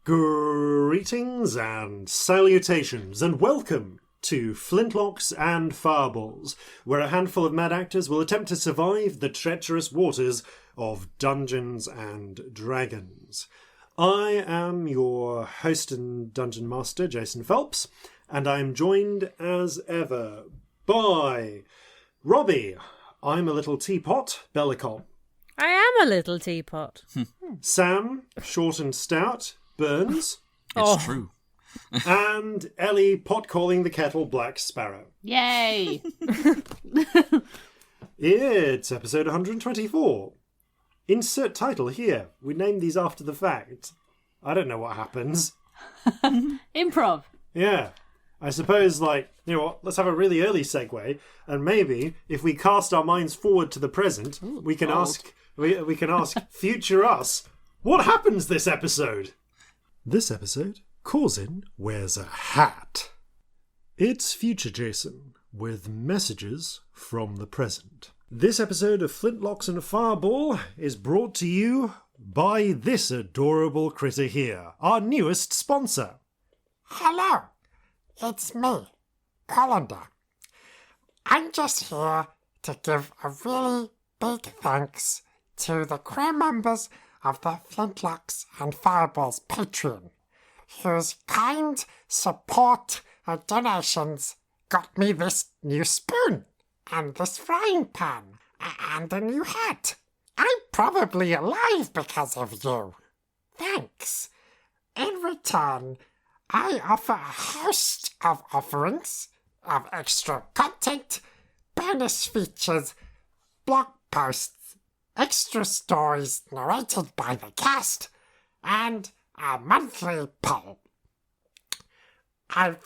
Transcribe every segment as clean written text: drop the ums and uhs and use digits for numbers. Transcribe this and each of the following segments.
Greetings and salutations, and welcome to Flintlocks and Fireballs, where a handful of mad actors will attempt to survive the treacherous waters of Dungeons and Dragons. I am your host and Dungeon Master, Jason Phelps, and I am joined as ever by Robbie, I'm a little teapot, Bellekom. I am a little teapot. Sam, short and stout, Burns. It's true. And Ellie, pot calling the kettle, Black Sparrow. Yay! It's episode 124. Insert title here. We named these after the fact. I don't know what happens. Improv. Yeah. I suppose, you know what, let's have a really early segue, and maybe, if we cast our minds forward to the present, we can ask future us, what happens this episode? This episode, Corzin wears a hat. It's future Jason, with messages from the present. This episode of Flintlocks and Fireball is brought to you by this adorable critter here, our newest sponsor. Hello, it's me, Colander. I'm just here to give a really big thanks to the crew members of the Flintlocks and Fireballs Patreon, whose kind support and donations got me this new spoon, and this frying pan, and a new hat. I'm probably alive because of you. Thanks. In return, I offer a host of offerings of extra content, bonus features, blog posts, extra stories narrated by the cast, and a monthly poll. I'm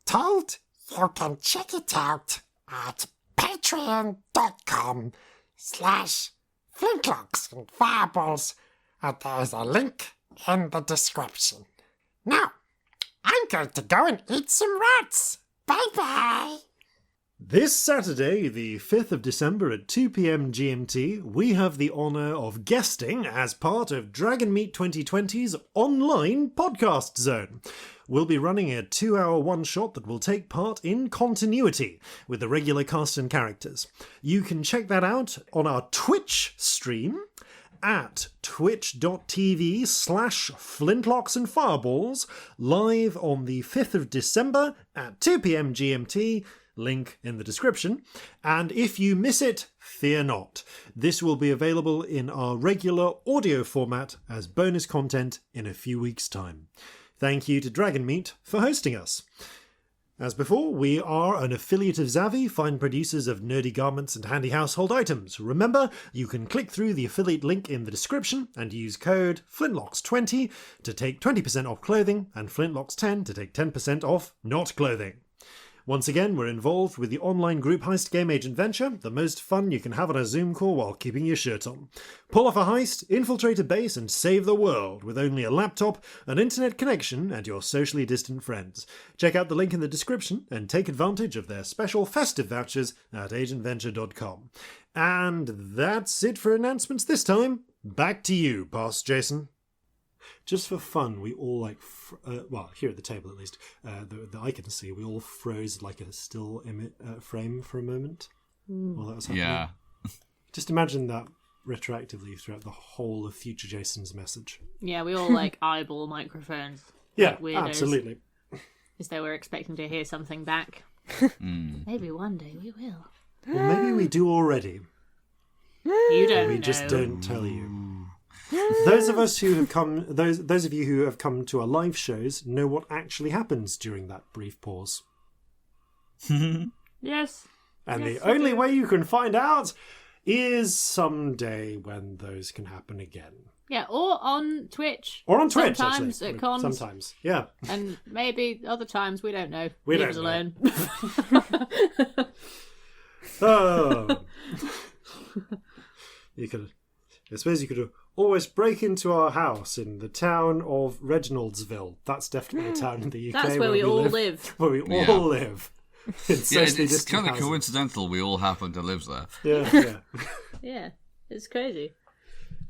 told you can check it out at patreon.com/Flintlocks and Fireballs, and there's a link in the description. Now, I'm going to go and eat some rats. Bye-bye. This Saturday, the 5th of December at 2 p.m. GMT, we have the honour of guesting as part of Dragon Meet 2020's online podcast zone. We'll be running a 2-hour one-shot that will take part in continuity with the regular cast and characters. You can check that out on our Twitch stream at twitch.tv/Flintlocks and Fireballs, live on the 5th of December at 2 p.m. GMT, link in the description. And if you miss it, fear not. This will be available in our regular audio format as bonus content in a few weeks' time. Thank you to Dragon Meet for hosting us. As before, we are an affiliate of Zavvi, fine producers of nerdy garments and handy household items. Remember, you can click through the affiliate link in the description and use code FLINTLOCKS20 to take 20% off clothing and FLINTLOCKS10 to take 10% off not clothing. Once again, we're involved with the online group heist game Agent Venture, the most fun you can have on a Zoom call while keeping your shirt on. Pull off a heist, infiltrate a base, and save the world with only a laptop, an internet connection, and your socially distant friends. Check out the link in the description and take advantage of their special festive vouchers at agentventure.com. And that's it for announcements this time. Back to you, Boss Jason. Just for fun, we all well, here at the table at least, that I can see, we all froze like a still frame for a moment while that was happening. Yeah. Just imagine that retroactively throughout the whole of future Jason's message. Yeah, we all eyeball microphones. Yeah, weirdos, absolutely. as though we're expecting to hear something back. Maybe one day we will. Well, maybe we do already. You don't We know. just don't tell you. Those of us who have come, those of you who have come to our live shows know what actually happens during that brief pause. Yes. And Yes, the we only do. way you can find out is someday when those can happen again. Yeah, or on Twitch. Or on Twitch, Sometimes actually. at cons. Sometimes, yeah. And maybe other times, we don't know. We Leave don't us know. alone. Oh. I suppose you could always break into our house in the town of Reginaldsville. That's definitely a town in the UK. That's where we all live. Where we Yeah. all live. It's kind of coincidental we all happen to live there. Yeah. Yeah, it's crazy.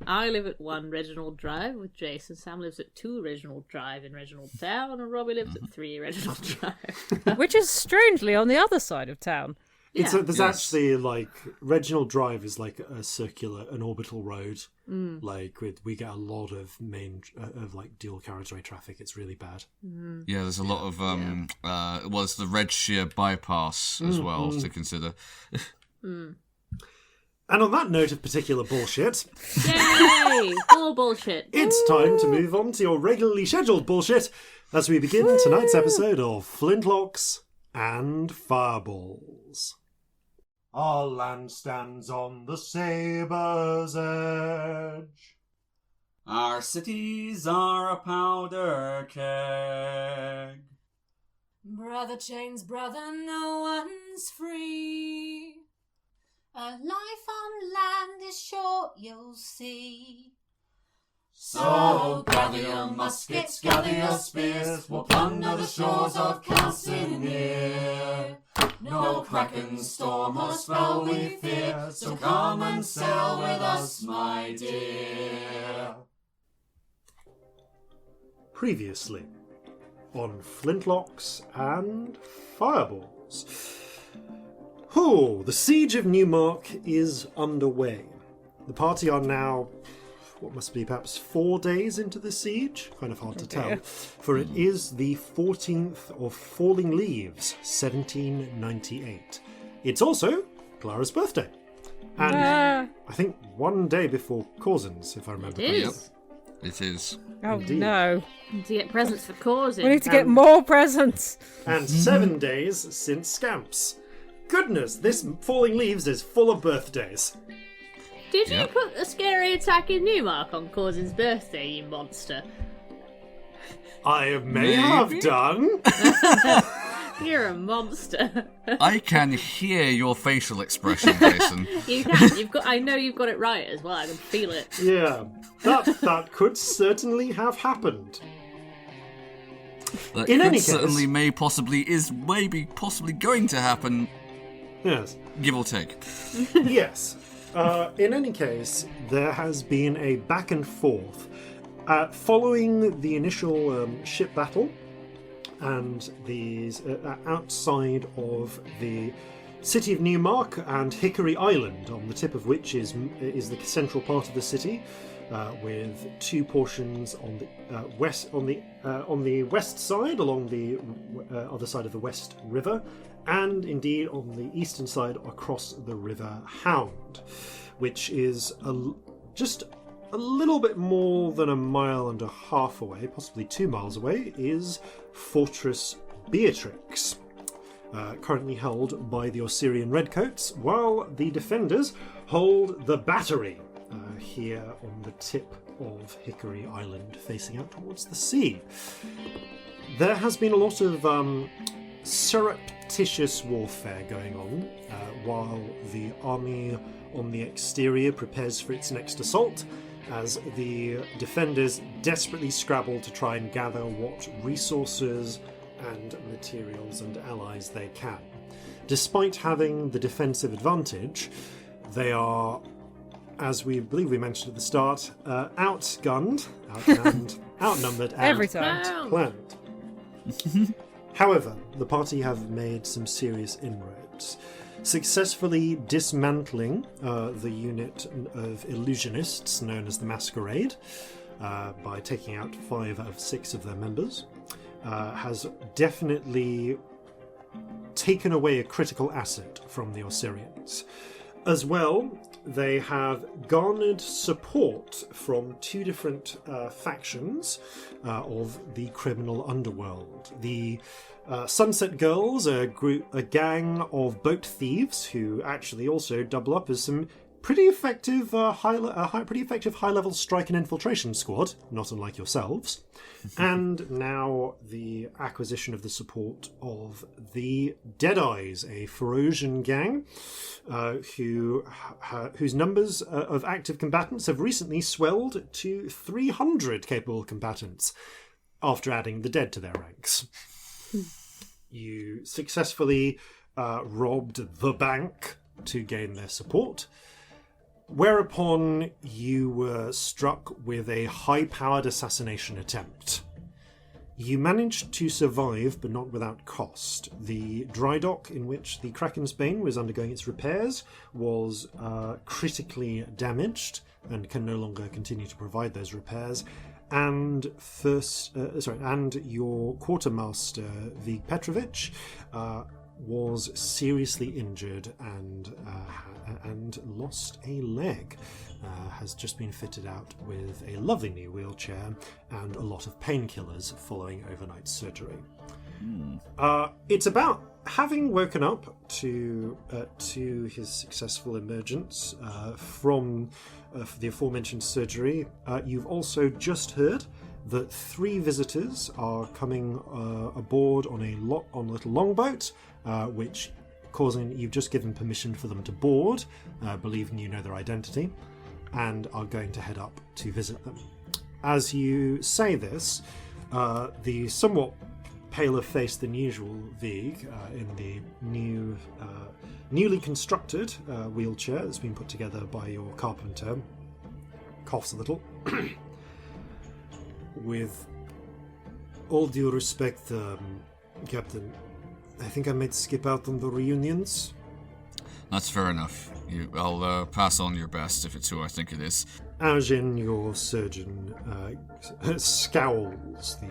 I live at 1 Reginald Drive with Jason. Sam lives at 2 Reginald Drive in Reginald Town, and Robbie lives at 3 Reginald Drive. Which is strangely on the other side of town. There's actually like Reginald Drive is like an orbital road. Like we get a lot of like dual carriageway traffic. It's really bad. Yeah, there's a lot of it's the Red Shear bypass as well to consider. And on that note of particular bullshit, Yay! All bullshit. it's time to move on to your regularly scheduled bullshit as we begin tonight's episode of Flintlocks and Fireballs. Our land stands on the sabre's edge. Our cities are a powder keg. Brother chains brother, no one's free. A life on land is short, you'll see. So gather your muskets, gather your spears, we'll plunder the shores of Calcinea. No kraken, storm or spell we fear, so come and sail with us, my dear. Previously on Flintlocks and Fireballs. The siege of Newmark is underway. The party are now, what must be perhaps 4 days into the siege? Kind of hard to tell. For it is the 14th of Falling Leaves, 1798. It's also Clara's birthday. And I think 1 day before Corzin's, if I remember It correctly. is. It is. Oh, Indeed. no. To get presents for Corzin. We need to get more presents. And 7 days since Scamp's. Goodness, this Falling Leaves is full of birthdays. Did you Yep. put a scary attack in Newmark on Corzin's birthday, you monster? I may have done. You're a monster. I can hear your facial expression, Jason. You can. I know you've got it right as well. I can feel it. Yeah, that could certainly have happened. That In could any case- certainly maybe possibly going to happen, Yes. give or take. Yes. In any case, there has been a back and forth. Following the initial ship battle, and these outside of the city of Newmark and Hickory Island, on the tip of which is the central part of the city, with 2 portions on the west side, along the other side of the West River, and indeed on the eastern side across the River Hound, which is just a little bit more than 1.5 miles away, possibly 2 miles away, is Fortress Beatrix, currently held by the Osirian Redcoats, while the defenders hold the battery here on the tip of Hickory Island, facing out towards the sea. There has been a lot of surreptitious warfare going on, while the army on the exterior prepares for its next assault, as the defenders desperately scrabble to try and gather what resources and materials and allies they can. Despite having the defensive advantage, they are, as we believe we mentioned at the start, outgunned, outmanned, outnumbered, and Every time. outplanned. However, the party have made some serious inroads, successfully dismantling the unit of illusionists known as the Masquerade by taking out 5 of 6 of their members, has definitely taken away a critical asset from the Osirians. As well, they have garnered support from 2 different factions of the criminal underworld. The Sunset Girls, a gang of boat thieves who actually also double up as some pretty effective high-level strike and infiltration squad, not unlike yourselves. And now the acquisition of the support of the Deadeyes, a Ferocian gang, whose numbers of active combatants have recently swelled to 300 capable combatants after adding the dead to their ranks. You successfully robbed the bank to gain their support. Whereupon you were struck with a high-powered assassination attempt. You managed to survive, but not without cost. The dry dock in which the Kraken's Bane was undergoing its repairs was critically damaged and can no longer continue to provide those repairs. And and your quartermaster Vig Petrovich was seriously injured and lost a leg. Has just been fitted out with a lovely new wheelchair and a lot of painkillers following overnight surgery. It's about having woken up to his successful emergence from the aforementioned surgery. You've also just heard that 3 visitors are coming aboard on a little longboat, which Corzin, you've just given permission for them to board, believing you know their identity, and are going to head up to visit them. As you say this, the somewhat paler face than usual Vig in the newly constructed wheelchair that's been put together by your carpenter coughs a little. With all due respect, Captain, I think I might skip out on the reunions. That's fair enough. I'll pass on your best if it's who I think it is. Arjun, your surgeon, scowls. The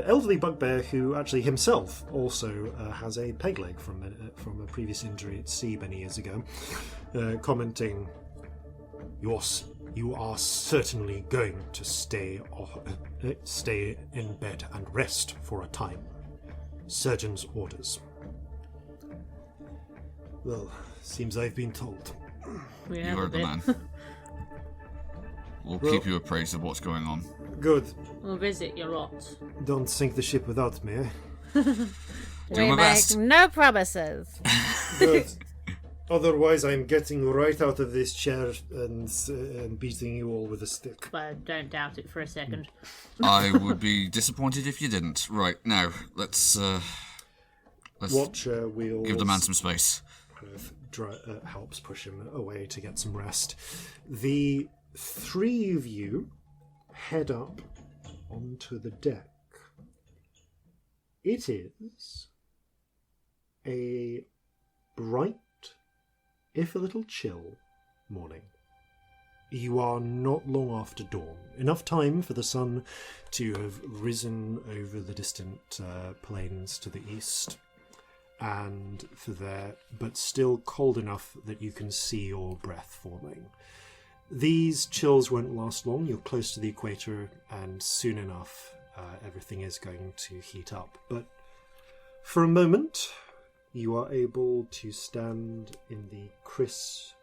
elderly bugbear, who actually himself also has a peg leg from a previous injury at sea many years ago, commenting, "You are certainly going to stay in bed and rest for a time. Surgeon's orders." Well, seems I've been told. We You heard the man. We'll keep you appraised of what's going on. Good. We'll visit your lot. Don't sink the ship without me, eh? Do We my make best. no promises. Good. Otherwise, I'm getting right out of this chair and beating you all with a stick. But I don't doubt it for a second. I would be disappointed if you didn't. Right, now, let's Watcher wheels. give the man some space. Helps push him away to get some rest. The 3 of you head up onto the deck. It is a bright, if a little chill, morning. You are not long after dawn. Enough time for the sun to have risen over the distant plains to the east, and but still cold enough that you can see your breath forming. These chills won't last long. You're close to the equator, and soon enough, everything is going to heat up. But for a moment, you are able to stand in the crisp,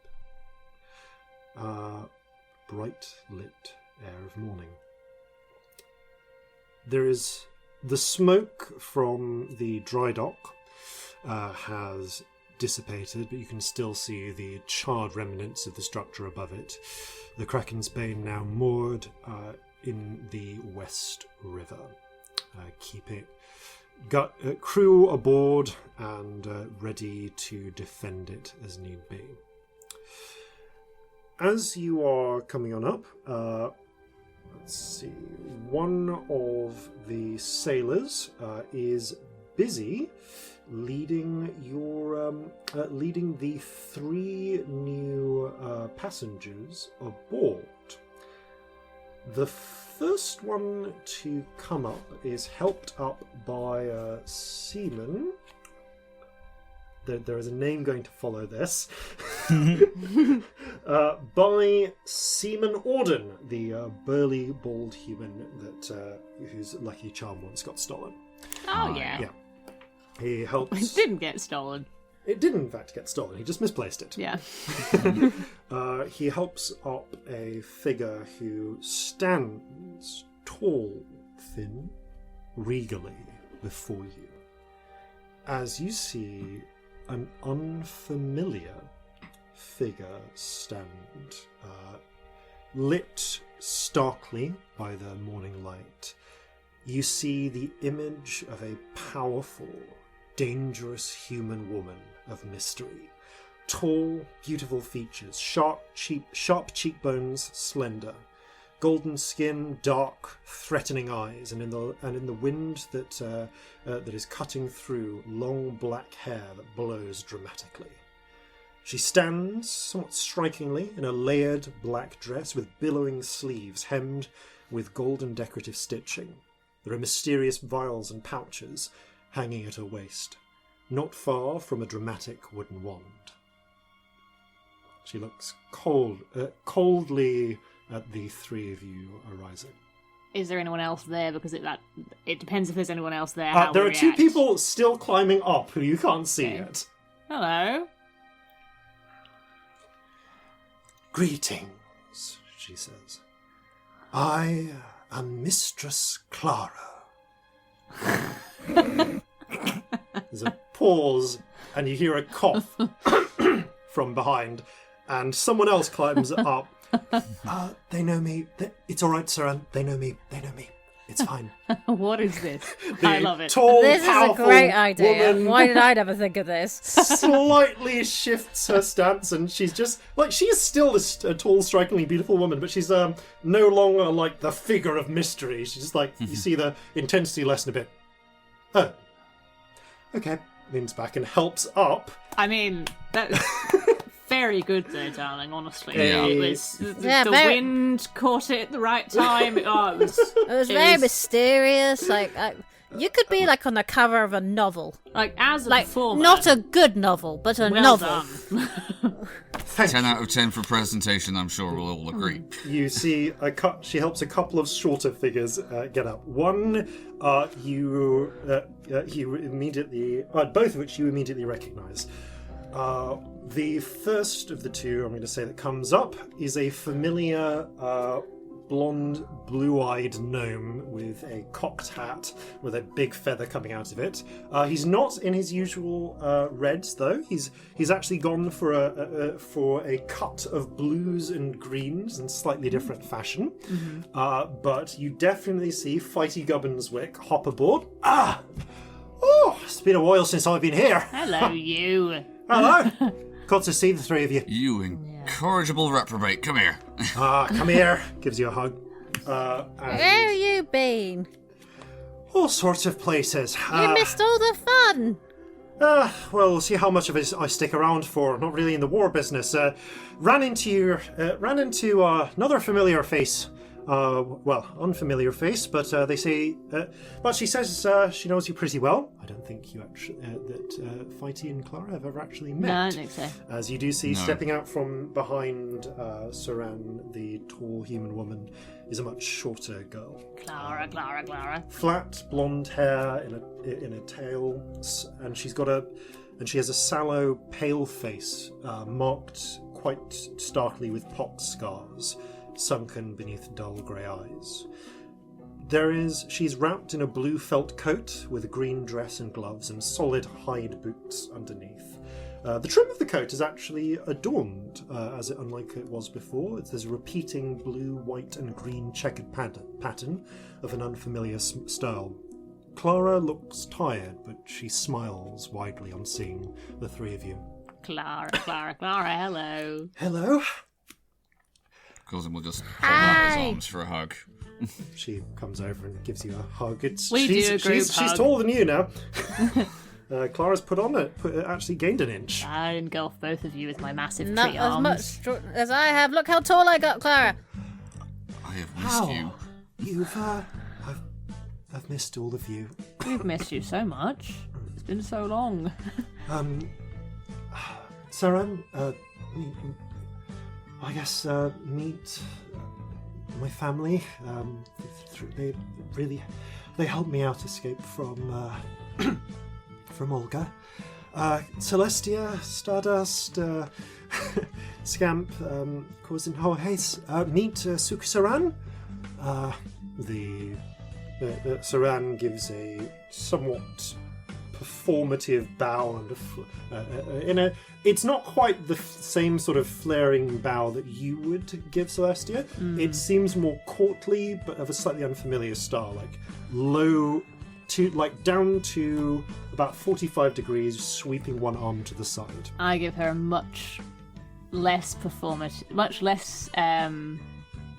bright lit air of morning. There is the smoke from the dry dock has dissipated, but you can still see the charred remnants of the structure above it. The Kraken's Bane now moored in the West River, keeping crew aboard and ready to defend it as need be. As you are coming on up, let's see, one of the sailors is busy leading the 3 new passengers aboard. The first one to come up is helped up by a seaman. There is a name going to follow this. By Seaman Auden, the burly, bald human whose lucky charm once got stolen. Oh, yeah. Yeah. He helps. It didn't get stolen. It did, in fact, get stolen. He just misplaced it. Yeah. He helps up a figure who stands tall, thin, regally before you. As you see an unfamiliar figure stand, lit starkly by the morning light. You see the image of a powerful, dangerous human woman of mystery, Tall, beautiful features, sharp cheekbones, slender, golden skin, dark, threatening eyes, and in the wind that is cutting through, long black hair that blows dramatically. She stands, somewhat strikingly, in a layered black dress with billowing sleeves hemmed with golden decorative stitching. There are mysterious vials and pouches hanging at her waist, not far from a dramatic wooden wand. She looks coldly at the three of you arising. Is there anyone else there? Because it depends if there's anyone else there. How there we are two react. people still climbing up who you can't see Okay. yet. Hello. Greetings, she says. I am Mistress Clara. There's a pause, and you hear a cough from behind, and someone else climbs up. They know me. It's all right, sir. They know me. It's fine. What is this? The I love it. Tall, This is a powerful great idea. woman Why did I never think of this? slightly shifts her stance, and she's just like, she is still a tall, strikingly beautiful woman, but she's no longer like the figure of mystery. She's just like, you see the intensity lessen a bit. Oh, okay. Leans back and helps up. I mean, that's very good though, darling, honestly. Yeah. It was, the very- wind caught it at the right time. It was Very mysterious. Like you could be like on the cover of a novel, like, as a like performer, not a good novel, but a well novel. done. Thank 10 you. out of 10 for presentation, I'm sure we'll all agree. You see she helps a couple of shorter figures get up. One, you immediately, both of which you immediately recognise. The first of the two, I'm going to say, that comes up is a familiar blonde, blue-eyed gnome with a cocked hat with a big feather coming out of it. He's not in his usual reds, though. He's actually gone for a cut of blues and greens in slightly different fashion. Mm-hmm. But you definitely see Fighty Gubbenswick hop aboard. Oh, it's been a while since I've been here. Hello, you. Hello. Good to see the three of you. You incorrigible reprobate, come here. Come here. Gives you a hug. Where have you been? All sorts of places. You missed all the fun. Well, we'll see how much of it I stick around for. Not really in the war business. Ran into another familiar face. Unfamiliar face, but they say. But she says she knows you pretty well. I don't think you actually that Fighty and Clara have ever actually met. No, I don't think so. As you do see, stepping out from behind Saran, the tall human woman, is a much shorter girl. Clara. Flat blonde hair in a tail, and she has a sallow, pale face marked quite starkly with pox scars, sunken beneath dull grey eyes. She's wrapped in a blue felt coat with a green dress and gloves and solid hide boots underneath. The trim of the coat is actually adorned, unlike it was before. There's a repeating blue, white and green checkered pattern of an unfamiliar style. Clara looks tired, but she smiles widely on seeing the three of you. Clara, hello. Hello. Corzin will just hold out his arms for a hug. She comes over and gives you a hug. She's taller than you now. Clara's actually gained an inch. I engulf both of you with my massive Not tree as arms. much as I have. Look how tall I got, Clara. I have missed you. I've missed all of you. We've missed you so much. It's been so long. Saran, I guess meet my family. They helped me out escape from Olga. Celestia Stardust, Scamp, Corzin Horhace. Meet Saran. Saran gives a somewhat performative bow and it's not quite the same sort of flaring bow that you would give Celestia. It seems more courtly, but of a slightly unfamiliar style, like low, down to about 45 degrees, sweeping one arm to the side. I give her a much less performative, much less.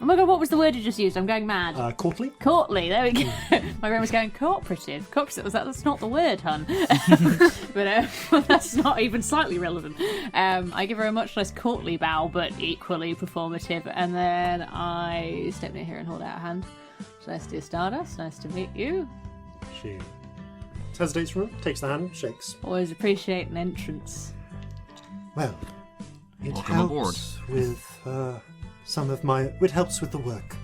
Oh my god, what was the word you just used? I'm going mad. Courtly? Courtly, there we go. My brain was going cooperative. Cooperative, that's not the word, hun. But that's not even slightly relevant. I give her a much less courtly bow, but equally performative. And then I step near here and hold out a hand. Celestia Stardust, nice to meet you. She hesitates for a moment, takes the hand, shakes. Always appreciate an entrance. Well, it Welcome helps with it helps with the work.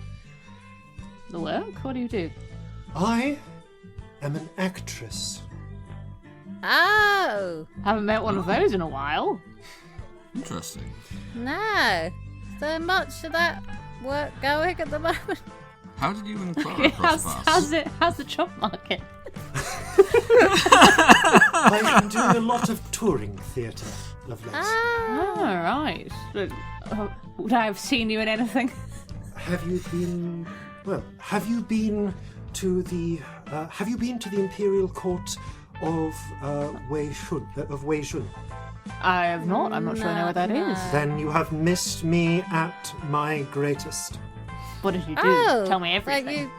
The work? What do you do? I am an actress. Oh, Haven't met one of those in a while. Interesting. no. So much of that work going at the moment. How did you and Clara cross paths? How's the job market? I am doing a lot of touring theatre, Lovelace. Oh, right. Would I have seen you in anything? Have you been to the Imperial Court of Wei Shun? I have not. I'm not sure I know what that is. Then you have missed me at my greatest. What did you do? Oh, Tell me like everything.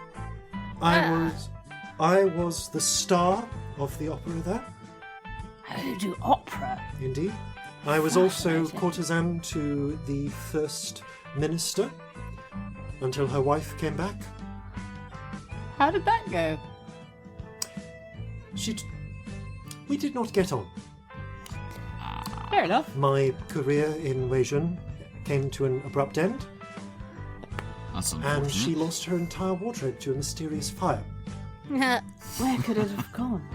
I was the star of the opera there. How do you do opera? Indeed. I was also courtesan to the First Minister until her wife came back. How did that go? We did not get on. Fair enough. My career in Wei Shun came to an abrupt end, That's and unfortunate. she lost her entire wardrobe to a mysterious fire. Where could it have gone?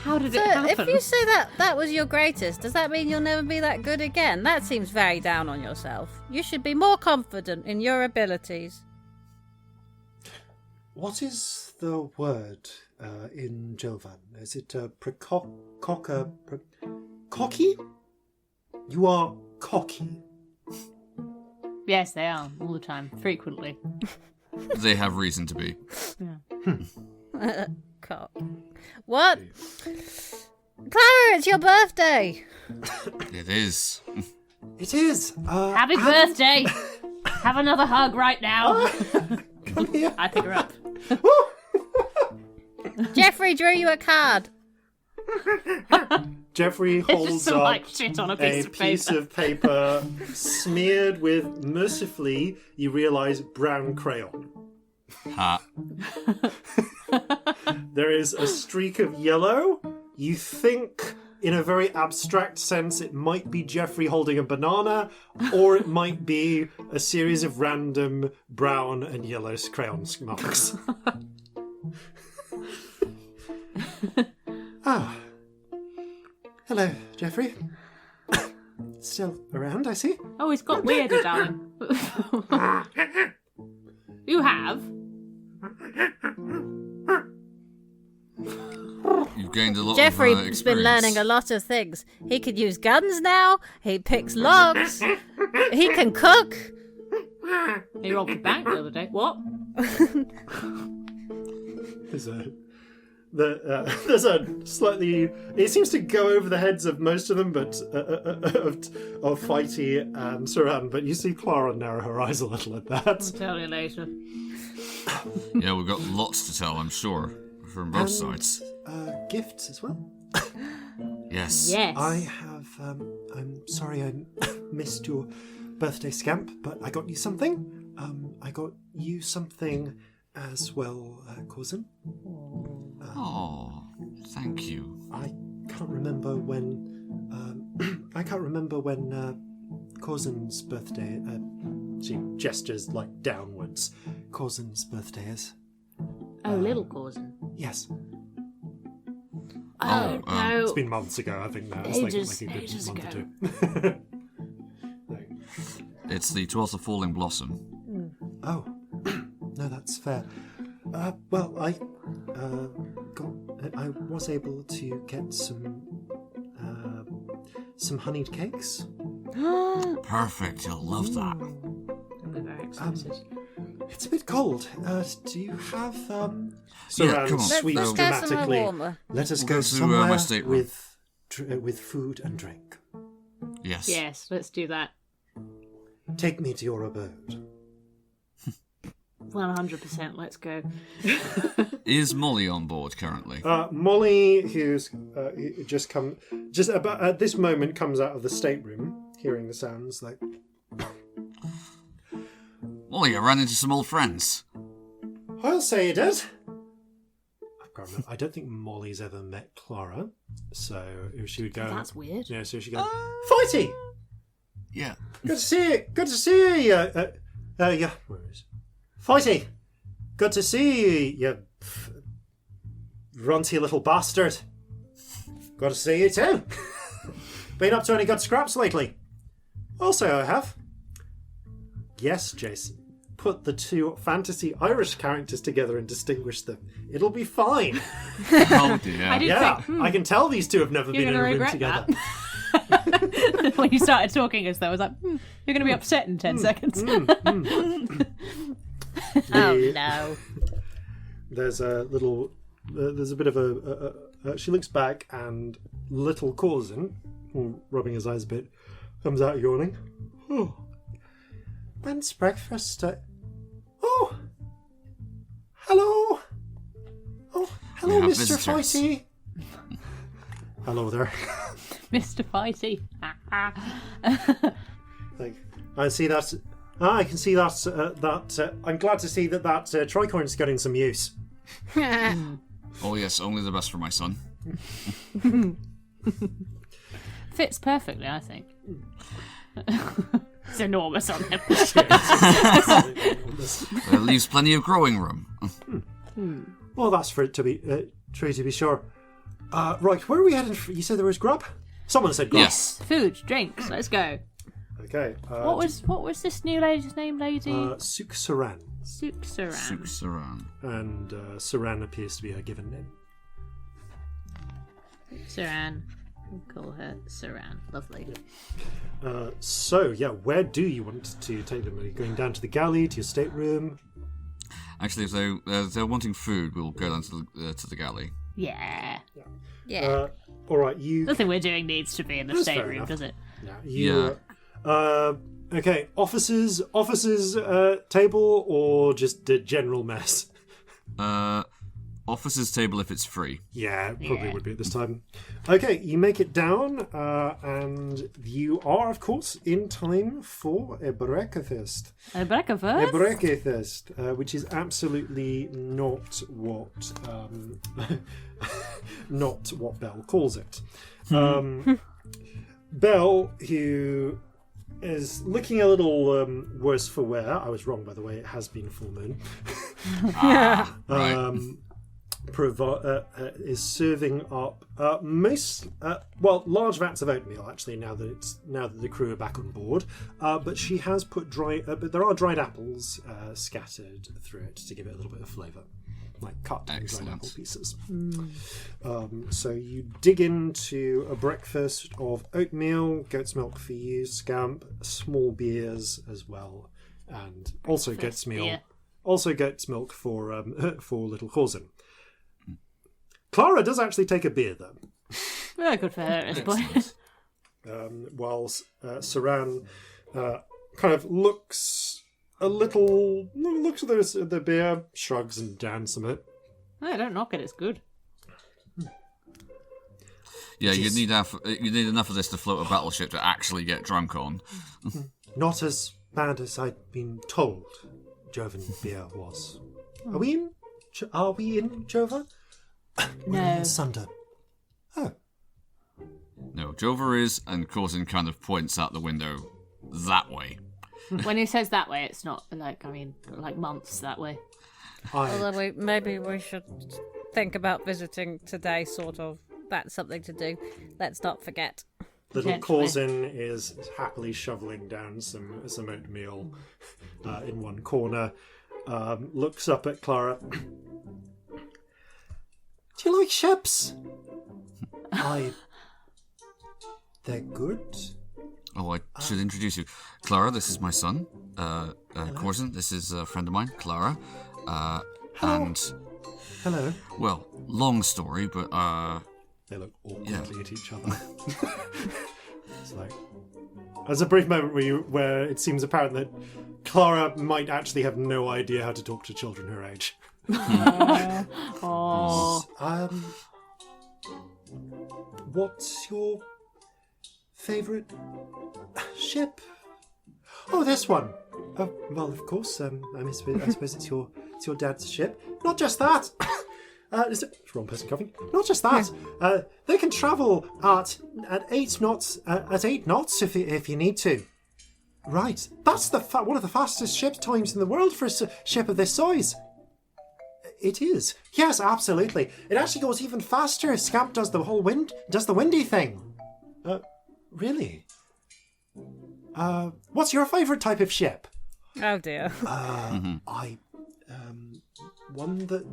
How did So it happen? if you say that was your greatest, does that mean you'll never be that good again? That seems very down on yourself. You should be more confident in your abilities. What is the word in Jovan? Is it cocky? You are cocky. Yes, they are. All the time. Frequently. They have reason to be. Cock. What? Clara, it's your birthday. It is. It is. Happy birthday! Have another hug right now. Come here. I pick her up. Jeffrey drew you a card. Jeffrey It's just holds some up like shit on a piece of paper. of paper smeared with, mercifully, you realise, brown crayon. Ha. There is a streak of yellow. You think, in a very abstract sense, it might be Jeffrey holding a banana, or it might be a series of random brown and yellow crayon marks. Hello, Jeffrey. Still around, I see. Oh, he's got weirder, darling. You have? You've gained a lot Jeffrey's of been experience. learning a lot of things. He could use guns now. He picks locks. He can cook. He robbed the bank the other day. What? There's a slightly. It seems to go over the heads of most of them, but of Fighty and Saran. But you see Clara narrow her eyes a little at that. I'll tell you later. Yeah, we've got lots to tell, I'm sure, from both sides. Gifts as well. Yes. Yes. I have. I'm sorry I missed your birthday, Scamp, but I got you something. I got you something as well, Corzin. Oh, thank you. I can't remember when. Corzin's birthday. She gestures like downwards. Corzin's birthday is. Oh, little Corzin. Yes. Oh, no. It's been months ago, I think now. It's Ages like a good ages month ago. or two. It's the 12th of Falling Blossom. Oh, no, that's fair. Well, I was able to get some honeyed cakes. Perfect, you'll love that. They're very expensive. It's a bit cold. Do you have Yeah, come on. sweeps Let's go somewhere dramatically. warmer. Let us We'll go go to, my somewhere stateroom. with food and drink. Yes. Yes, let's do that. Take me to your abode. 100%, let's go. Is Molly on board currently? Molly, who's just about at this moment comes out of the stateroom, hearing the sounds like. Molly, I ran into some old friends. I'll say you did. I don't think Molly's ever met Clara, so if she would go, That's weird. Yeah, so she go, Fighty. Yeah. Good to see you. Good to see you. Yeah. Where is Fighty? Good to see you. Runty little bastard. Good to see you too. Been up to any good scraps lately? Also, I have. Yes, Jason. Put the two fantasy Irish characters together and distinguish them. It'll be fine. Oh dear. I did Yeah, think, I can tell these two have never you're been in going a to room regret together. that. When you started talking as though, I was like, you're going to be upset in 10 seconds. Oh no. There's a little. There's a bit of a. She looks back and little Corzin, rubbing his eyes a bit, comes out yawning. Oh, when's breakfast? Oh, hello. Oh, hello, We have Mr. visitors. Fighty. Hello there. Mr. Fighty. Like, I see that. I can see that. I'm glad to see that tricorn's getting some use. Oh yes, only the best for my son. Fits perfectly, I think. It's enormous on him. Leaves plenty of growing room. Well, that's for it to be true to be sure. Right, where are we heading? You said there was grub. Someone said grub. Yes. Food, drinks, let's go. Okay. What was this new lady's name, lady? Suk Saran. Suk Saran. Saran. And Saran appears to be her given name. Saran. We'll call her Saran. Lovely. So, yeah, where do you want to take them? Are you going down to the galley, to your stateroom? Actually, if they're wanting food, we'll go down to the galley. Yeah. Yeah. All right, you. Nothing we're doing needs to be in the That's fair stateroom, enough. does it? Yeah. Okay, officers, table, or just a general mess? Officer's table if it's free. Yeah, it probably Yeah. would be at this time. Okay, you make it down, and you are, of course, in time for a breakfast. A breakfast? A breakfast, which is absolutely not what not what Belle calls it. Belle, who is looking a little worse for wear. I was wrong, by the way. It has been full moon. Right. Is serving up large vats of oatmeal. Actually, now that the crew are back on board, but she has put but there are dried apples scattered through it to give it a little bit of flavour, like cut dried Excellent. apple pieces. So you dig into a breakfast of oatmeal, goat's milk for you, Scamp, small beers as well, and also goat's milk. beer. Also goat's milk for little Corzin. Clara does actually take a beer, though. Very good for her at this point. Whilst Saran kind of looks at the beer, shrugs and downs some of it. No, don't knock it, it's good. Yeah, you need enough of this to float a battleship to actually get drunk on. Not as bad as I'd been told Jovan beer was. Are we in Jova? We're in Sunder. Oh. No, Jover is, and Corzin kind of points out the window that way. When he says that way, it's not like months that way. Although maybe we should think about visiting today, sort of. That's something to do. Let's not forget. Little Potentially. Corzin is happily shoveling down some oatmeal in one corner. Looks up at Clara. Do you like ships? They're good. Oh, I should introduce you. Clara, this is my son. Corzin, this is a friend of mine, Clara. And, Hello. well, long story, but, They look awkwardly at each other. It's like... There's a brief moment where it seems apparent that Clara might actually have no idea how to talk to children her age. Oh. What's your favourite ship? Oh, this one. Well, of course. I suppose it's your dad's ship. Not just that. Is it wrong person coughing? Not just that. They can travel at 8 knots. At 8 knots, if you need to. Right. That's one of the fastest ship times in the world for a ship of this size. It is. Yes, absolutely. It actually goes even faster. Scamp does the windy thing. Really? What's your favourite type of ship? Oh dear. One that,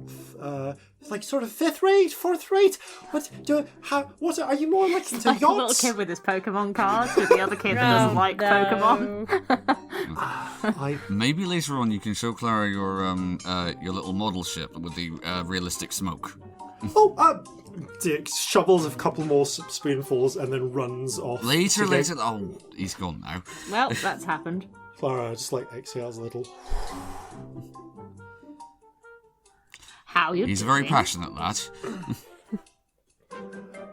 like sort of 5th rate, 4th rate. What are you more like into Like a little yachts? kid with his Pokemon cards, with the other kid that doesn't like Pokemon. maybe later on you can show Clara your little model ship with the realistic smoke. Dick shovels a couple more spoonfuls and then runs off. Later. Oh, he's gone now. Well, that's happened. Clara just like exhales a little. How you? He's very passionate, lad.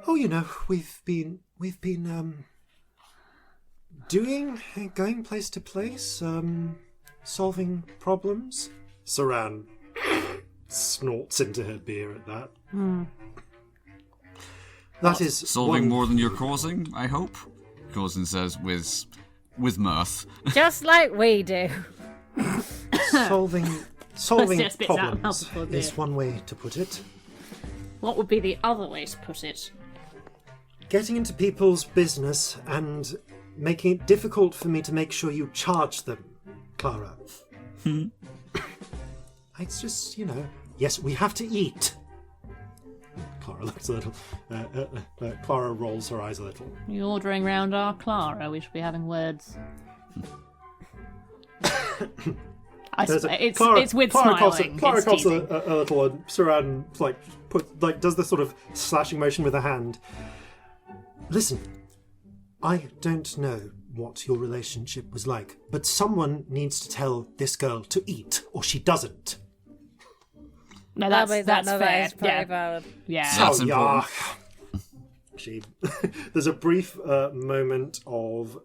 Oh, we've been going place to place, solving problems. Saran snorts into her beer at that. That is Solving more than you're causing, I hope. Corzin says with mirth. Just like we do. solving Just spits out problems mouthful of beer. is one way to put it. What would be the other way to put it? Getting into people's business and making it difficult for me to make sure you charge them, Clara. It's just, yes, we have to eat. Clara looks a little... Clara rolls her eyes a little. You ordering round our Clara? We should be having words. I swear, it's with Clara smiling. Clara It's coughs a teasing. little, and Saran does the sort of slashing motion with her hand. Listen, I don't know what your relationship was like, but someone needs to tell this girl to eat, or she doesn't. No, that's fair. That is pretty Yeah. valid. Yeah. That's Oh, important. She. There's a brief moment of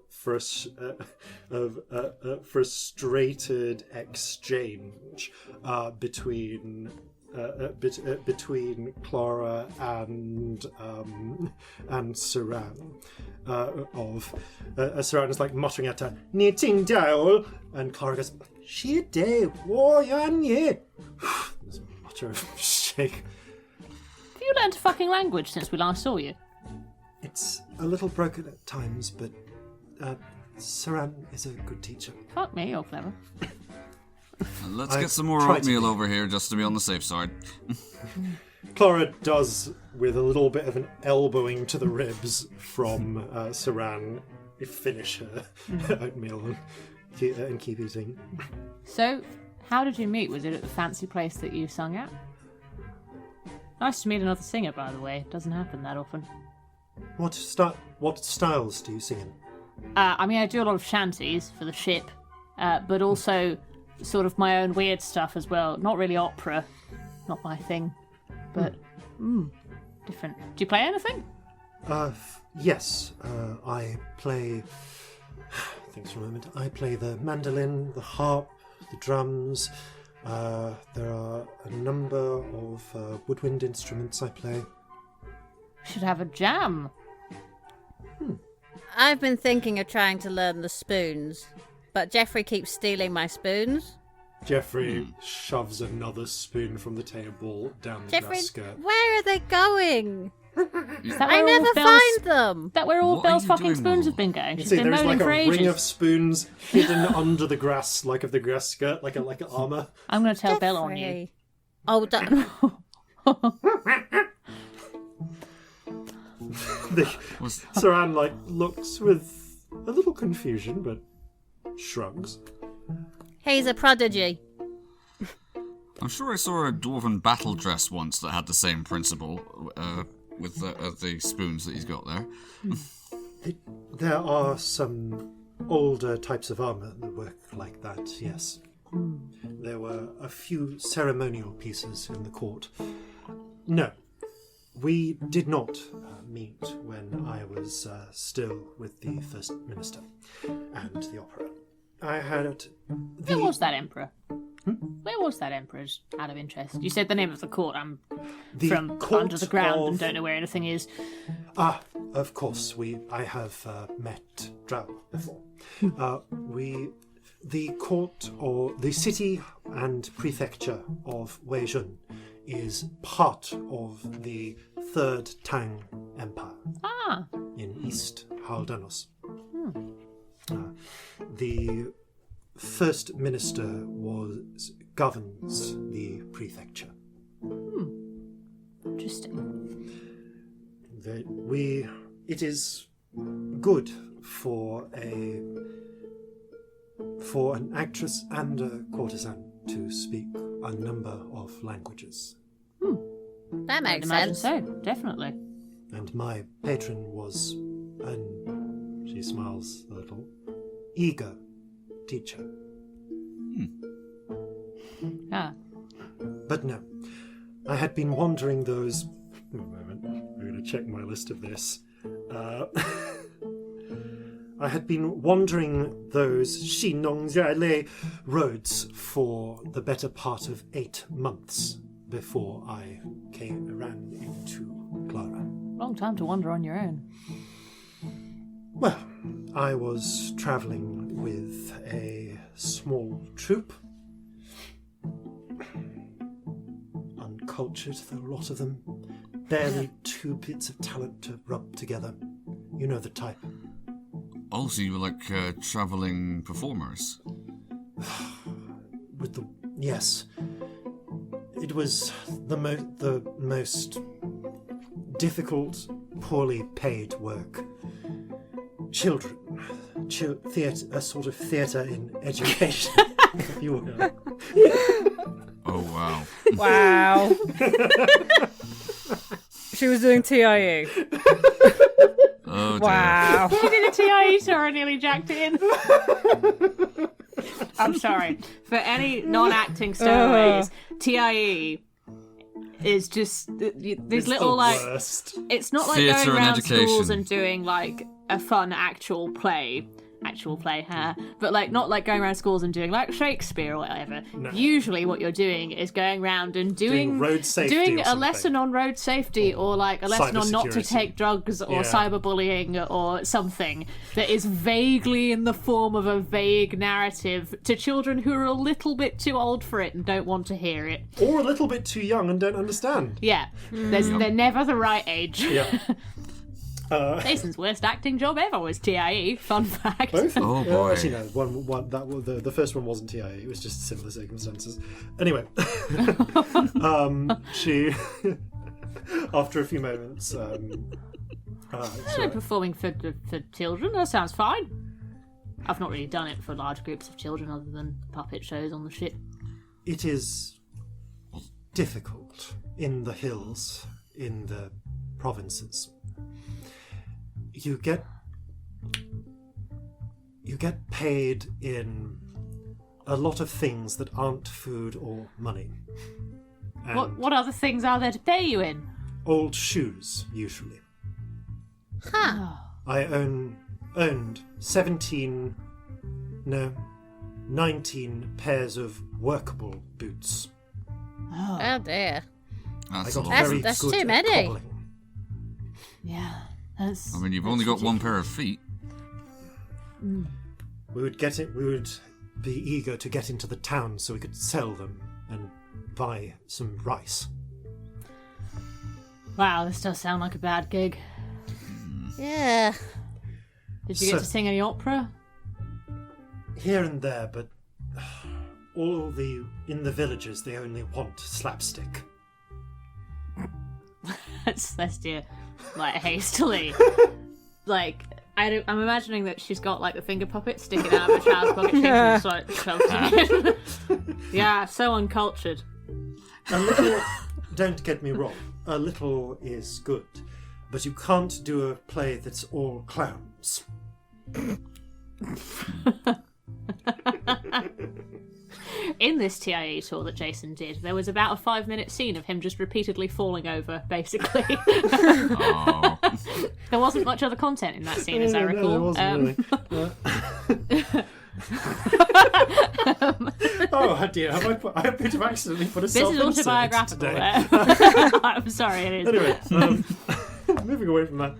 frustrated exchange between Clara and Saran. Saran is like muttering at her, knitting down, and Clara goes, "She day, why on ye?" There's a mutter of shake. Have you learned a fucking language since we last saw you? It's a little broken at times, but Saran is a good teacher. Fuck me, you're clever. Let's I get some more tried to oatmeal be. over here just to be on the safe side. Clara does, with a little bit of an elbowing to the ribs from Saran, finish her oatmeal and keep eating. So, how did you meet? Was it at the fancy place that you sung at? Nice to meet another singer, by the way. It doesn't happen that often. What styles do you sing in? I do a lot of shanties for the ship, but also sort of my own weird stuff as well. Not really opera, not my thing, but different. Do you play anything? Yes, I play... Thanks for a moment. I play the mandolin, the harp, the drums. There are a number of woodwind instruments I play. Should have a jam. I've been thinking of trying to learn the spoons, but Jeffrey keeps stealing my spoons. Jeffrey shoves another spoon from the table down the Jeffrey, dress skirt. where are they going? Is that I where all never Belle's- find them. That where all What are Belle's you fucking doing, spoons Mum? have been going. You She's see, been there's moaning like for a ages. ring of spoons hidden under the grass, like of the grass skirt, like an armour. I'm going to tell Belle on you. Jeffrey. Oh, Saran looks with a little confusion, but shrugs. He's a prodigy. I'm sure I saw a dwarven battle dress once that had the same principle with the spoons that he's got there. There are some older types of armour that work like that, yes. There were a few ceremonial pieces in the court. No, we did not meet when I was still with the First Minister and the Opera. I had Where was that emperor? Where was that emperor, out of interest? You said the name of the court. I'm from court under the ground of- and don't know where anything is. Of course, I have met Drow before. The court, or the city and prefecture of Weijun, is part of the Third Tang Empire in East Haldanos. The First Minister governs the prefecture. Interesting. It is good for an actress and a courtesan to speak a number of languages. That makes Imagine sense. so, definitely. And my patron was she smiles a little, eager teacher. Ah. But no, I had been wandering those... A moment, I'm going to check my list of this. I had been wandering those Xinongjiale roads for the better part of 8 months before I ran into Clara. Long time to wander on your own. Well, I was travelling with a small troop. Uncultured, though a lot of them. Barely 2 bits of talent to rub together. You know the type. Oh, so you were like travelling performers? Yes. It was the most difficult, poorly paid work. Children. Theatre, a sort of theatre in education, if you will. Oh, wow. Wow. She was doing TIE. Oh, dear. Wow. She did a TIE tour and nearly jacked it in. I'm sorry. For any non-acting stowaways, TIE is just these little like... Worst. It's not like Theatre going and around schools education. and doing like a fun actual play, but like not like going around schools and doing like Shakespeare or whatever. No. Usually what you're doing is going around and doing road safety doing or a something. lesson on road safety or like a lesson on not to Cybersecurity. take drugs or Yeah. cyberbullying or something that is vaguely in the form of a vague narrative to children who are a little bit too old for it and don't want to hear it. Or a little bit too young and don't understand. Yeah, they're never the right age. Yeah. Jason's worst acting job ever was TIE. Fun fact. Both? Oh, boy. Actually, no. The first one wasn't TIE. It was just similar circumstances. Anyway, she, after a few moments, Performing for children, that sounds fine. I've not really done it for large groups of children other than puppet shows on the ship. it is difficult in the hills, in the provinces. You get paid in a lot of things that aren't food or money. And What other things are there to pay you in? old shoes, usually. Huh. I owned 19 pairs of workable boots. Oh dear. I That's a got lot. very That's good too at many. cobbling. Yeah, that's. I mean, you've only got one pair of feet. We would be eager to get into the town so we could sell them and buy some rice. Wow, this does sound like a bad gig. Yeah. Did you get to sing any opera? Here and there, but in the villages they only want slapstick. Celestia, like hastily, like I'm imagining that she's got like the finger puppet sticking out of her child's pocket. She's just like felting. Yeah, so uncultured. A little, don't get me wrong, a little is good, but you can't do a play that's all clowns. In this TIE tour that Jason did, there was about a 5-minute scene of him just repeatedly falling over, basically. Oh. There wasn't much other content in that scene, as I recall. No, there wasn't really. Oh dear, I appear to have accidentally put a This is self-insert autobiographical. today. I'm sorry, it is. Anyway, moving away from that.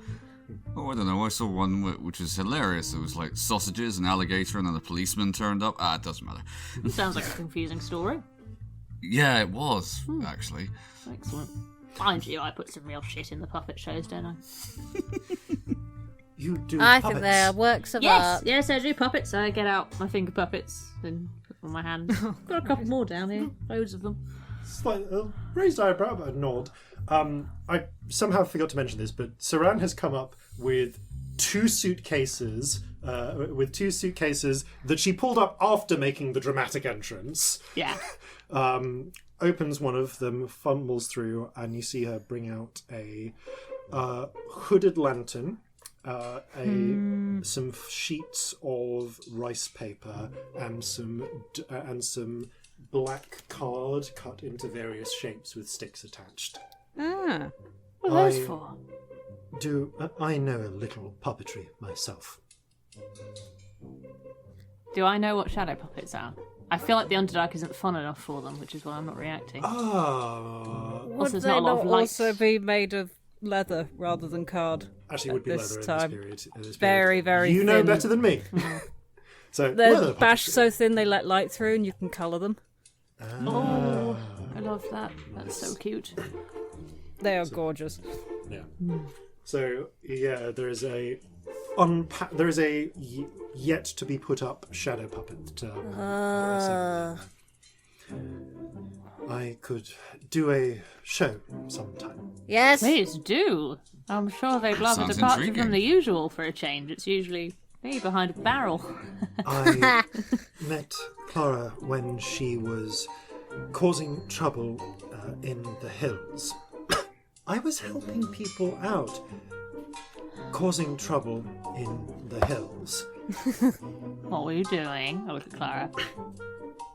Oh, I don't know. I saw one which was hilarious. It was like sausages, an alligator, and then a policeman turned up. It doesn't matter. Sounds like a confusing story. Yeah, it was, actually. Excellent. Mind you, I put some real shit in the puppet shows, don't I? You do I puppets. think they are works of Yes, art. yes, I do puppets. I get out my finger puppets and put them on my hand. Got a couple more down here. Loads of them. Slight raised eyebrow, but a nod. I somehow forgot to mention this, but Saran has come up with two suitcases that she pulled up after making the dramatic entrance. Yeah. Opens one of them, fumbles through, and you see her bring out a hooded lantern, some sheets of rice paper, and some black card cut into various shapes with sticks attached. Ah. What are those for? I know a little puppetry myself. Do I know what shadow puppets are? I feel like the Underdark isn't fun enough for them, which is why I'm not reacting. Would there's they not a lot not of light. also be made of leather rather than card? Actually, it at would be this leather time? in this period. Very, very You know thin. better than me. So They're leather bashed puppetry. so thin they let light through and you can colour them. Oh, I love that. That's so cute. They are gorgeous. Yeah. So yeah, there is a yet to be put up shadow puppet. I could do a show sometime. Yes. Please do. I'm sure they'd love a Sounds departure intriguing. from the usual for a change. It's usually me behind a barrel. I met Clara when she was causing trouble in the hills. I was helping people out, causing trouble in the hills. What were you doing? I look at Clara.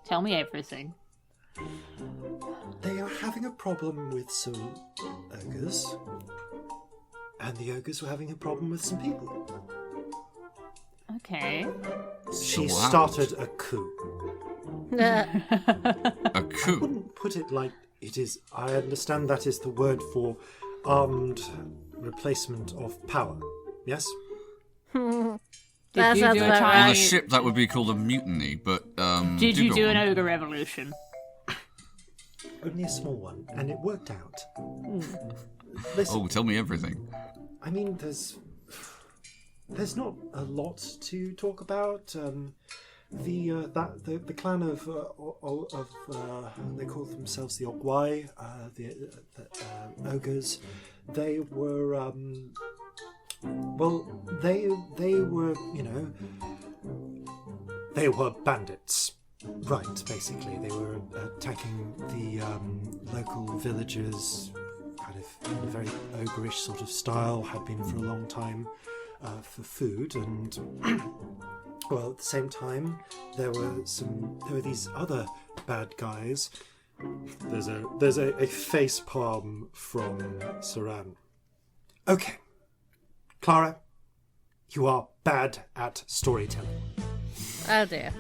Tell me everything. They are having a problem with some ogres, and the ogres were having a problem with some people. Okay. She So what started a coup. A coup. Wouldn't put it like it is. I understand that is the word for armed replacement of power. Yes? That you sounds do a about Chinese- On a right. ship, that would be called a mutiny, but Did you go do on. an ogre revolution? Only a small one, and it worked out. Listen, Oh, tell me everything. I mean, there's not a lot to talk about. The clan of they call themselves the Ogwai, the ogres. They were they were they were bandits. Right, basically, they were attacking the local villagers, kind of in a very ogreish sort of style. Had been for a long time for food, and well, at the same time, there were these other bad guys. There's a face palm from Saran. Okay, Clara, you are bad at storytelling. Oh dear.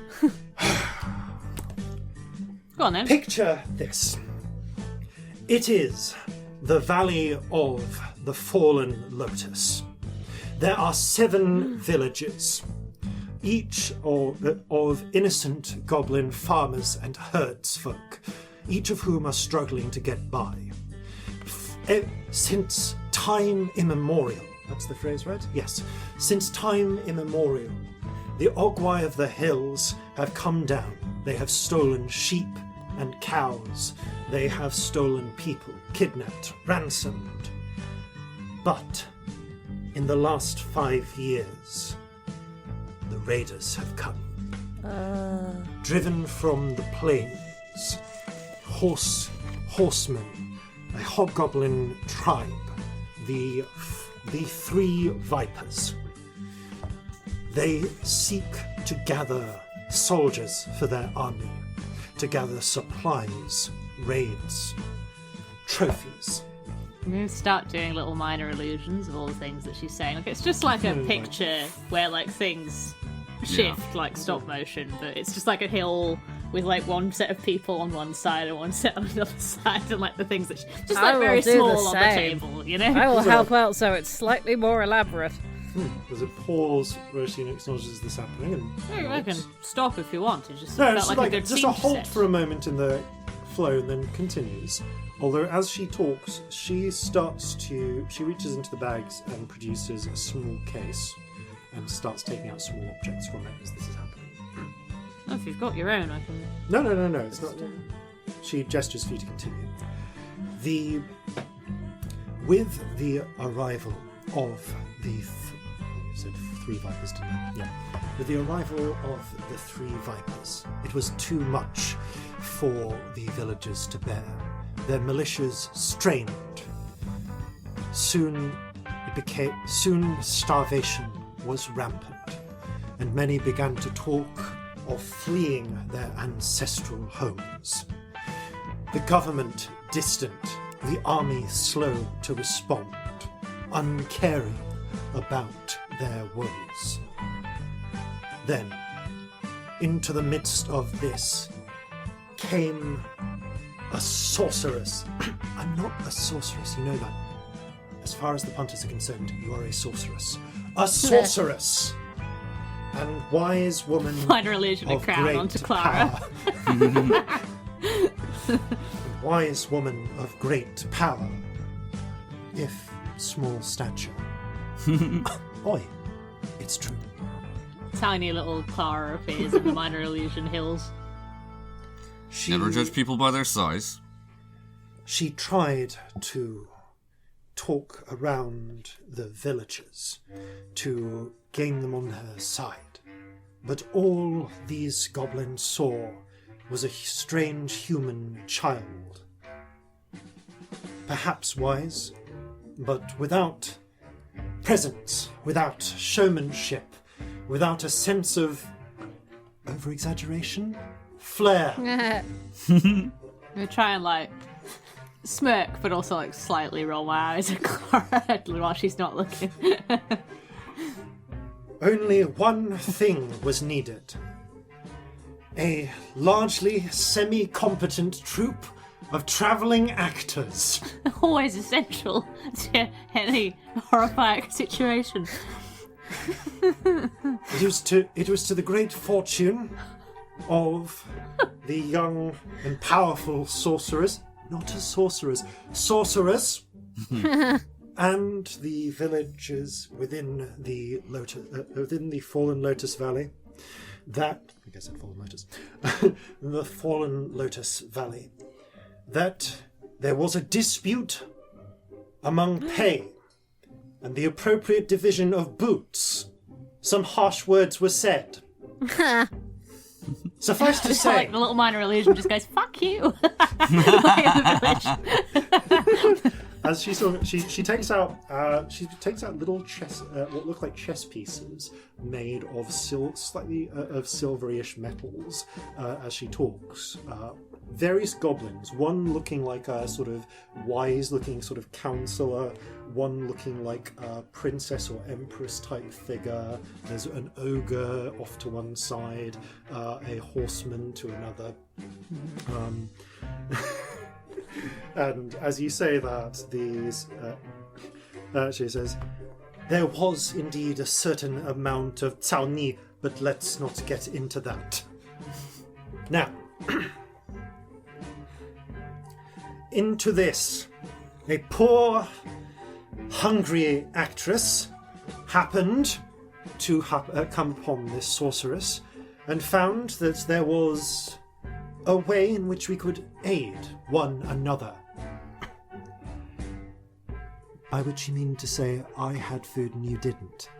Go on then. Picture this. It is the Valley of the Fallen Lotus. There are 7 villages, each of innocent goblin farmers and herdsfolk, each of whom are struggling to get by. Since time immemorial, that's the phrase, right? Yes. Since time immemorial, the Ogwai of the hills have come down. They have stolen sheep and cows. They have stolen people, kidnapped, ransomed. But In the last 5 years, the raiders have come. Driven from the plains, horsemen, a hobgoblin tribe, the 3 vipers. They seek to gather soldiers for their army, to gather supplies, raids, trophies. I'm going to start doing little minor illusions of all the things that she's saying. Like, it's just like a picture where, like, things shift, like stop motion, but it's just like a hill with, like, one set of people on one side and one set on the other side, and, like, the things that just, like, very small on the table, you know? I will help out so it's slightly more elaborate. There's a pause where she acknowledges this happening, and I can stop if you want. It just no, felt it's like like a good just scene a halt set. for a moment in the flow, and then continues. Although as she talks, she reaches into the bags and produces a small case, and starts taking out small objects from it as this is happening. Oh, if you've got your own, I can... No, it's not. She gestures for you to continue. With the arrival of the... you said 3 vipers, didn't you? Yeah. With the arrival of the 3 vipers, it was too much for the villagers to bear. Their militias strained. Soon starvation was rampant, and many began to talk of fleeing their ancestral homes. The government distant, the army slow to respond, uncaring about their woes. Then, into the midst of this, came a sorceress. I'm not a sorceress, you know that. As far as the punters are concerned, you are a sorceress. A sorceress! And wise woman Minor illusion of and crown great onto Clara. power. Wise woman of great power, if small stature. Oi, it's true. Tiny little Clara appears in the minor illusion hills. Never judge people by their size. She tried to talk around the villagers to gain them on her side, but all these goblins saw was a strange human child. Perhaps wise, but without presence, without showmanship, without a sense of over-exaggeration, flair. I'm gonna try and, like, smirk, but also, like, slightly roll my eyes at Clara while she's not looking. Only one thing was needed. A largely semi-competent troupe of travelling actors. Always essential to any horrifying situation. It was to the great fortune of the young and powerful sorceress, not a sorceress, and the villagers within the Fallen Lotus Valley. The Fallen Lotus Valley. That there was a dispute among pay and the appropriate division of boots. Some harsh words were said. Suffice to say, Like the little minor illusion just goes, "Fuck you!" Like in the village. as she takes out little chess, what look like chess pieces made of slightly of silveryish metals. As she talks, various goblins. One looking like a sort of wise-looking sort of counselor. One looking like a princess or empress type figure. There's an ogre off to one side, a horseman to another. And as you say that, she says, there was indeed a certain amount of Caoni, but let's not get into that. Now, into this, a poor, hungry actress happened to come upon this sorceress and found that there was a way in which we could aid one another. By which you mean to say I had food and you didn't.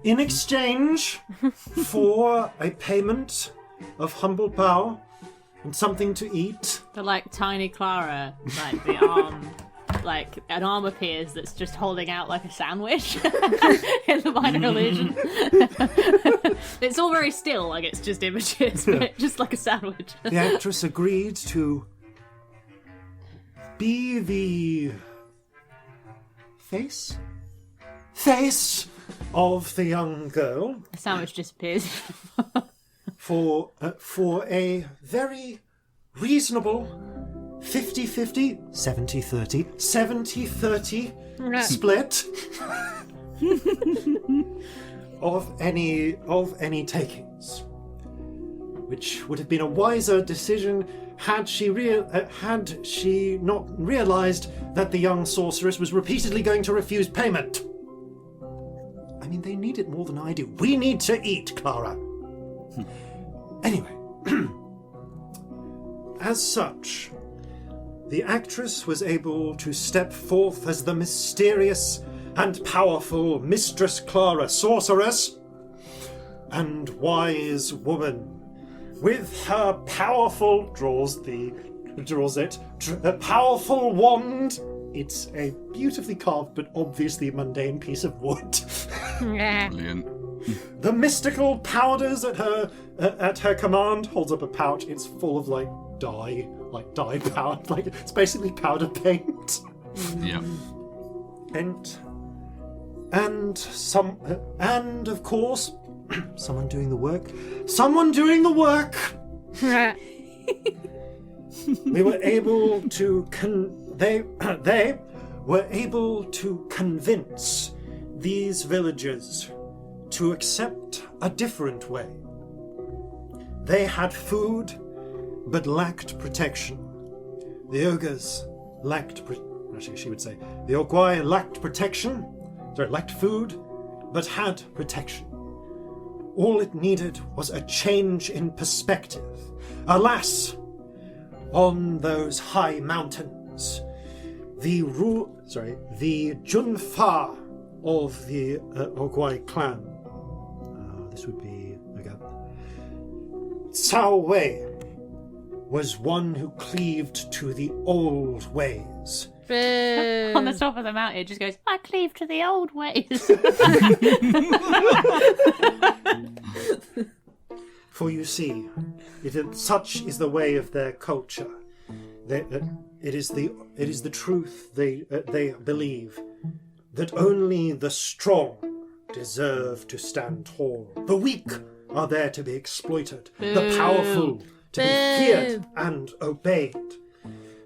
In exchange for a payment of humble power and something to eat. The like tiny Clara, like the arm, like an arm appears that's just holding out like a sandwich in the minor illusion. It's all very still, like it's just images, but just like a sandwich. The actress agreed to be the face of the young girl. The sandwich disappears. for a very reasonable 50-50, 70-30, 70-30 split of any takings, which would have been a wiser decision had she not realized that the young sorceress was repeatedly going to refuse payment. I mean, they need it more than I do. We need to eat, Clara. Anyway, as such, the actress was able to step forth as the mysterious and powerful Mistress Clara Sorceress and wise woman. With her powerful a powerful wand. It's a beautifully carved but obviously mundane piece of wood. Brilliant. The mystical powders at her command. Holds up a pouch. It's full of dye powder. It's basically powder paint. Yeah. And of course, someone doing the work. Someone doing the work. We were able to they were able to convince these villagers to accept a different way. They had food, but lacked protection. The ogres lacked... she would say, the Ogwai lacked protection, lacked food, but had protection. All it needed was a change in perspective. Alas, on those high mountains, the Junfa of the Ogwai clan, this would be Cao Wei, was one who cleaved to the old ways. On the top of the mountain, it just goes, I cleave to the old ways. For you see, such is the way of their culture. It is the truth. They believe that only the strong deserve to stand tall. The weak are there to be exploited. The powerful to be feared and obeyed.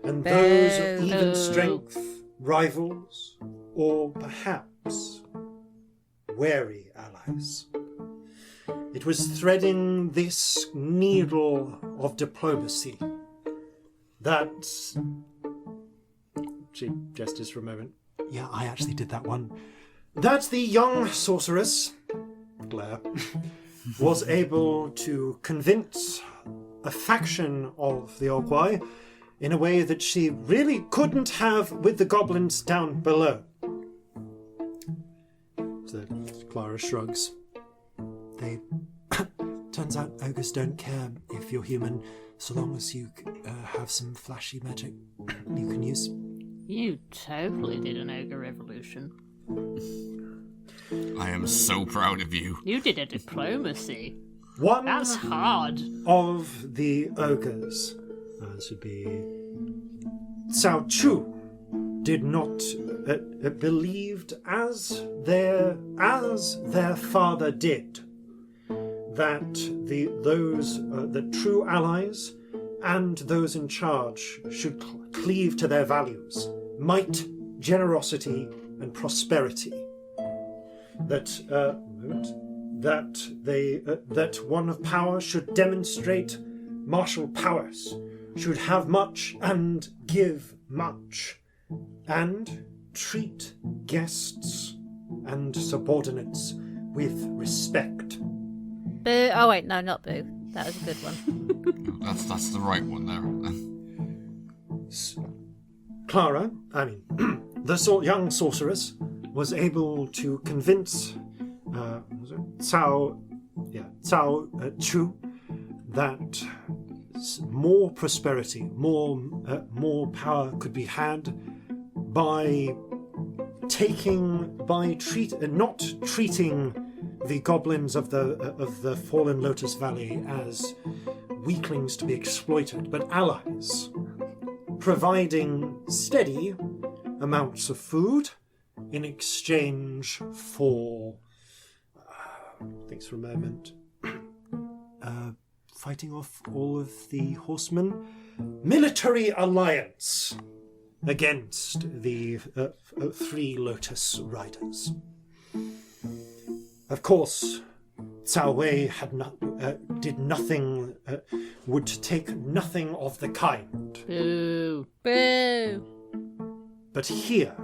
And those of even strength, rivals, or perhaps wary allies. It was threading this needle of diplomacy that... She gestures for a moment. Yeah, I actually did that one. That the young sorceress, Blair, was able to convince a faction of the Ogwai in a way that she really couldn't have with the goblins down below. So Clara shrugs. Turns out ogres don't care if you're human, so long as you have some flashy magic you can use. You totally did an ogre revolution. I am so proud of you. You did a diplomacy. That's hard. Of the ogres, this would be Cao Chu, did not believed as their father did, that the true allies and those in charge should cleave to their values: might, generosity, and prosperity. That one of power should demonstrate martial powers, should have much and give much, and treat guests and subordinates with respect. Boo. Oh wait, no, not boo. That was a good one. That's the right one there. Clara, the young sorceress was able to convince Cao Chu that more prosperity, more power could be had by not treating the goblins of the Fallen Lotus Valley as weaklings to be exploited, but allies, providing steady amounts of food in exchange for thanks for a moment. Fighting off all of the horsemen. Military alliance against the 3 Lotus Riders. Of course, Cao Wei did nothing, would take nothing of the kind. Boo. Boo. But here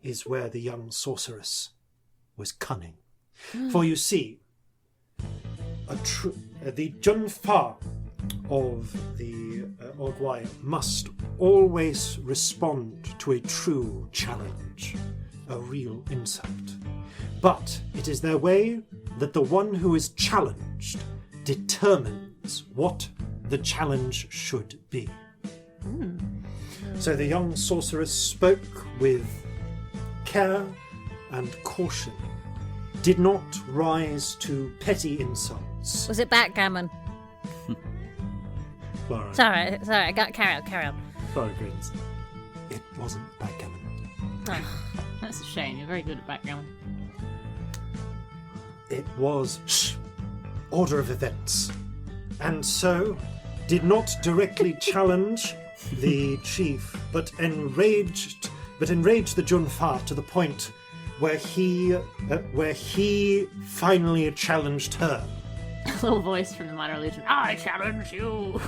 is where the young sorceress was cunning. For you see, the Junfa of the Orguai must always respond to a true challenge, a real insult. But it is their way that the one who is challenged determines what the challenge should be. So the young sorceress spoke with care and caution, did not rise to petty insults. Was it backgammon? Clara, Sorry, carry on. Clara grins. It wasn't backgammon. That's a shame. You're very good at backgammon. It was order of events, and so did not directly challenge the chief, but enraged the Junfa to the point where he finally challenged her. A little voice from the Minor Legion. I challenge you.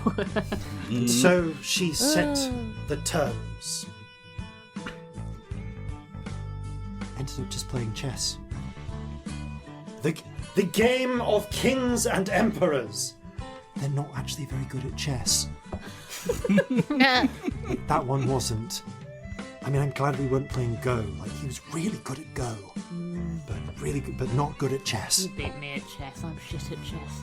So she set the terms. Ended up just playing chess. The game of kings and emperors. They're not actually very good at chess. That one wasn't. I mean, I'm glad we weren't playing Go. Like, he was really good at Go, but not good at chess. You beat me at chess. I'm shit at chess.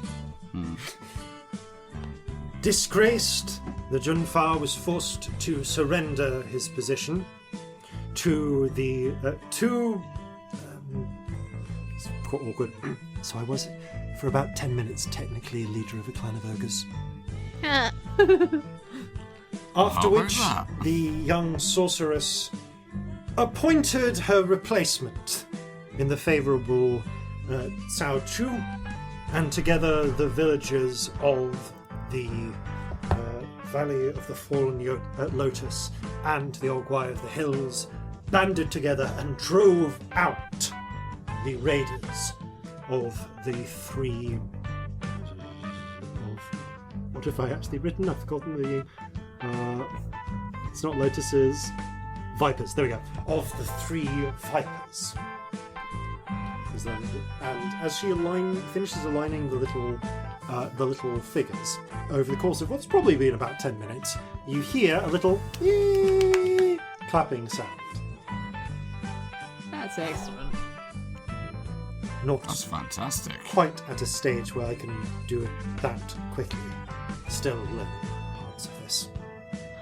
Disgraced, the Junfa was forced to surrender his position to the it's quite awkward. So I was, for about 10 minutes, technically a leader of a clan of ogres. After which, the young sorceress appointed her replacement in the favourable Cao Chu, and together the villagers of the Valley of the Fallen Lotus and the Orguai of the Hills banded together and drove out the raiders of the 3... What have I actually written? I've forgotten the... it's not lotuses. Vipers, there we go. Of the 3 vipers. And as she finishes aligning the little figures, over the course of what's probably been about 10 minutes, you hear a little clapping sound. That's excellent. That's fantastic. Quite at a stage where I can do it that quickly. Still learning parts of this.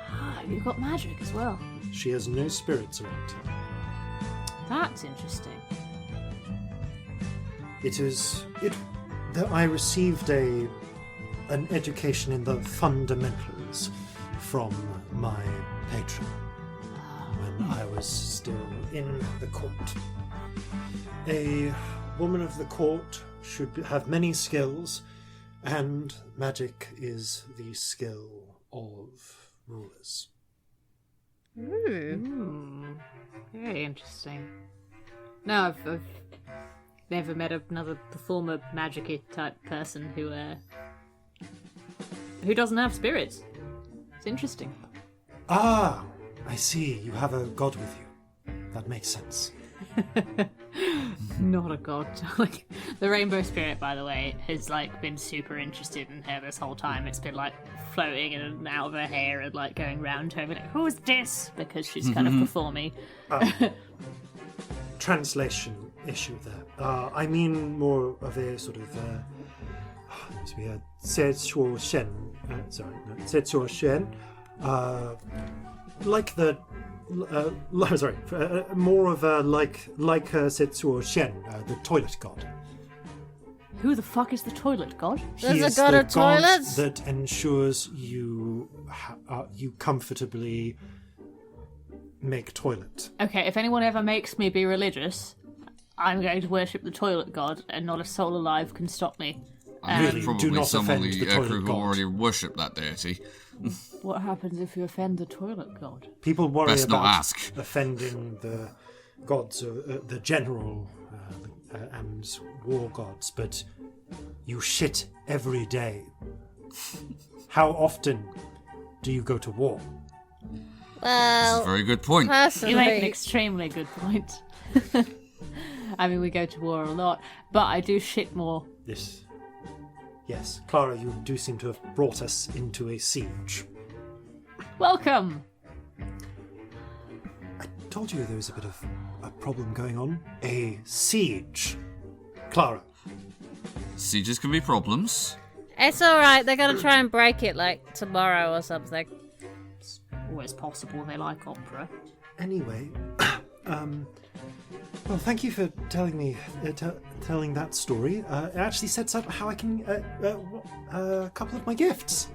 Ah, you've got magic as well. She has no spirits around her. That's interesting. I received an education in the fundamentals from my patron when I was still in the court. A woman of the court should have many skills, and magic is the skill of rulers. Very interesting. No, I've never met another performer magic-y type person who doesn't have spirits. It's interesting. Ah, I see. You have a god with you. That makes sense. Not a god. Like, the rainbow spirit, by the way, has like been super interested in her this whole time. It's been like floating in and out of her hair and like going round her, like, who's this? Because she's kind of performing. Translation issue there. I mean more of a sort of so we had Setsuo Shen. Setsuo Shen. Like the more of a like Setsuo Shen, the toilet god. Who the fuck is the toilet god? There's He a is god the of toilets? that ensures you comfortably make toilet. Okay, if anyone ever makes me be religious, I'm going to worship the toilet god, and not a soul alive can stop me. Really, do Probably not someone offend the the toilet crew who god. already worship that deity. What happens if you offend the toilet god? People worry Best not about ask. offending the gods, the general and war gods, but you shit every day. How often do you go to war? That's a Well, very good point. You make an personally, extremely good point. I mean, we go to war a lot, but I do shit more. Yes, Clara, you do seem to have brought us into a siege. Welcome! I told you there was a bit of a problem going on. A siege. Clara. Sieges can be problems. it's alright. They're going to try and break it like tomorrow or something. Always possible, they like opera. Anyway, well, thank you for telling me, telling that story. It actually sets up how I can a couple of my gifts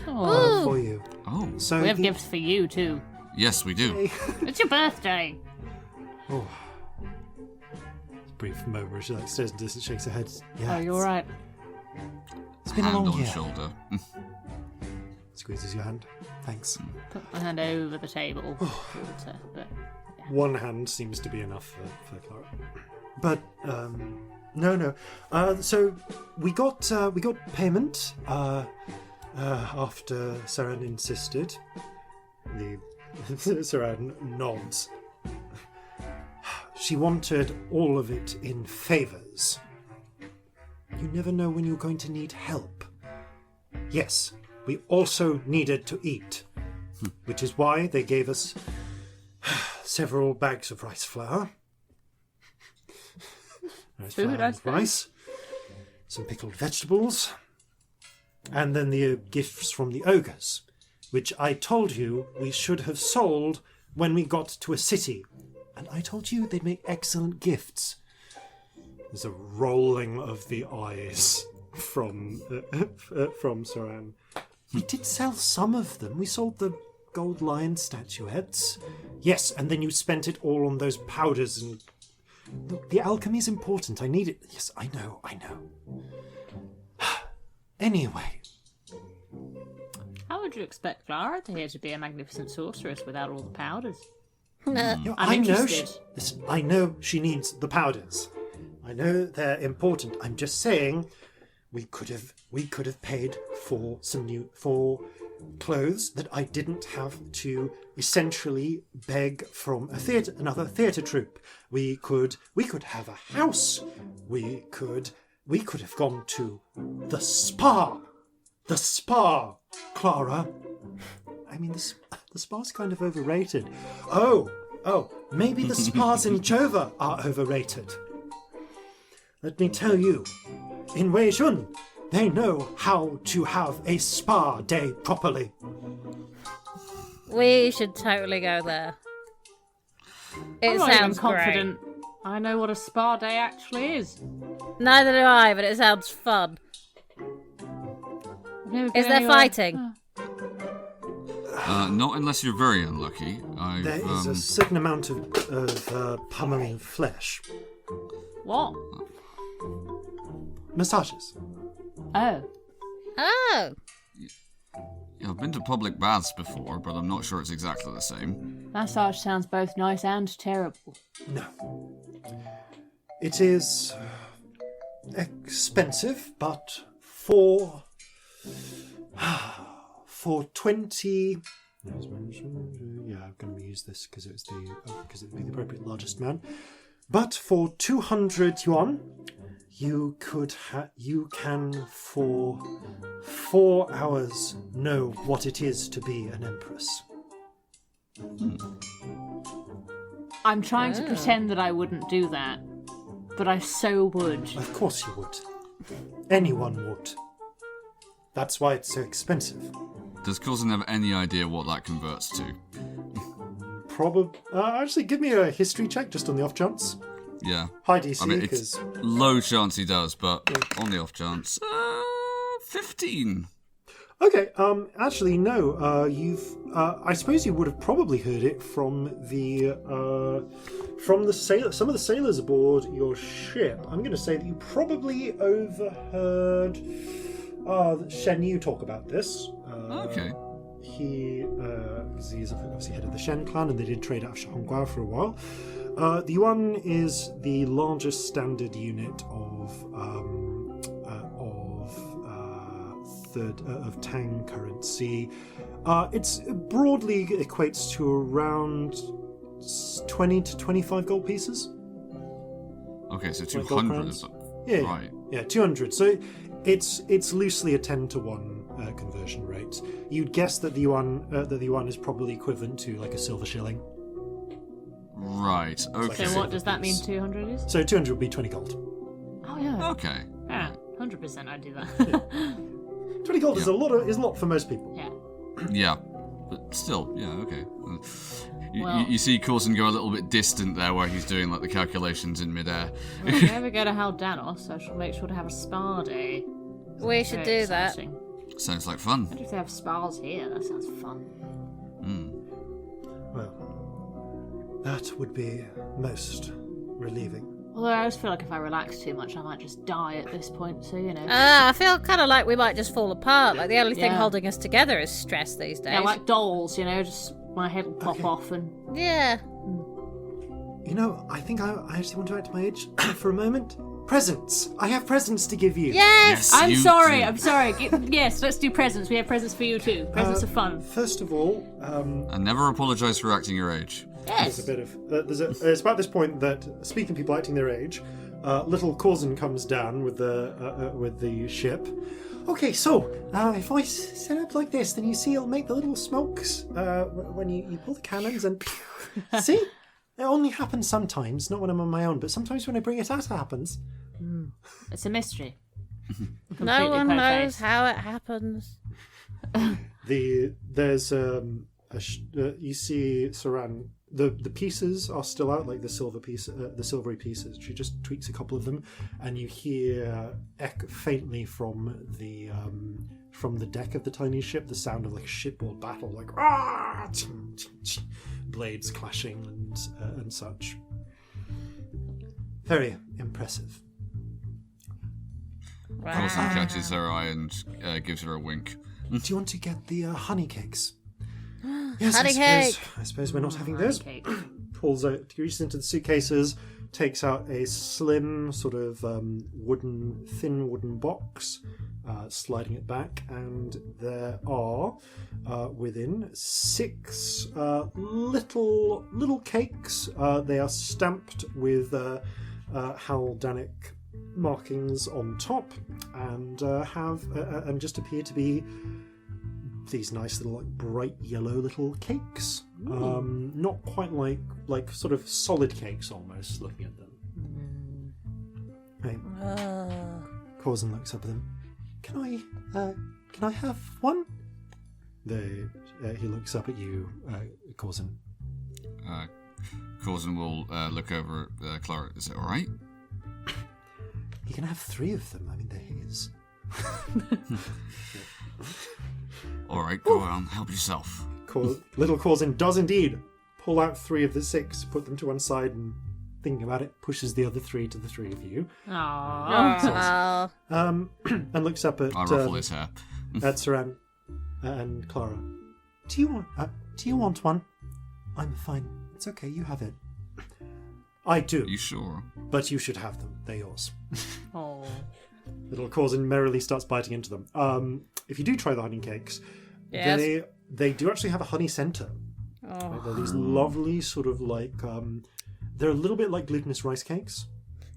Oh, for you. Oh, So we have the- gifts for you too. yes, we do. It's your birthday. Oh, brief moment where she like stares and shakes her head. Yeah, Oh, you're right. It's been a Hand long on year. shoulder. Squeezes your hand. Thanks. Put my hand over the table. towards her, but One hand seems to be enough for Clara. But no. So we got payment after Saren insisted. The Saren nods. She wanted all of it in favours. You never know when you're going to need help. Yes, we also needed to eat, which is why they gave us several bags of rice flour. Food, I suppose. Rice, some pickled vegetables, and then the gifts from the ogres, which I told you we should have sold when we got to a city. And I told you they'd make excellent gifts. There's a rolling of the eyes from Saran. We did sell some of them. We sold the gold lion statuettes. Yes, and then you spent it all on those powders and... Look, the alchemy's important. I need it. Yes, I know. Anyway, how would you expect Clara here to be a magnificent sorceress without all the powders? I'm interested. I know she needs the powders. I know they're important. I'm just saying we could have paid for for clothes that I didn't have to essentially beg from another theatre troupe. We could have a house. We could have gone to the spa. The spa, Clara. I mean, the spa's kind of overrated. Oh, maybe the spas in Jova are overrated. Let me tell you, in Weijun, they know how to have a spa day properly. We should totally go there. It I'm not even sounds confident I know what a spa day actually is. great. Neither do I, but it sounds fun. I've never been Is there anywhere- fighting? Not unless you're very unlucky. There is a certain amount of pummeling flesh. What? Massages. Oh. Oh, I've been to public baths before, but I'm not sure it's exactly the same. Massage sounds both nice and terrible. No. It is expensive, but for 20... Yeah, I'm going to use this because it'd be the appropriate largest amount. But for 200 yuan, you can for 4 hours know what it is to be an empress. I'm trying to pretend that I wouldn't do that, but I so would. Of course you would. Anyone would. That's why it's so expensive. Does Corzin have any idea what that converts to? Probably. Actually, give me a history check just on the off chance. Yeah. High DC, I mean, because... it's low chance he does, but on the off chance, 15. Okay, actually, no. I suppose you would have probably heard it from some of the sailors aboard your ship. I'm going to say that you probably overheard Shen Yu talk about this. Okay. He's obviously head of the Shen clan, and they did trade out of Shahongguo for a while. The Yuan is the largest standard unit of Tang currency. It's broadly equates to around 20 to 25 gold pieces. Okay, so Like 200 gold of them. Yeah, Right. yeah, 200. So it's loosely a 10-to-1 conversion rate. You'd guess that the yuan is probably equivalent to like a silver shilling. Right, okay. So what does that mean 200 is? So 200 would be 20 gold. Oh, yeah. Okay. Yeah, 100% I'd do that. 20 gold is a lot for most people. Yeah. Yeah, but still, yeah, okay. Well- You see Corzin go a little bit distant there where he's doing like the calculations in midair. Well, if we ever go to Haldanos, I shall make sure to have a spa day. We should Very do that. exciting. Sounds like fun. What if they have spas here? That sounds fun. Well, that would be most relieving. Although I always feel like if I relax too much, I might just die at this point, so, you know. I feel kind of like we might just fall apart. Like the only thing Yeah. holding us together is stress these days. Yeah, like dolls, you know, just my head will pop off and... Yeah. You know, I think I actually want to act my age for a moment. Presents! I have presents to give you. Yes! I'm you sorry, do. I'm sorry. Yes, let's do presents. We have presents for you too. Presents are fun. First of all, And never apologise for acting your age. there's a bit of... it's about this point that, speaking of people acting their age, little Corzin comes down with the ship. Okay, so, if I set up like this, then you see it'll make the little smokes when you pull the cannons and... See? It only happens sometimes, not when I'm on my own, but sometimes when I bring it out, it happens. It's a mystery. No one knows po-faced. how it happens. There's you see Saran. The pieces are still out, like the silvery pieces. She just tweaks a couple of them, and you hear faintly from the deck of the tiny ship the sound of like a shipboard battle, like blades clashing and such. Very impressive. Corzin catches her eye and gives her a wink. Do you want to get the honey cakes? Yes, Honey cake! I suppose we're not having those. Cake. Pulls out, reaches into the suitcases, takes out a slim sort of thin wooden box, sliding it back, and there are within 6 little cakes. They are stamped with Haldanic markings on top, and and just appear to be these nice little, like, bright yellow little cakes. Not quite like sort of solid cakes almost, looking at them. Right. Corzin looks up at them. Can I have one? He looks up at you, Corzin. Corzin will look over at Clara. Is it alright? You can have 3 of them. I mean, they're his. Alright, go on, help yourself. Little Corzin does indeed pull out 3 of the 6, put them to one side, and thinking about it, pushes the other 3 to the 3 of you. Aww. Oh. And looks up at I ruffle his hair. at Saran and Clara. Do you want one? I'm fine. It's okay. You have it. I do. Are you sure? But you should have them. They're yours. Oh. Little Corzin merrily starts biting into them. If you do try the honey cakes, Yes. they do actually have a honey center. Oh. They're these lovely sort of like They're a little bit like glutinous rice cakes,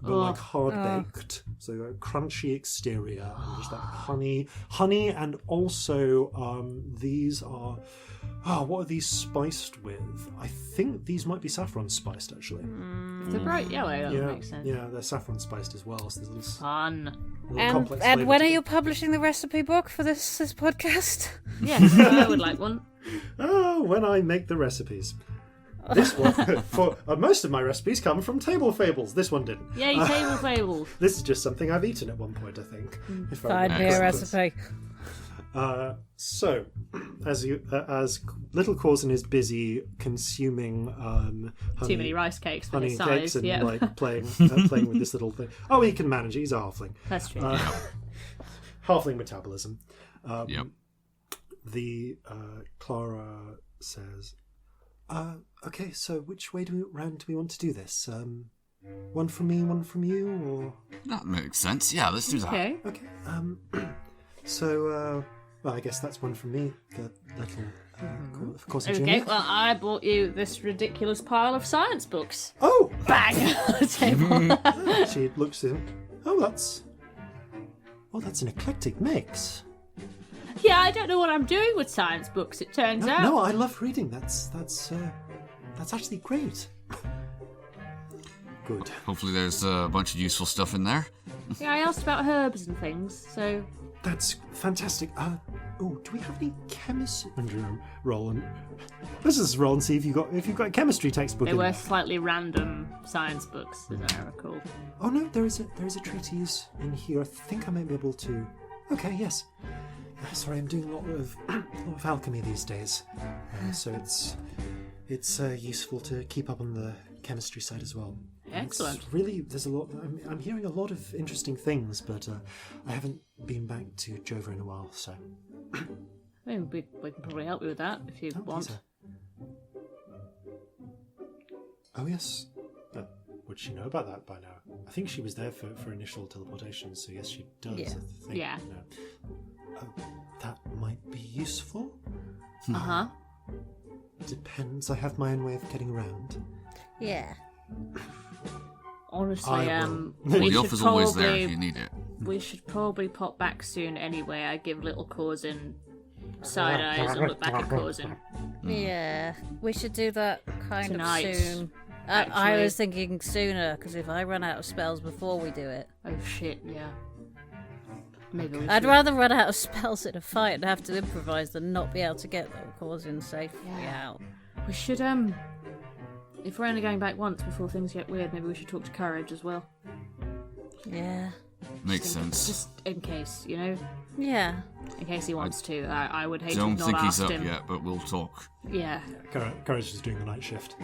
but like hard baked. So a crunchy exterior and just that honey, and also these are. What are these spiced with? I think these might be saffron spiced, actually. If they're bright yellow, that would make sense. Yeah, they're saffron spiced as well. So there's this Fun. complex And flavour when to are it. you publishing the recipe book for this podcast? Yes, I would like one. Oh, when I make the recipes. This one, for most of my recipes come from Table Fables. This one didn't. Yay, Table Fables. This is just something I've eaten at one point, I think. If I Find me remember a correctly. recipe. So, as little Corzin is busy consuming Too many rice cakes for his honey cakes size. and like playing with this little thing. Oh, he can manage. He's a halfling. That's true. Halfling metabolism. Yep. The Clara says, "Okay, so which way round do we want to do this? One from me, one from you, or That makes sense. Yeah, let's do that. Okay. okay? So, well, I guess that's one from me. The little, of course, Okay, well, I bought you this ridiculous pile of science books. Oh, Bang! On the table. she looks at him. Oh, that's an eclectic mix. Yeah, I don't know what I'm doing with science books, it turns out. No, I love reading. That's actually great. Good. Hopefully there's a bunch of useful stuff in there. Yeah, I asked about herbs and things, so... That's fantastic. Do we have any chemistry? Roll and let's just roll and see if you've got a chemistry textbook. They in were there. slightly random science books, as I recall. Oh no, there is a treatise in here. I think I may be able to. Okay, yes. Sorry, I'm doing a lot of alchemy these days, so it's useful to keep up on the chemistry side as well. Excellent. It's really, there's a lot. I'm hearing a lot of interesting things, but I haven't been back to Jova in a while, so. I mean, we can probably help you with that if you want. Please, oh yes. Would she know about that by now? I think she was there for initial teleportation, so yes, she does. Yeah. I think, Yeah. That might be useful. Uh-huh. Depends. I have my own way of getting around. Yeah. Honestly, I will. Well, we the should offer's always there if probably you need it. we should probably pop back soon anyway. I give little Corzin side eyes and look back at Corzin. Yeah. We should do that kind Tonight, of soon. I actually. was thinking sooner, because if I run out of spells before we do it, Oh shit, yeah. Maybe we I'd should. rather run out of spells in a fight and have to improvise than not be able to get them Corzin safely out. We should if we're only going back once before things get weird, maybe we should talk to Courage as well. Yeah. Makes sense. Just in case, you know? Yeah. In case he wants to. I would hate to Don't have think not he's asked up him. yet, but we'll talk. Yeah. Courage is doing the night shift.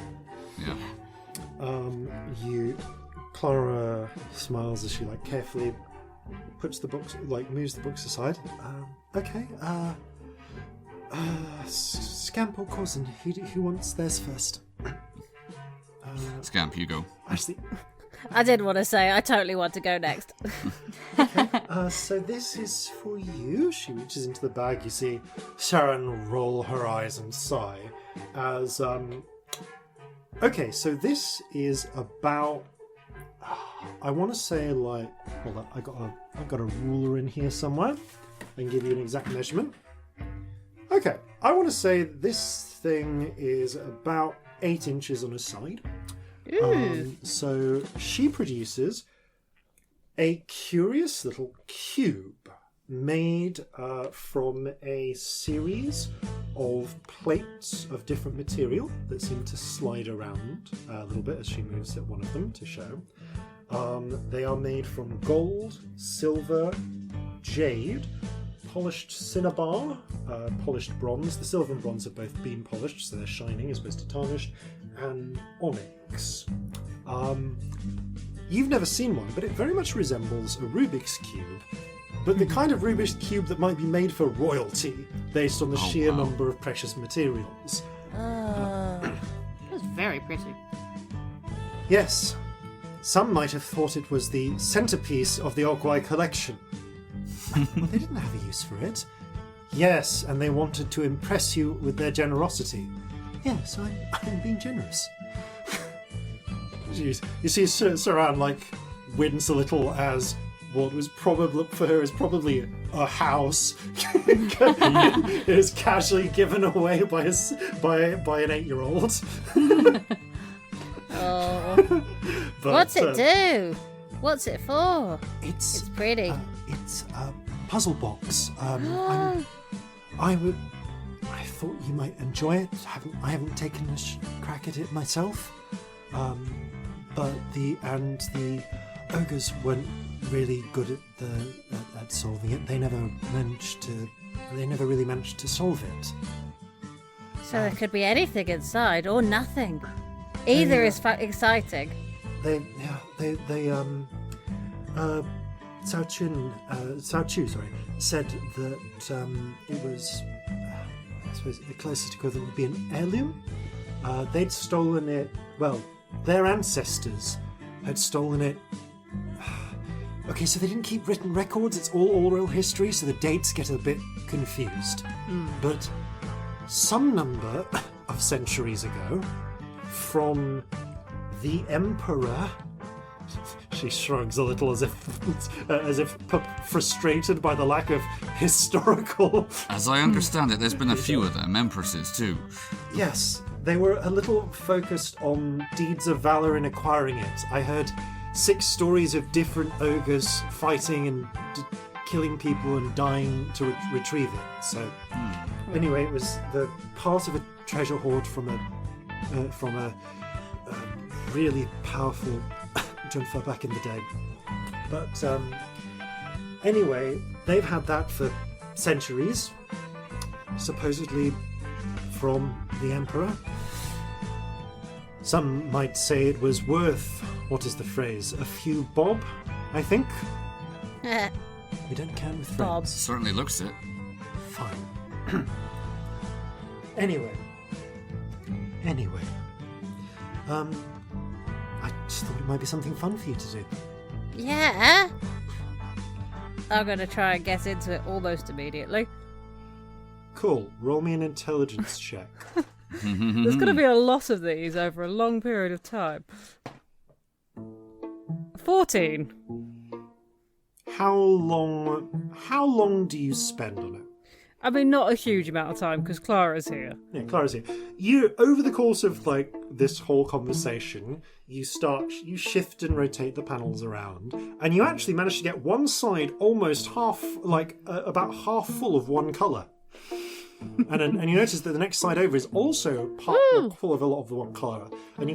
Yeah. Clara smiles as she carefully puts the books, moves the books aside. Okay. Scamp or Corzin, who wants theirs first? Scamp, you go. Actually, I did want to say, I totally want to go next. so this is for you. She reaches into the bag. You see Sharon roll her eyes and sigh as okay, so this is about I want to say hold on, I've got a ruler in here somewhere. I can give you an exact measurement. Okay, I want to say this thing is about 8 inches on a side. So she produces a curious little cube made from a series of plates of different material that seem to slide around a little bit as she moves at one of them to show. They are made from gold, silver, jade, polished cinnabar, polished bronze. The silver and bronze have both been polished, so they're shining as opposed to tarnished, and onyx. You've never seen one, but it very much resembles a Rubik's Cube, but the kind of Rubik's Cube that might be made for royalty based on the sheer number of precious materials. That's very pretty. Yes, some might have thought it was the centerpiece of the Ogwai collection. But they didn't have a use for it. Yes, and they wanted to impress you with their generosity. Yes, I'm being generous. you see Saran like wince a little as what was probably for her is probably a house is casually given away by an 8-year-old. Oh. What's it do? What's it for? It's pretty. It's a puzzle box. I thought you might enjoy it. I haven't taken a crack at it myself. But the ogres weren't really good at solving it. They never really managed to solve it. So there could be anything inside or nothing. Either is exciting. Cao Chu, said that it was, I suppose the closest equivalent would be an heirloom. They'd stolen it, well, their ancestors had stolen it. Okay, so they didn't keep written records, it's all oral history, so the dates get a bit confused. But some number of centuries ago, from the Emperor... She shrugs a little as if frustrated by the lack of historical... As I understand it, there's been a few of them, empresses too. Yes, they were a little focused on deeds of valor in acquiring it. I heard 6 stories of different ogres fighting and killing people and dying to retrieve it. So, anyway, it was the part of a treasure hoard from a really powerful Junfa back in the day. But anyway, they've had that for centuries, supposedly from the Emperor. Some might say it was worth, what is the phrase, a few bob, I think? We don't count with Bob. friends. Certainly looks it. Fine. Anyway. I just thought it might be something fun for you to do. Yeah. I'm going to try and get into it almost immediately. Cool. Roll me an intelligence check. There's going to be a lot of these over a long period of time. 14. How long do you spend on it? I mean, not a huge amount of time because Clara's here. Yeah, Clara's here. You, over the course of like this whole conversation, you shift and rotate the panels around, and you actually manage to get one side almost half, about half full of one colour. And you notice that the next side over is also full of a lot of the one colour. And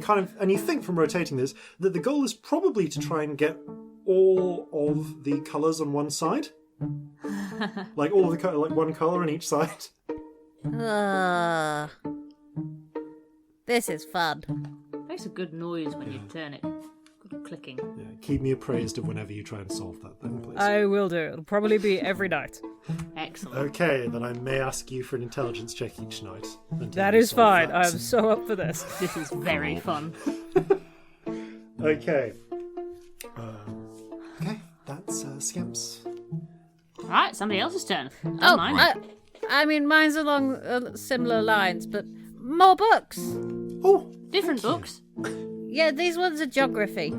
you think from rotating this that the goal is probably to try and get all of the colours on one side. Like all of the colour, like one colour on each side. This is fun. Makes a good noise when you turn it. Good clicking. Yeah, keep me appraised of whenever you try and solve that then, please. I will do it. It'll probably be every night. Excellent. Okay, then I may ask you for an intelligence check each night. That is fine. I'm so up for this. This is very fun. Okay. Okay, that's Scamp's. Right, somebody else's turn. Oh, Mine. I mean, mine's along similar lines, but more books. Oh, Different books. Yeah, these ones are geography.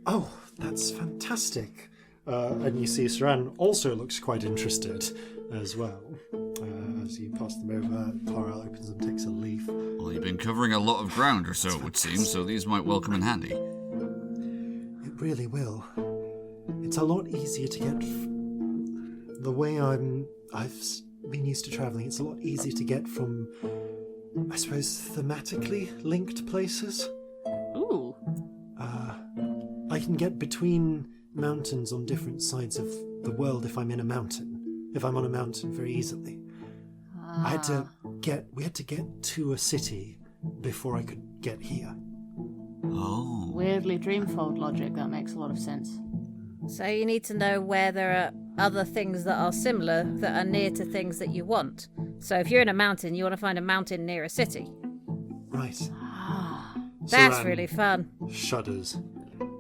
oh, that's fantastic. And you see Saran also looks quite interested as well. As you pass them over, Clara opens them, takes a leaf. Well, you've been covering a lot of ground or so, it would seem, so these might well come in handy. It really will. It's a lot easier to get... The way I've been used to travelling, it's a lot easier to get from, I suppose, thematically linked places. Ooh. I can get between mountains on different sides of the world if I'm in a mountain. If I'm on a mountain very easily. We had to get to a city before I could get here. Oh. Weirdly dreamfold logic. That makes a lot of sense. So you need to know where there are other things that are similar that are near to things that you want. So if you're in a mountain, you want to find a mountain near a city. Right. That's Saran really fun. shudders.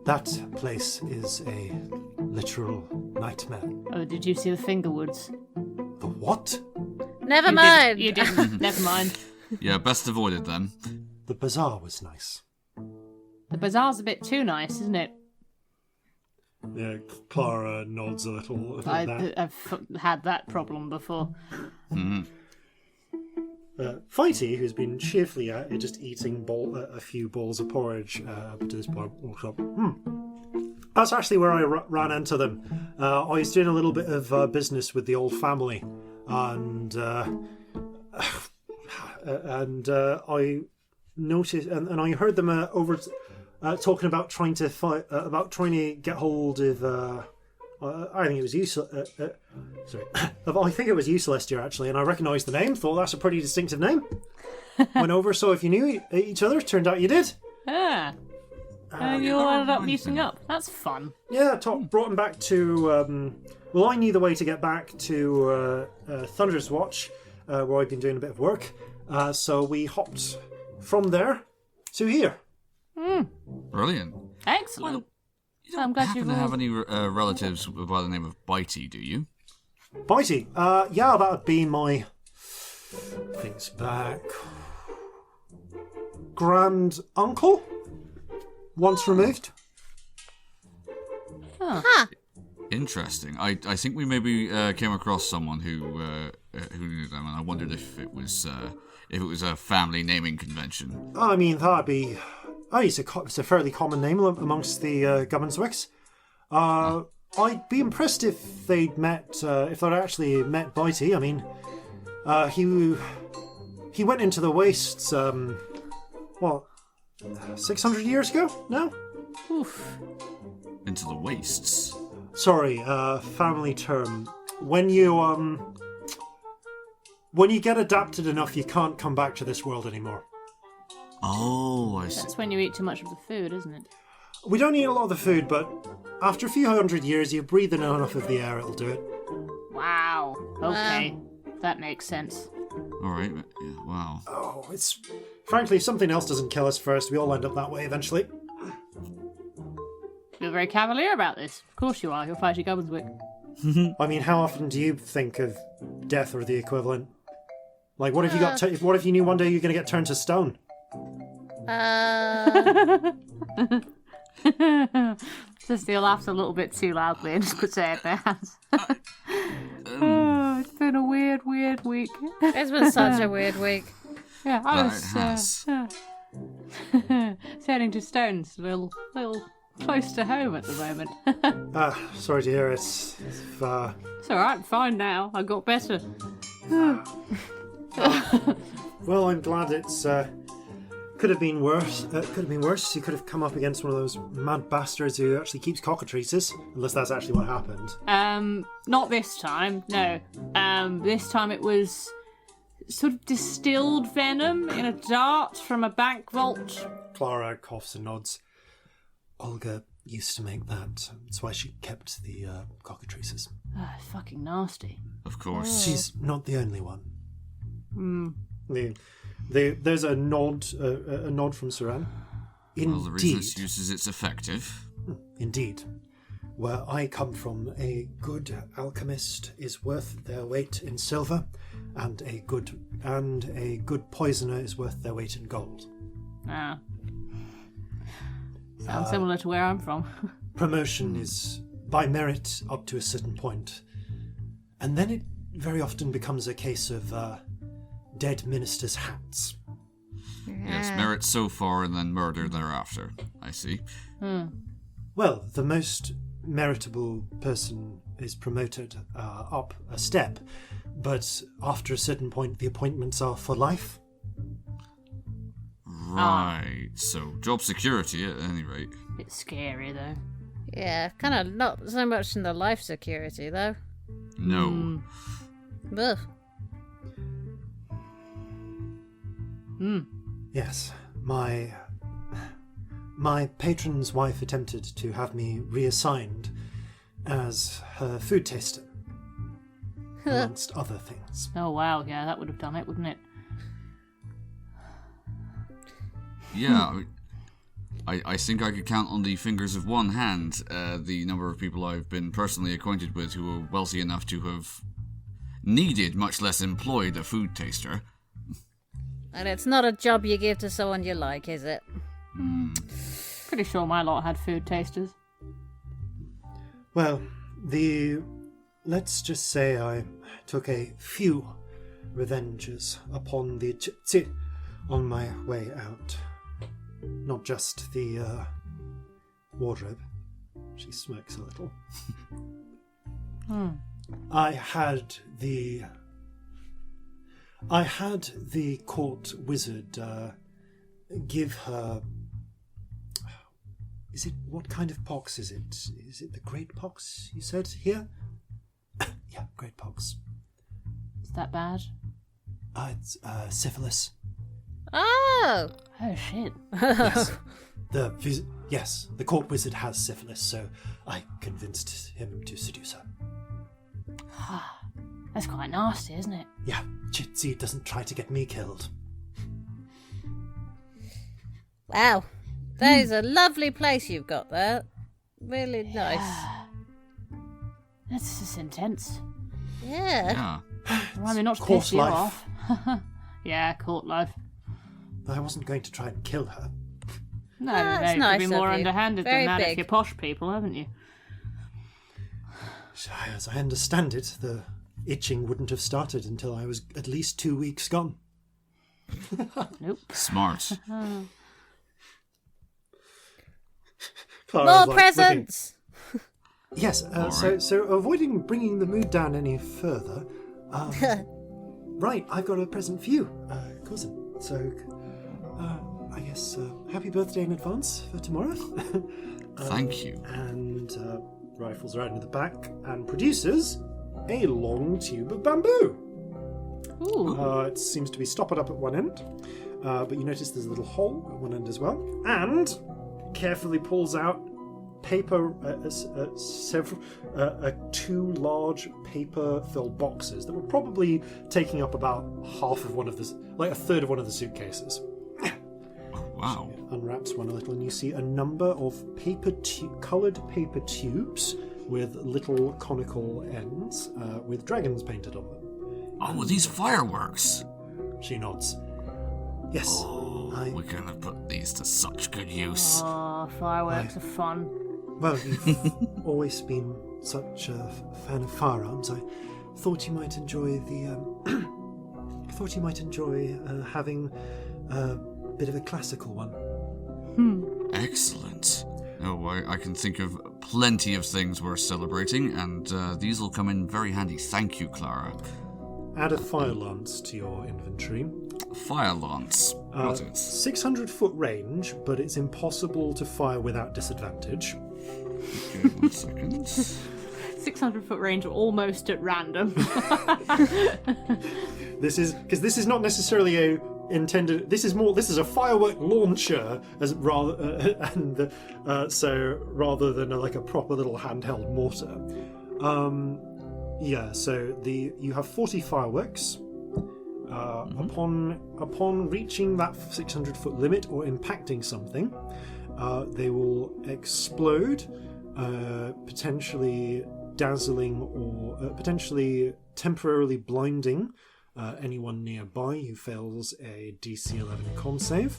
That place is a literal nightmare. Oh, did you see the Fingerwoods? The what? Never mind. You didn't. Never mind. Yeah, best avoided them. The bazaar was nice. The bazaar's a bit too nice, isn't it? Yeah, Clara nods a little at that. I've had that problem before. Fighty, who's been cheerfully just eating a few bowls of porridge up to this point, walks up. That's actually where I ran into them. I was doing a little bit of business with the old family, and I noticed, and I heard them over talking about trying to fight, about trying to get hold of. I think it was you. Sorry, I think it was you, Celestia, actually, and I recognised the name. Thought that's a pretty distinctive name. Went over, so if you knew each other, turned out you did. Ah. And you all ended up meeting up. That's fun. Yeah, brought him back to. Well, I knew the way to get back to Thunder's Watch, where I've been doing a bit of work. So we hopped from there to here. Brilliant. Excellent. You don't happen to have any relatives by the name of Bitey, do you? Bitey? Yeah, that would be my... Thinks back... grand uncle? Once removed. Huh. Interesting. I think we maybe came across someone who knew them, and I wondered if it was a family naming convention. I mean, that'd be... it's a fairly common name amongst the Gubbins-Wicks. I'd be impressed if they'd actually met Bitey. I mean, he went into the wastes, 600 years ago now? Oof. Into the wastes? Sorry, family term. When you get adapted enough, you can't come back to this world anymore. Oh, I see. That's when you eat too much of the food, isn't it? We don't eat a lot of the food, but after a few hundred years, you breathe in enough of the air, it'll do it. Wow. Okay. That makes sense. Alright, yeah, wow. Oh, it's... Frankly, if something else doesn't kill us first, we all end up that way eventually. You're very cavalier about this. Of course you are. You're fighting Gubbins-Wick. I mean, how often do you think of death or the equivalent? Like, what if you got? What if you knew one day you're going to get turned to stone? Cecile laughs a little bit too loudly and just puts her head in her hands. It's been a weird week. It's been such a weird week. Yeah, I was turning to stones a little close to home at the moment. Sorry to hear it. It's alright, I'm fine now. I got better. Well, I'm glad it's... could have been worse. You could have come up against one of those mad bastards who actually keeps cockatrices. Unless that's actually what happened. Not this time, no. This time it was sort of distilled venom in a dart from a bank vault. Clara coughs and nods. Olga used to make that. That's why she kept the cockatrices. It's fucking nasty. Of course. She's not the only one. There's a nod from Saran. Indeed. Well, the reason it's used is it's effective. Indeed. Where I come from, a good alchemist is worth their weight in silver, and a good poisoner is worth their weight in gold. Sounds similar to where I'm from. Promotion is by merit up to a certain point, and then it very often becomes a case of dead ministers' hats. Yes, merit so far and then murder thereafter. I see. Well, the most meritable person is promoted up a step, but after a certain point, the appointments are for life. Right, so job security at any rate. Bit scary, though. Yeah, kind of not so much in the life security, though. No. Ugh. Yes, my patron's wife attempted to have me reassigned as her food taster, amongst other things. Oh, wow, yeah, that would have done it, wouldn't it? Yeah, I think I could count on the fingers of one hand the number of people I've been personally acquainted with who are wealthy enough to have needed, much less employed, a food taster. And it's not a job you give to someone you like, is it? Pretty sure my lot had food tasters. Well, let's just say I took a few revenges upon the on my way out. Not just the wardrobe. She smirks a little. I had the court wizard give her. What kind of pox is it? Is it the great pox you said here? Yeah, great pox. Is that bad? It's syphilis. Oh! Oh, shit. Yes, the court wizard has syphilis, so I convinced him to seduce her. That's quite nasty, isn't it? Yeah, Chitsi doesn't try to get me killed. Wow. That is a lovely place you've got there. Really nice. That's just intense. Yeah. Remind me not to Court piss you life. off. Yeah, court life. I wasn't going to try and kill her. No, That's you nice could be of more you. underhanded Very than that if big. you're posh people, haven't you? As I understand it, the itching wouldn't have started until I was at least 2 weeks gone. Nope. Smart. More presents! Yes, so avoiding bringing the mood down any further, right, I've got a present for you, Corzin. So, I guess, happy birthday in advance for tomorrow. Thank you. And rifles right into the back and produces a long tube of bamboo. Ooh. It seems to be stoppered up at one end, but you notice there's a little hole at one end as well, and carefully pulls out paper, two large paper-filled boxes that were probably taking up about half of one of the, like a third of one of the suitcases. Wow. Unwraps one a little, and you see a number of coloured paper tubes with little conical ends with dragons painted on them. Oh, these fireworks. She nods. Yes. Oh, we're going to put these to such good use. Oh, fireworks are fun. Well, you've always been such a fan of firearms. I thought you might enjoy having a bit of a classical one. Excellent. Oh, I can think of plenty of things we're celebrating, and these will come in very handy. Thank you, Clara. Add a fire lance to your inventory. Fire lance. Got it. 600-foot range, but it's impossible to fire without disadvantage. Okay, 1 second. 600-foot range, almost at random. This is not necessarily a intended. This is a firework launcher rather than like a proper little handheld mortar. So you have 40 fireworks. Upon reaching that 600-foot limit or impacting something, they will explode, potentially dazzling or potentially temporarily blinding anyone nearby who fails a DC 11 con save,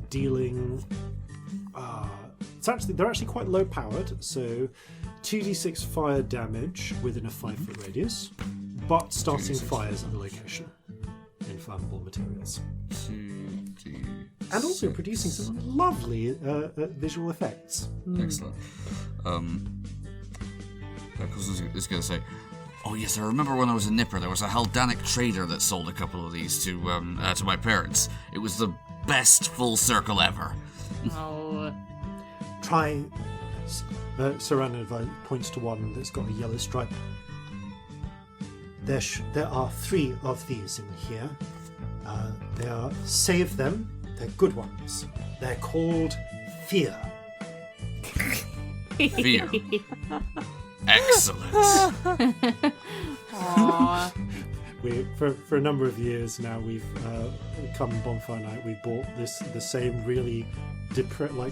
dealing. They're actually quite low powered, so 2d6 fire damage within a 5-foot radius, but starting fires at the location. Inflammable materials. 2d6. And also producing some lovely visual effects. Excellent. I was going to say, oh yes, I remember when I was a nipper, there was a Haldanic trader that sold a couple of these to my parents. It was the best full circle ever. Oh. Try. Saran points to one that's got a yellow stripe. There are 3 of these in here. Save them. They're good ones. They're called Fear. Fear. Excellent. Aww. For a number of years now, we've come Bonfire Night. We bought the same really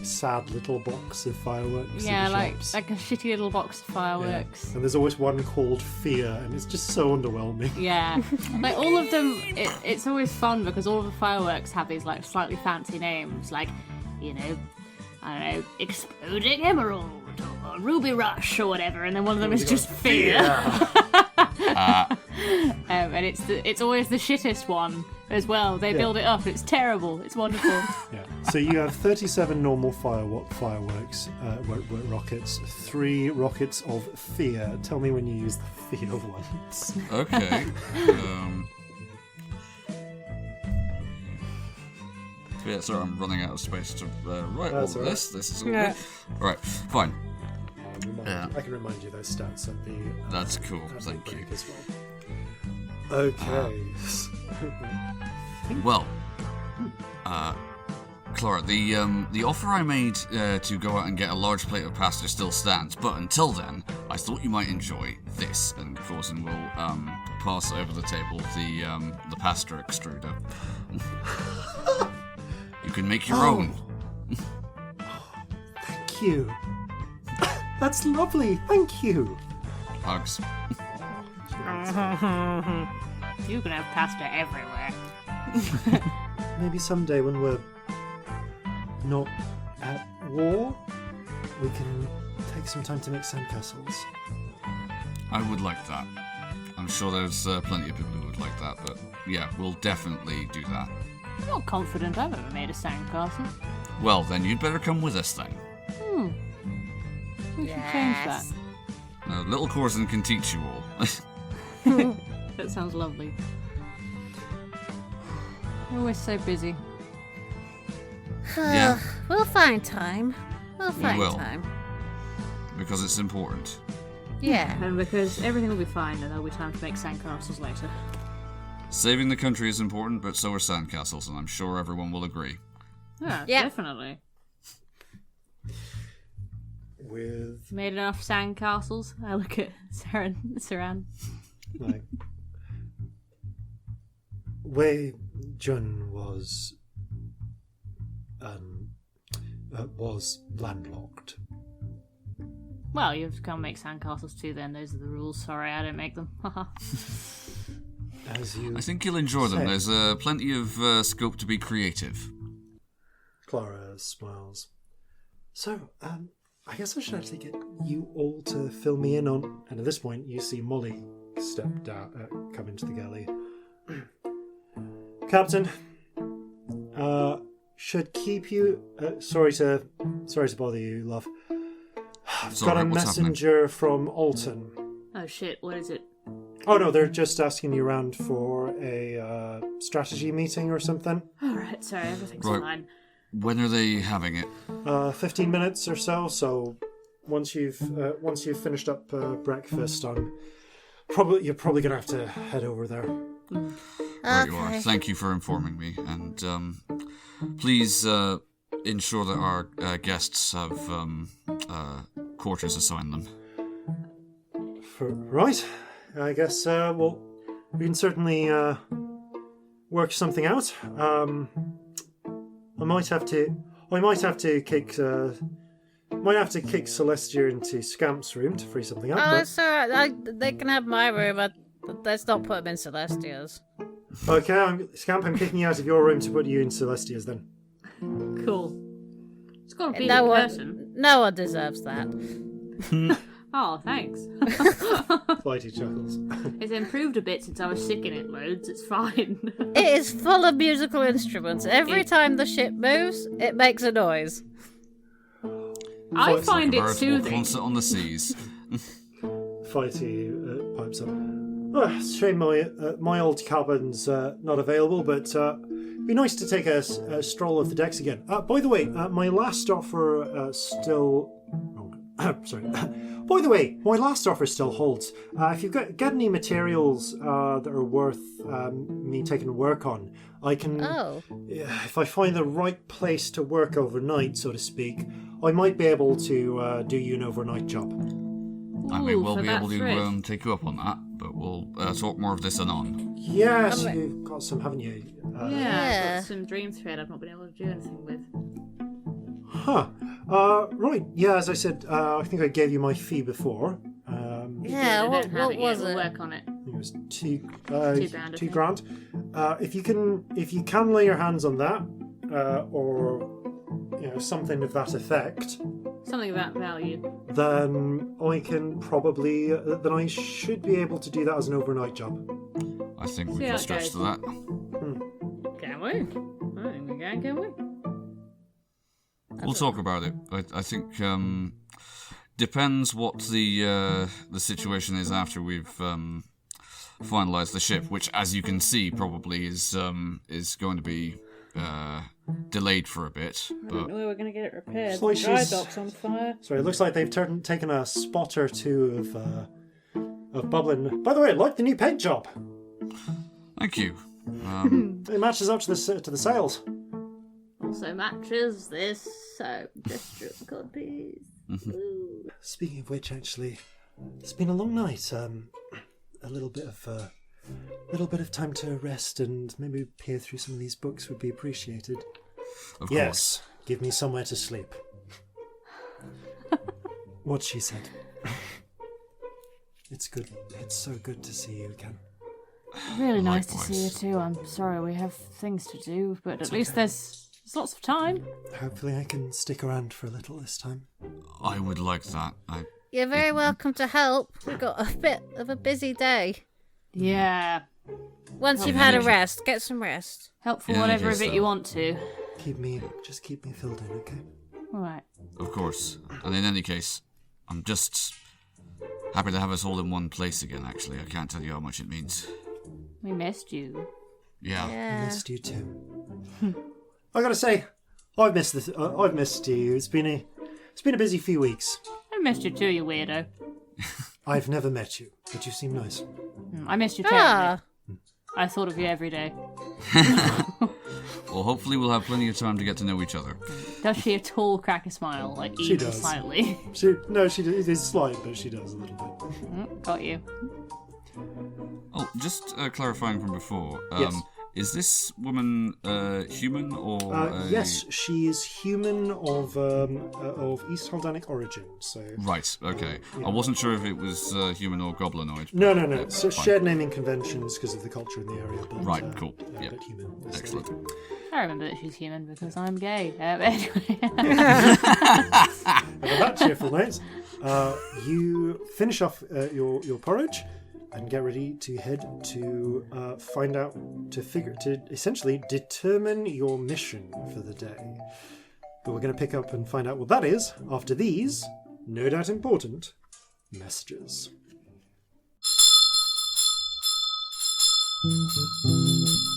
sad little box of fireworks. Yeah, in the like shops. a shitty little box of fireworks. Yeah. And there's always one called Fear, and it's just so underwhelming. Yeah, like all of them, it's always fun because all of the fireworks have these like slightly fancy names, like you know, I don't know, exploding emerald or ruby rush or whatever, and then one of them is just fear. And it's always the shittest one as well. They build it up. It's terrible. It's wonderful. Yeah. So you have 37 normal fireworks, rockets, 3 rockets of fear. Tell me when you use the fear ones. Okay. Yeah, sorry, I'm running out of space to write all of this. This is all good. Alright, fine. I can remind you those stats at the... That's cool, thank you. As well. Okay. Well, Clara, the offer I made to go out and get a large plate of pasta still stands, but until then, I thought you might enjoy this, and Corzin will pass over the table the pasta extruder. You can make your own. Thank you. That's lovely. Thank you. Hugs. You can have pasta everywhere. Maybe someday when we're not at war, we can take some time to make sandcastles. I would like that. I'm sure there's plenty of people who would like that, but yeah, we'll definitely do that. I'm not confident I've ever made a sandcastle. Well, then you'd better come with us then. We should change that. Little Corzin can teach you all. That sounds lovely. We're always so busy. Yeah. We'll find time. We'll find will. time. Because it's important. Yeah. And because everything will be fine and there'll be time to make sandcastles later. Saving the country is important, but so are sandcastles, and I'm sure everyone will agree. Yeah, Yeah. definitely. With Made enough sandcastles. I look at Saran. like Wei Jun was landlocked. Well, you have to come make sandcastles too then. Those are the rules. Sorry, I didn't make them. As you I think you'll enjoy them. say. There's plenty of scope to be creative. Clara smiles. So, I guess I should actually get you all to fill me in on. And at this point, you see Molly come into the galley. Captain, should keep you. Sorry to bother you, love. I've It's got alright, a what's happening? messenger from Alton. Oh shit, what is it? Oh no, they're just asking you around for a strategy meeting or something. Alright, sorry, everything's Right. fine. When are they having it? 15 minutes or so. So once you've finished up breakfast, you're probably gonna have to head over there. Right you are. Thank you for informing me, and please ensure that our guests have quarters assigned them. Right. I guess we can certainly work something out. I might have to kick Celestia into Scamp's room to free something up. Oh, but- it's alright. They can have my room, but let's not put them in Celestia's. Okay, Scamp, I'm kicking you out of your room to put you in Celestia's then. Cool. It's got to be No the one, person. no one deserves that. Oh, thanks. Flighty chuckles. It's improved a bit since I was sick in it loads. It's fine. It is full of musical instruments. Every time the ship moves, it makes a noise. I It's find A it veritable soothing. concert on the seas. Flighty pipes up. Oh, it's a shame my old cabin's not available, but it'd be nice to take a stroll of the decks again. By the way, my last offer still... sorry. By the way, my last offer still holds. If you've got any materials that are worth me taking to work on, I can... Oh. If I find the right place to work overnight, so to speak, I might be able to do you an overnight job. I mean, Ooh, we'll for be that able thread. to take you up on that, but we'll talk more of this anon. Yes, you've got some, haven't you? Yeah, Yeah. I've got some dream thread I've not been able to do anything with. Huh. Right. Yeah, as I said, I think I gave you my fee before. Yeah, I what don't have it was yet. We'll it? work on it. I think it was two £2, I two think. grand. If you can lay your hands on that, or something of that effect, Something of that value. then I should be able to do that as an overnight job. I think we See can how it stretch goes. to that. Can we? I think we can we? We'll talk about it. I think depends what the situation is after we've finalised the ship, which, as you can see, probably is going to be delayed for a bit. I don't But know where we're going to get it repaired. It's like The dry she's- dock's on fire. Sorry, it looks like they've taken a spot or two of bubbling. By the way, I like the new paint job. thank you. It matches up to the sails. Also matches this soap district copies. Ooh. Speaking of which, actually, it's been a long night. A little bit of time to rest and maybe peer through some of these books would be appreciated. Of course. Yes, give me somewhere to sleep. What she said. It's good. It's so good to see you again. Really nice to see you Likewise. too. I'm sorry we have things to do, but It's at least okay. there's lots of time. Hopefully I can stick around for a little this time. I would like that. You're very welcome to help. We've got a bit of a busy day. Yeah. Once you've had a rest, get some rest. Help for Yeah, I whatever guess bit so. you want to. Just keep me filled in, okay? Alright. Of course. And in any case, I'm just happy to have us all in one place again, actually. I can't tell you how much it means. We missed you. Yeah. Yeah. Missed you too. I gotta say, I've missed this. I've missed you. It's been a busy few weeks. I missed you too, you weirdo. I've never met you, but you seem nice. I missed you terribly. Ah, I thought of you every day. Well, hopefully we'll have plenty of time to get to know each other. Does she at all crack a smile, like She even does. slightly? She it is slight, but she does a little bit. Got you. Oh, just clarifying from before. Yes. Is this woman human or? Yes, she is human of East Haldanic origin. So Right. Okay. I wasn't sure if it was human or goblinoid. no. Yeah, So fine. shared naming conventions because of the culture in the area. But, Right, cool. Yeah. But human. is Excellent. I remember that she's human because I'm gay. Anyway. And on that cheerful note, you finish off your porridge and get ready to head to to essentially determine your mission for the day. But we're going to pick up and find out what that is after these, no doubt important, messages.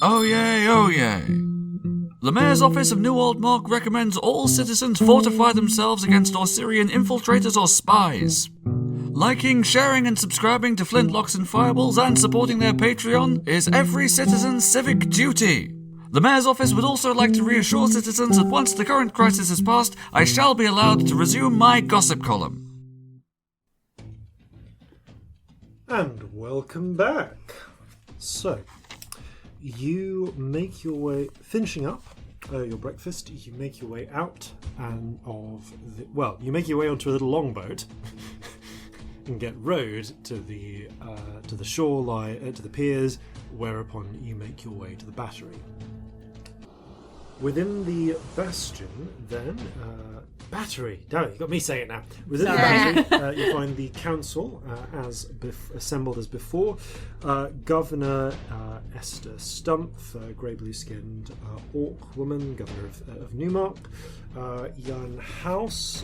Oh yay! Oh yay! The Mayor's Office of New Old Mark recommends all citizens fortify themselves against Osirian infiltrators or spies. Liking, sharing, and subscribing to Flintlocks and Fireballs and supporting their Patreon is every citizen's civic duty. The Mayor's Office would also like to reassure citizens that once the current crisis has passed, I shall be allowed to resume my gossip column. And welcome back. So, you make your way, finishing up your breakfast, you make your way out and you make your way onto a little longboat and get rowed to the shoreline, to the piers, whereupon you make your way to the battery. Within the bastion, then, battery. Damn it, you got me saying it now. Within the battery, you find the council assembled as before. Governor Esther Stumpf, grey blue-skinned orc woman, governor of Newmark. Jan House,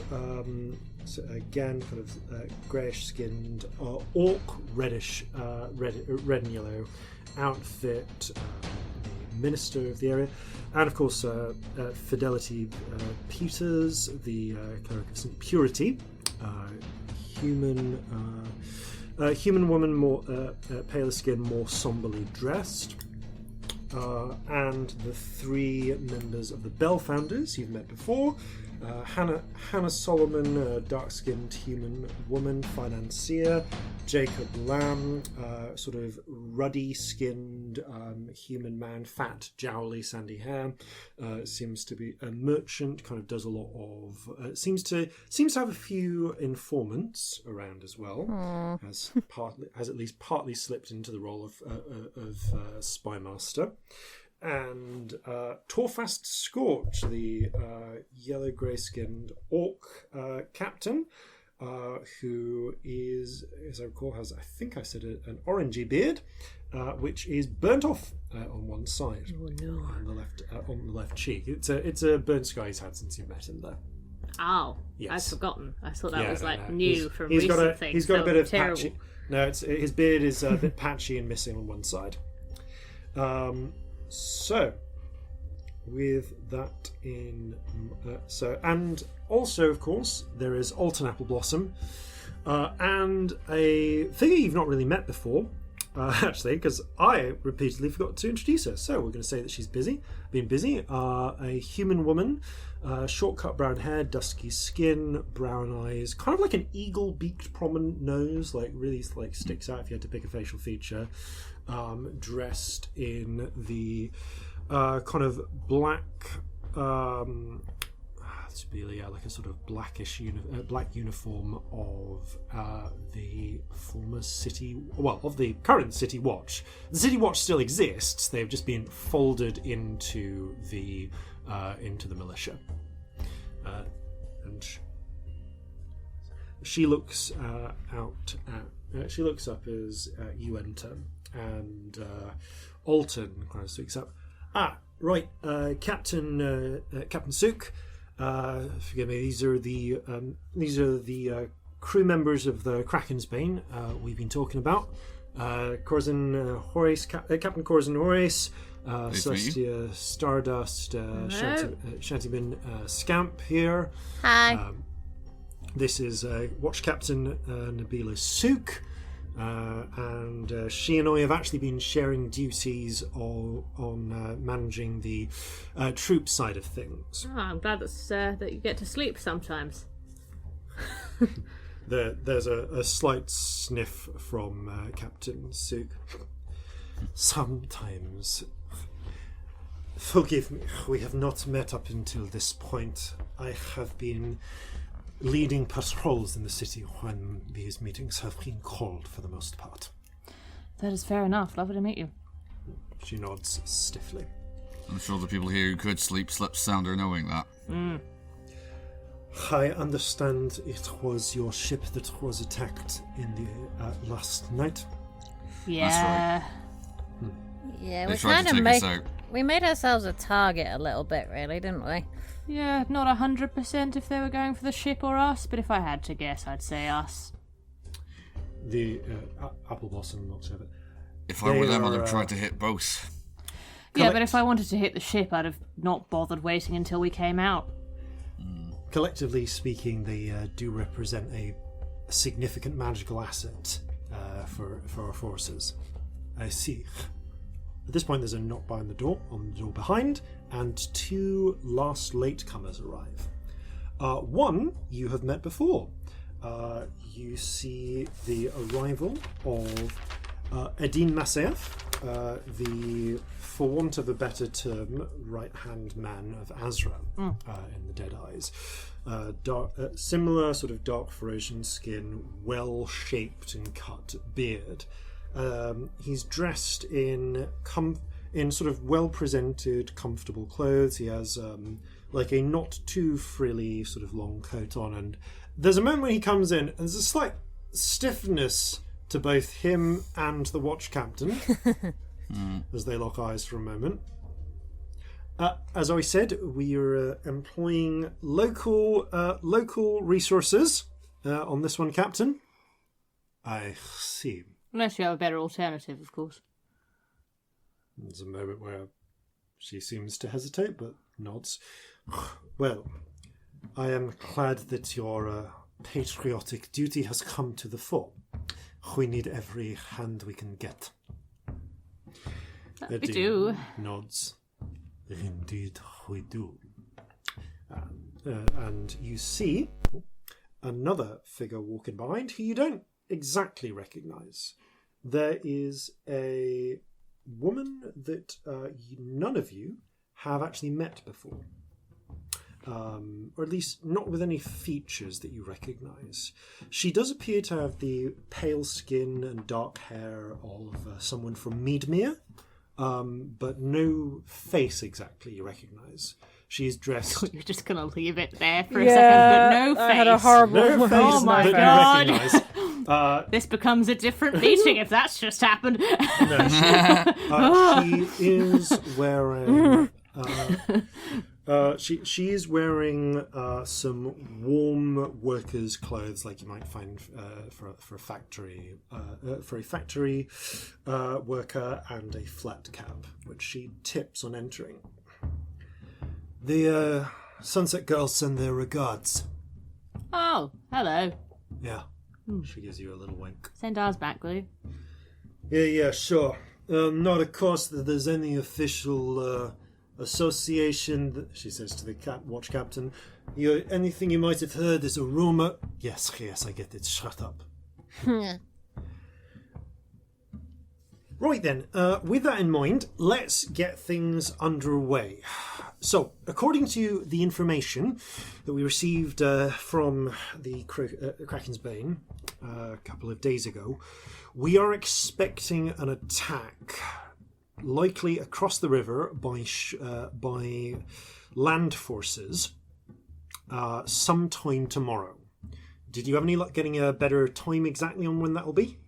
so again, kind of greyish-skinned orc, reddish, red and yellow outfit. Minister of the area, and of course Fidelity Peters, the cleric of St. Purity, human woman, more paler skin, more somberly dressed, and the three members of the Bell Founders you've met before. Hannah Solomon, dark-skinned human woman, financier. Jacob Lamb, sort of ruddy-skinned human man, fat, jowly, sandy hair. Seems to be a merchant. Kind of does a lot of. Seems to have a few informants around as well. Has at least partly slipped into the role of spy master. and Torfast Scorch, the yellow grey-skinned orc captain, who is, as I recall, has, I think I said, an orangey beard, which is burnt off on one side, on the left cheek. It's a burnt scar he's had since you met him, though. Oh, Yes. I'd forgotten. I thought that was like No. new from He's recent got things. He's got a bit of terrible. patchy. No, his beard is a bit patchy and missing on one side. So, with that in, and also, of course, there is Alton Appleblossom, and a figure you've not really met before, actually, because I repeatedly forgot to introduce her. So we're going to say that she's been busy. A human woman, short-cut brown hair, dusky skin, brown eyes, kind of like an eagle-beaked prominent nose, like really like sticks out if you had to pick a facial feature. Dressed in the kind of black, it's really like a sort of blackish black uniform of the former of the current City Watch. The City Watch still exists. They've just been folded into the militia, and she looks she looks up as you enter. And Alton kind of speaks up. Right, Captain Sook. Forgive me. These are the crew members of the Kraken's Bane we've been talking about. Corzin Horhace, Captain Corzin Horhace, Celestia Stardust, Shantybin Scamp here. Hi. This is Watch Captain Nabila Sook. And she and I have actually been sharing duties on managing the troop side of things. Oh, I'm glad that you get to sleep sometimes. There's a slight sniff from Captain Sook. Sometimes. Forgive me, we have not met up until this point. I have been leading patrols in the city when these meetings have been called for the most part. That is fair enough. Lovely to meet you. She nods stiffly. I'm sure the people here who could sleep slept sounder knowing that. I understand it was your ship that was attacked in the last night. Yeah. Yeah, They we tried kind to of take us out. we made ourselves a target a little bit, really, didn't we? Yeah, not 100% if they were going for the ship or us, but if I had to guess, I'd say us. The Appleblossom not sure of it. If I were them, I'd are, have tried to hit both. Yeah, but if I wanted to hit the ship, I'd have not bothered waiting until we came out. Collectively speaking, they do represent a significant magical asset for our forces. I see. At this point, there's a knock on the door behind, and two last latecomers arrive. One you have met before. You see the arrival of Edin Masev, the, for want of a better term, right-hand man of Azra in the Dead Eyes. Similar sort of dark Ferocian skin, well-shaped and cut beard. He's dressed in sort of well-presented, comfortable clothes. He has like a not too frilly sort of long coat on, and there's a moment when he comes in, and there's a slight stiffness to both him and the watch captain as they lock eyes for a moment. As I said, we are employing local resources on this one, Captain. I see. Unless you have a better alternative, of course. There's a moment where she seems to hesitate, but nods. Well, I am glad that your patriotic duty has come to the fore. We need every hand we can get. We do. Nods. Indeed, we do. And you see another figure walking behind who you don't exactly recognise. There is a woman that none of you have actually met before. Or at least not with any features that you recognise. She does appear to have the pale skin and dark hair of someone from Meadmere, but no face exactly you recognise. She's dressed... You're just going to leave it there for a second, but no face. I had a horrible... No face, Oh my but God. you recognise. This becomes a different meeting if that's just happened. She is wearing... she is wearing some warm workers' clothes, like you might find for a factory worker, and a flat cap, which she tips on entering. The Sunset Girls send their regards. Oh, hello. Yeah, she gives you a little wink. Send ours back, will you? Yeah, sure. Not, of course, that there's any official association, she says to the watch captain. Anything you might have heard is a rumour. Yes, I get it. Shut up. Right then, with that in mind, let's get things underway. So, according to the information that we received from the Kraken's Bane a couple of days ago, we are expecting an attack, likely across the river by land forces, sometime tomorrow. Did you have any luck getting a better time exactly on when that will be?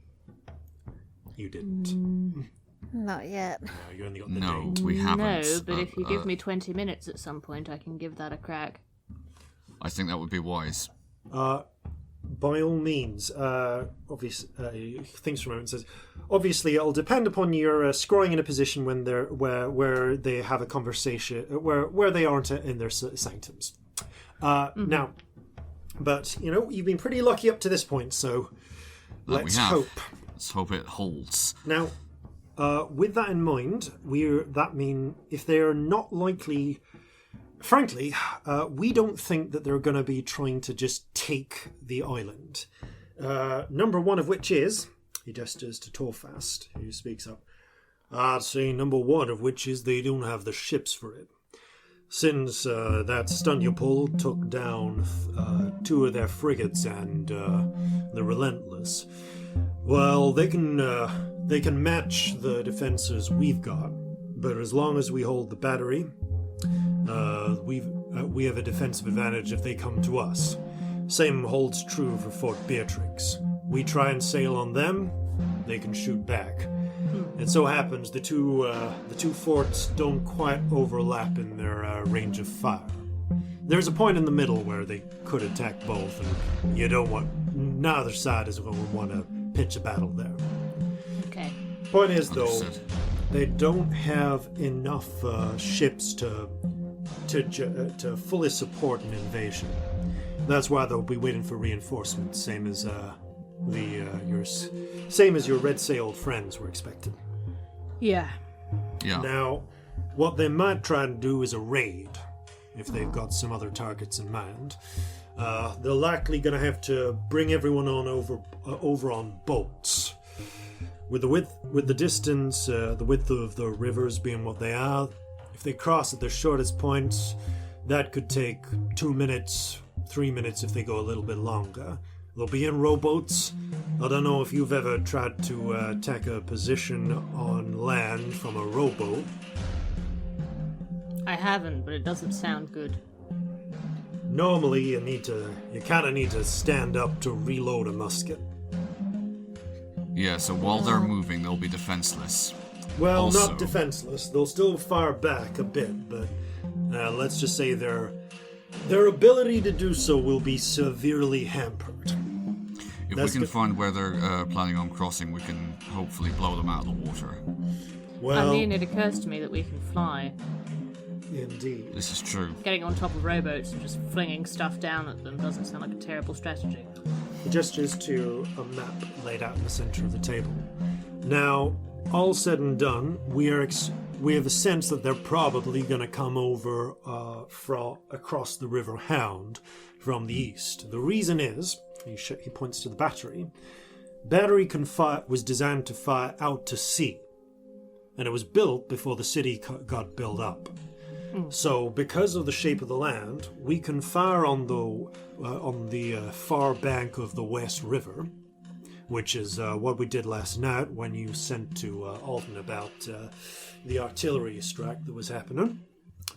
You didn't. Not yet. No, you only got the No, date. we haven't. No, but if you give me 20 minutes at some point, I can give that a crack. I think that would be wise. By all means, obviously, thinks for a moment, says, obviously it'll depend upon your scrolling in a position when they're where they have a conversation, where they aren't in their sanctums. Now, but you've been pretty lucky up to this point, so let's hope. Let's hope it holds. Now, with that in mind, if they're not likely. Frankly, we don't think that they're going to be trying to just take the island. Number one of which is, he gestures to Torfast, who speaks up. I'd say number one of which is they don't have the ships for it. Since that Stunupole took down 2 of their frigates and the Relentless, well, they can match the defenses we've got, but as long as we hold the battery, we have a defensive advantage if they come to us. Same holds true for Fort Beatrix. We try and sail on them, they can shoot back. It so happens the two forts don't quite overlap in their range of fire. There's a point in the middle where they could attack both, and neither side is going to want to pitch a battle there. Okay. Point is, though, Understood. they don't have enough ships to fully support an invasion. That's why they'll be waiting for reinforcements, same as your red-sailed friends were expected. Yeah. Yeah. Now, what they might try and do is a raid, if they've got some other targets in mind. They're likely going to have to bring everyone on over on boats. With the distance, the width of the rivers being what they are, if they cross at their shortest points, that could take 2 minutes, 3 minutes if they go a little bit longer. They'll be in rowboats. I don't know if you've ever tried to attack a position on land from a rowboat. I haven't, but it doesn't sound good. Normally, you kind of need to stand up to reload a musket. Yeah, so while they're moving, they'll be defenseless. Well, Also- not defenseless. They'll still fire back a bit, but let's just say their ability to do so will be severely hampered. If That's we can good. find where they're planning on crossing, we can hopefully blow them out of the water. Well, I mean, it occurs to me that we can fly. indeed. This is true. Getting on top of rowboats and just flinging stuff down at them doesn't sound like a terrible strategy. He gestures to a map laid out in the center of the table. Now, all said and done, we have a sense that they're probably going to come over across the River Hound from the east. The reason is, he points to the battery. Battery was designed to fire out to sea, and it was built before the city got built up. So, because of the shape of the land, we can fire on the far bank of the West River, which is what we did last night when you sent to Alton about the artillery strike that was happening.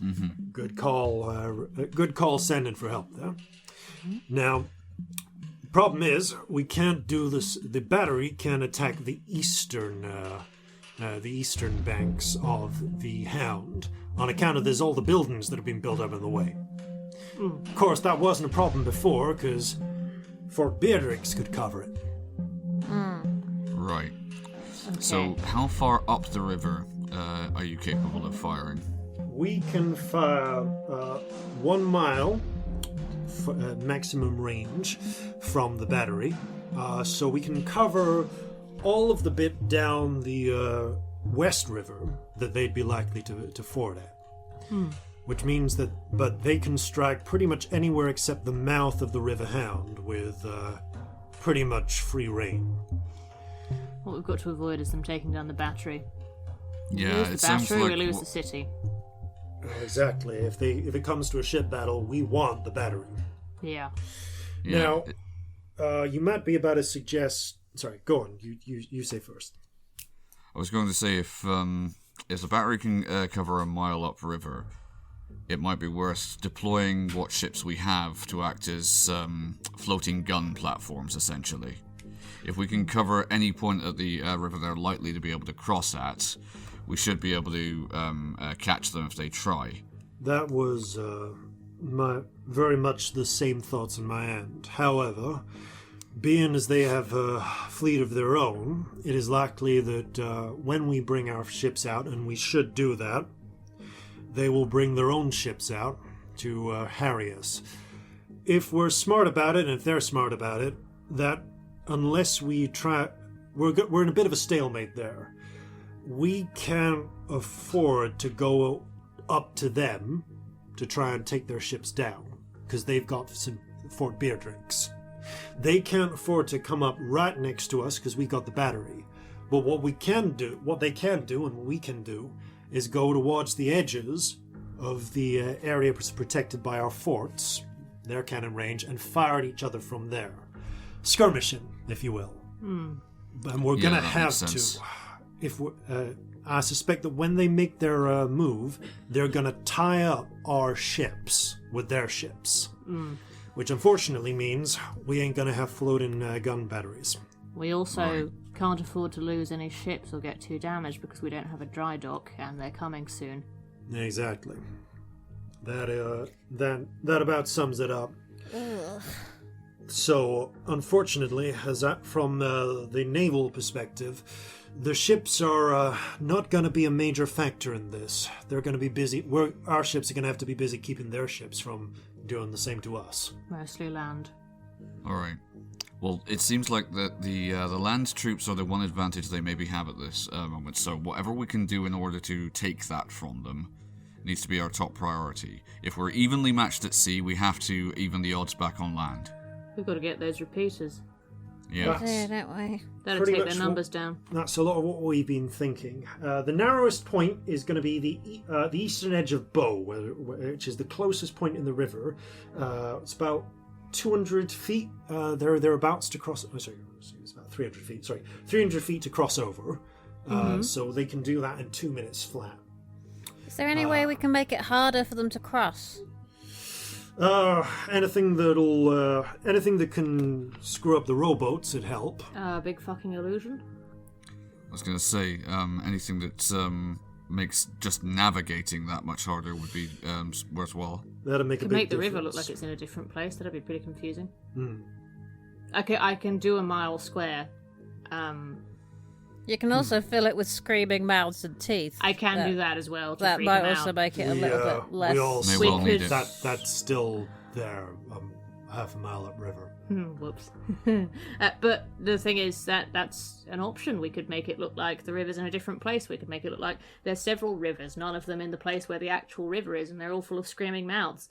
Mm-hmm. Good call sending for help there. Mm-hmm. Now, the problem is we can't do this. The battery can attack the eastern banks of the Hound on account of there's all the buildings that have been built up in the way. Of course, that wasn't a problem before because Fort Beatrix could cover it. Right. Okay. So, how far up the river are you capable of firing? We can fire 1 mile maximum range from the battery, so we can cover all of the bit down the West River that they'd be likely to ford at. Which means that, but they can strike pretty much anywhere except the mouth of the River Hound with pretty much free rein. What we've got to avoid is them taking down the battery. Yeah, lose it the sounds battery, like we lose the city. Exactly. If it comes to a ship battle, we want the battery. Yeah. Now, you might be about to suggest. Sorry, go on. You say first. I was going to say if the battery can cover a mile upriver, it might be worth deploying what ships we have to act as floating gun platforms, essentially. If we can cover any point at the river they're likely to be able to cross at, we should be able to catch them if they try. That was very much the same thoughts in my end. However, being as they have a fleet of their own, it is likely that when we bring our ships out, and we should do that, they will bring their own ships out to harry us. If we're smart about it, and if they're smart about it, that unless we try, we're in a bit of a stalemate there. We can't afford to go up to them to try and take their ships down, because they've got Fort Beatrix. They can't afford to come up right next to us because we got the battery. But what they can do, and what we can do, is go towards the edges of the area protected by our forts, their cannon range, and fire at each other from there. Skirmishing, if you will. And we're going to have to. I suspect that when they make their move, they're going to tie up our ships with their ships. Which unfortunately means we ain't going to have floating gun batteries. We also can't afford to lose any ships or get too damaged because we don't have a dry dock and they're coming soon. Exactly. That about sums it up. Ugh. So, unfortunately, from the naval perspective, the ships are not going to be a major factor in this. They're going to be busy. Our ships are going to have to be busy keeping their ships from doing the same to us. Mostly land. All right. Well, it seems like that the land troops are the one advantage they maybe have at this moment. So whatever we can do in order to take that from them needs to be our top priority. If we're evenly matched at sea, we have to even the odds back on land. We've got to get those repeaters. Yeah. Yeah, that way. That'll Pretty take much their numbers down. That's a lot of what we've been thinking. The narrowest point is going to be the eastern edge of Bow, which is the closest point in the river. It's about 200 feet. Thereabouts to cross. Oh, sorry, it's about 300 feet. Sorry, 300 feet to cross over. So they can do that in 2 minutes flat. Is there any way we can make it harder for them to cross? Anything that can screw up the rowboats would help. Big fucking illusion. I was going to say, anything that makes just navigating that much harder would be worthwhile. That'd make a Could big make the difference. river look like it's in a different place. That'd be pretty confusing. Hmm. Okay, I can do a mile square. You can also fill it with screaming mouths and teeth. I can do that as well. To That freak might them also out. make it a little bit less. We all May well need it. that's still there, half a mile upriver. Whoops. But the thing is that's an option. We could make it look like the river's in a different place. We could make it look like there's several rivers, none of them in the place where the actual river is, and they're all full of screaming mouths.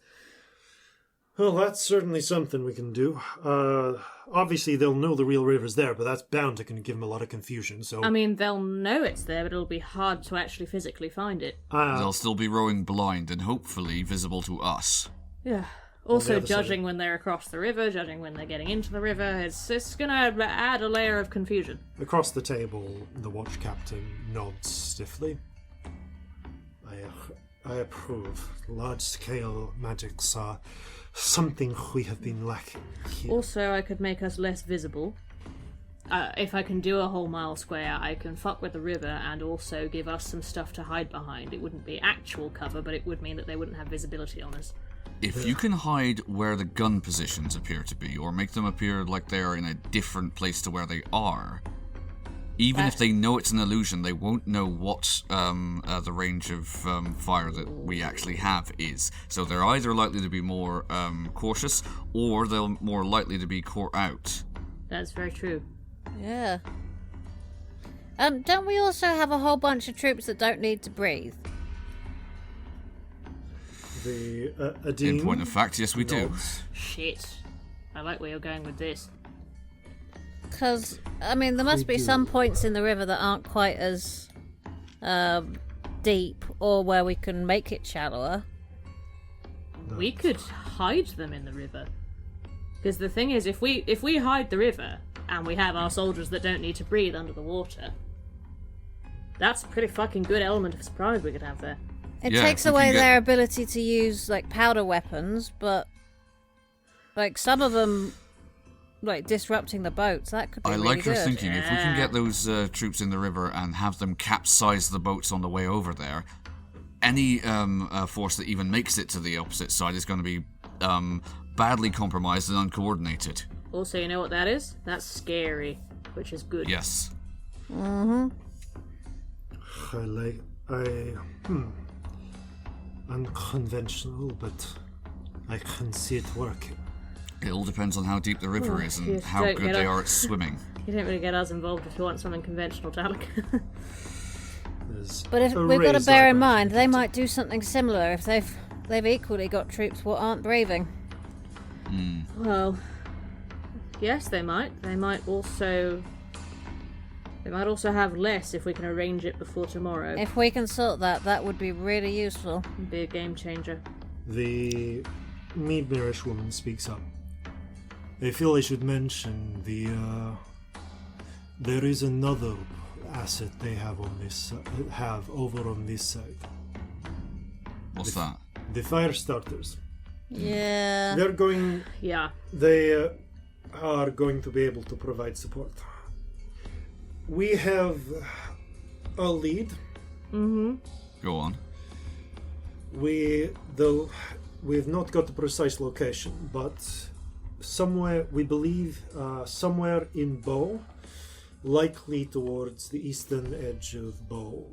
Well, that's certainly something we can do. Obviously, they'll know the real river's there, but that's bound to give them a lot of confusion. So I mean, they'll know it's there, but it'll be hard to actually physically find it. They'll still be rowing blind and hopefully visible to us. Yeah. Also, other judging side. when they're across the river, judging when they're getting into the river, it's going to add a layer of confusion. Across the table, the watch captain nods stiffly. I approve. Large-scale magics are something we have been lacking here. Also, I could make us less visible. If I can do a whole mile square, I can fuck with the river and also give us some stuff to hide behind. It wouldn't be actual cover, but it would mean that they wouldn't have visibility on us. If you can hide where the gun positions appear to be, or make them appear like they are in a different place to where they are, even if they know it's an illusion, they won't know what the range of fire that we actually have is. So they're either likely to be more cautious, or they're more likely to be caught out. That's very true. Yeah. Don't we also have a whole bunch of troops that don't need to breathe? The In Adine point of fact, yes, we do. nods. Shit. I like where you're going with this. Because, I mean, there must be some points in the river that aren't quite as deep, or where we can make it shallower. We could hide them in the river. Because the thing is, if we hide the river, and we have our soldiers that don't need to breathe under the water, that's a pretty fucking good element of surprise we could have there. It Yeah, takes we can away get- their ability to use, like, powder weapons, but, like, some of them, like, disrupting the boats, that could be I really like your good. thinking. If we can get those troops in the river and have them capsize the boats on the way over there, any force that even makes it to the opposite side is going to be badly compromised and uncoordinated. Also, you know what that is? That's scary, which is good. Yes. Unconventional, but I can see it working. It all depends on how deep the river is and yes, how don't good get they up. are at swimming. You don't really get us involved if you want something conventional, Dalek. There's But if a we've got to raised bear in eyebrow mind, from they the might do something similar if they've equally got troops what aren't breathing. Well, yes, they might. They might also have less if we can arrange it before tomorrow. If we can sort that, that would be really useful. It'd be a game changer. The Meadmerish woman speaks up. I feel I should mention there is another asset they have over on this side. What's that? The fire starters. Yeah. They're going. Yeah. They are going to be able to provide support. We have a lead. Go on. We've not got the precise location, but somewhere we believe somewhere in Bow, likely towards the eastern edge of Bow.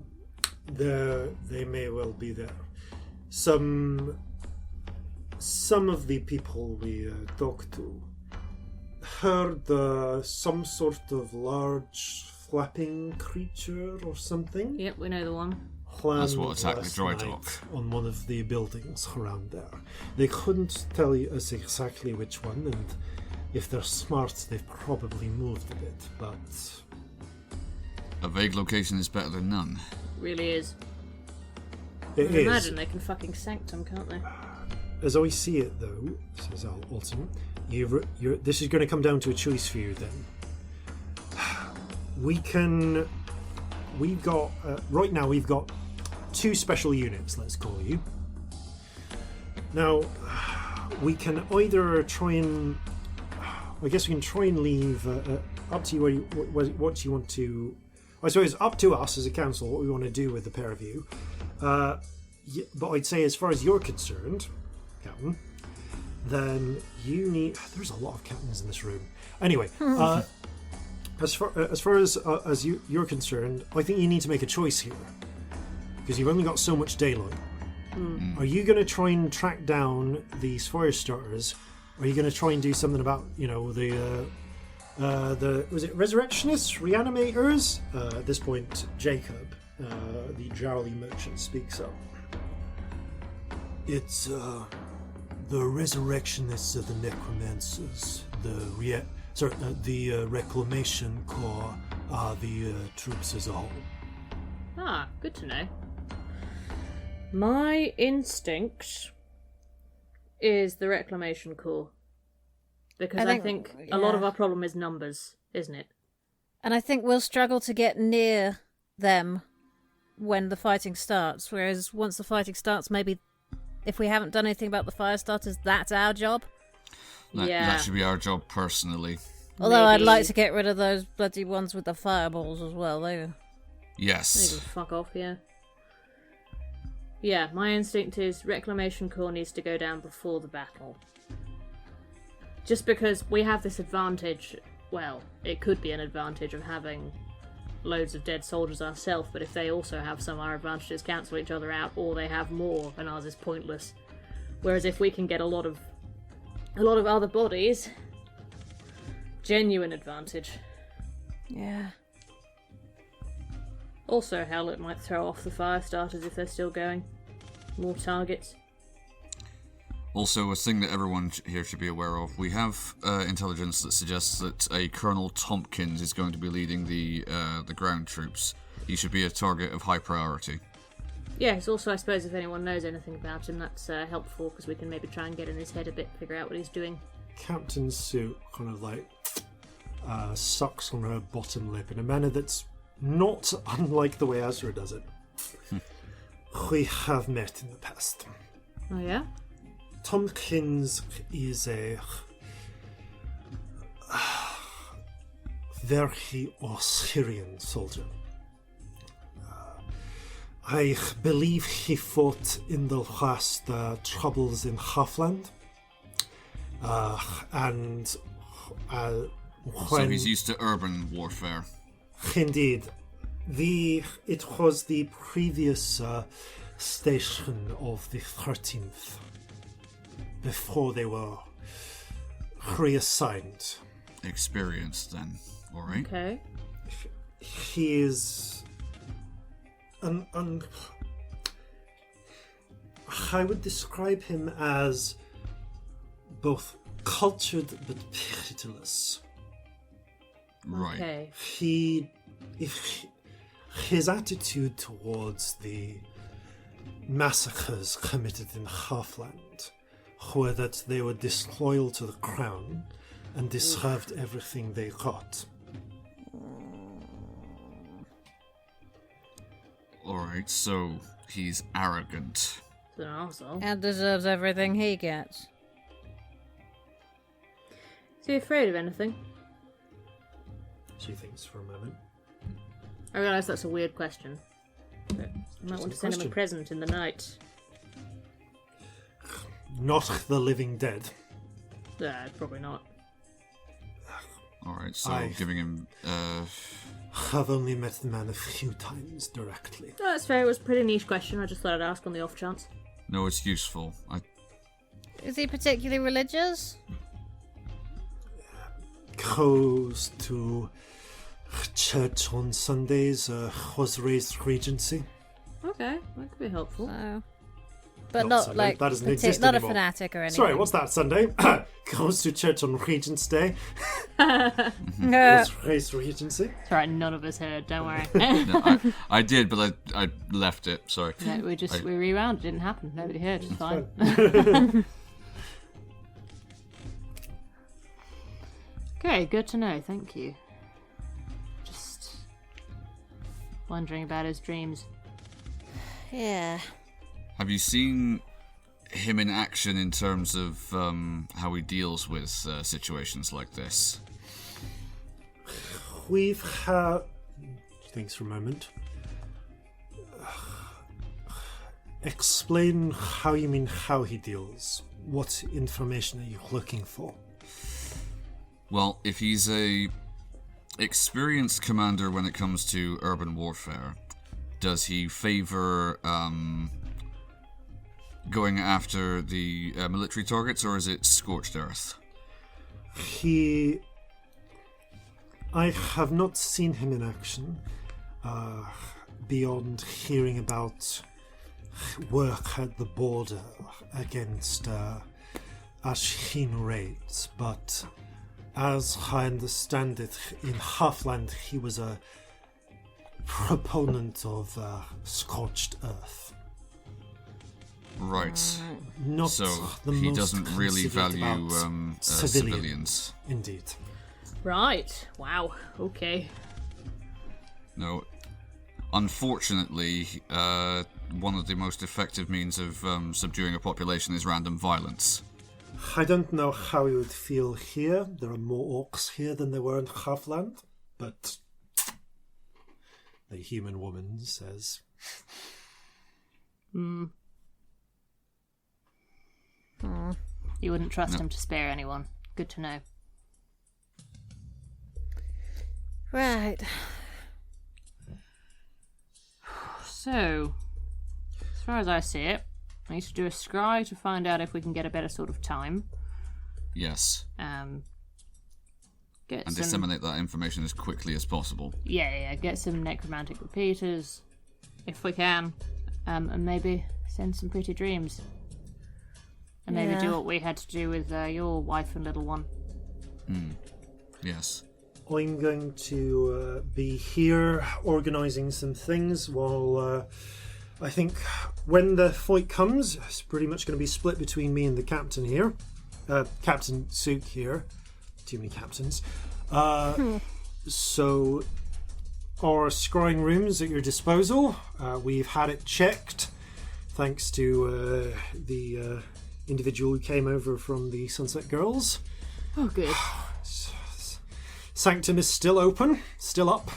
They may well be there. Some of the people we talked to heard some sort of large flapping creature or something. Yep, we know the one. That's what attacked the last dry night dock. on one of the buildings around there. They couldn't tell us exactly which one, and if they're smart, they've probably moved a bit, but A vague location is better than none. Really is. it is. Imagine they can fucking sanctum, can't they? As I see it, though, says Al Alton, this is going to come down to a choice for you, then. Right now we've got 2 special units, let's call you. Now, we can either try and... I guess we can try and leave up to you what you want to... I suppose up to us as a council what we want to do with the pair of you. But I'd say as far as you're concerned, Captain, then you need... There's a lot of captains in this room. Anyway, as far as you're concerned, I think you need to make a choice here. Because you've only got so much daylight. Are you going to try and track down these fire starters? Or are you going to try and do something about, the was it resurrectionists, reanimators? At this point, Jacob, the jowly merchant, speaks up. It's the resurrectionists of the necromancers, the reclamation corps are the troops as a whole. Ah, good to know. My instinct is the Reclamation Corps. Because I think a lot of our problem is numbers, isn't it? And I think we'll struggle to get near them when the fighting starts. Whereas once the fighting starts, maybe if we haven't done anything about the fire starters, that's our job. That should be our job personally. Although I'd like to get rid of those bloody ones with the fireballs as well. Yes. Maybe fuck off, yeah. Yeah, my instinct is Reclamation Corps needs to go down before the battle. Just because we have this advantage, well, it could be an advantage of having loads of dead soldiers ourselves, but if they also have some, our advantages cancel each other out, or they have more, and ours is pointless. Whereas if we can get a lot of other bodies, genuine advantage. Yeah. Also, hell, it might throw off the fire starters if they're still going. More targets. Also, a thing that everyone here should be aware of, we have intelligence that suggests that a Colonel Tompkins is going to be leading the ground troops. He should be a target of high priority. Yes, also I suppose if anyone knows anything about him, that's helpful, because we can maybe try and get in his head a bit, figure out what he's doing. Captain Sue kind of like sucks on her bottom lip in a manner that's not unlike the way Azra does it. We have met in the past. Oh yeah? Tompkins is a very Osirian soldier. I believe he fought in the last troubles in Halfland. So he's used to urban warfare. Indeed. It was the previous station of the 13th, before they were reassigned. Experienced, then. Alright. Okay. He is I would describe him as both cultured but pitiless. Right. Okay. His attitude towards the massacres committed in Halfland were that they were disloyal to the crown and deserved everything they got. Alright, so he's arrogant. He's an arsehole. And deserves everything he gets. Is he afraid of anything? She thinks for a moment. I realise that's a weird question. But I might want to send him a present in the night. Not the living dead. Probably not. Alright, so giving him... I've only met the man a few times directly. No, that's fair. It was a pretty niche question. I just thought I'd ask on the off chance. No, it's useful. Is he particularly religious? Goes to church on Sundays, was raised Regency. Okay, that could be helpful. But Not not Sunday. like That doesn't exist not anymore. a fanatic or anything. Sorry, what's that, Sunday? Goes to church on Regent's Day. Was raised Regency. It's alright, none of us heard, don't worry. No, I did, but I left it, sorry. No, we rewound, it didn't happen. Nobody heard, it's fine. Okay, good to know, thank you. Just wondering about his dreams. Yeah. Have you seen him in action in terms of how he deals with situations like this? We've had... Thanks for a moment. Explain how you mean how he deals. What information are you looking for? Well, if he's a experienced commander when it comes to urban warfare, does he favor going after the military targets, or is it scorched earth? I have not seen him in action, beyond hearing about work at the border against Asheen raids, but as I understand it, in Halfland he was a proponent of scorched earth. Right. Not So the he most doesn't really considerate value about civilians. Indeed. Right. Wow. Okay. No. Unfortunately, one of the most effective means of subduing a population is random violence. I don't know how you would feel here. There are more orcs here than there were in Halfland, but the human woman says. You wouldn't trust him to spare anyone. Good to know. Right. So, as far as I see it, I need to do a scry to find out if we can get a better sort of time. Yes. Get And some, disseminate that information as quickly as possible. Yeah, get some necromantic repeaters, if we can, and maybe send some pretty dreams. And maybe do what we had to do with your wife and little one. Yes. I'm going to be here organising some things while I think when the fight comes, it's pretty much going to be split between me and the captain here. Captain Sook here. Too many captains. So, our scrying room's at your disposal. We've had it checked thanks to the individual who came over from the Sunset Girls. Oh, good. Sanctum is still open, still up,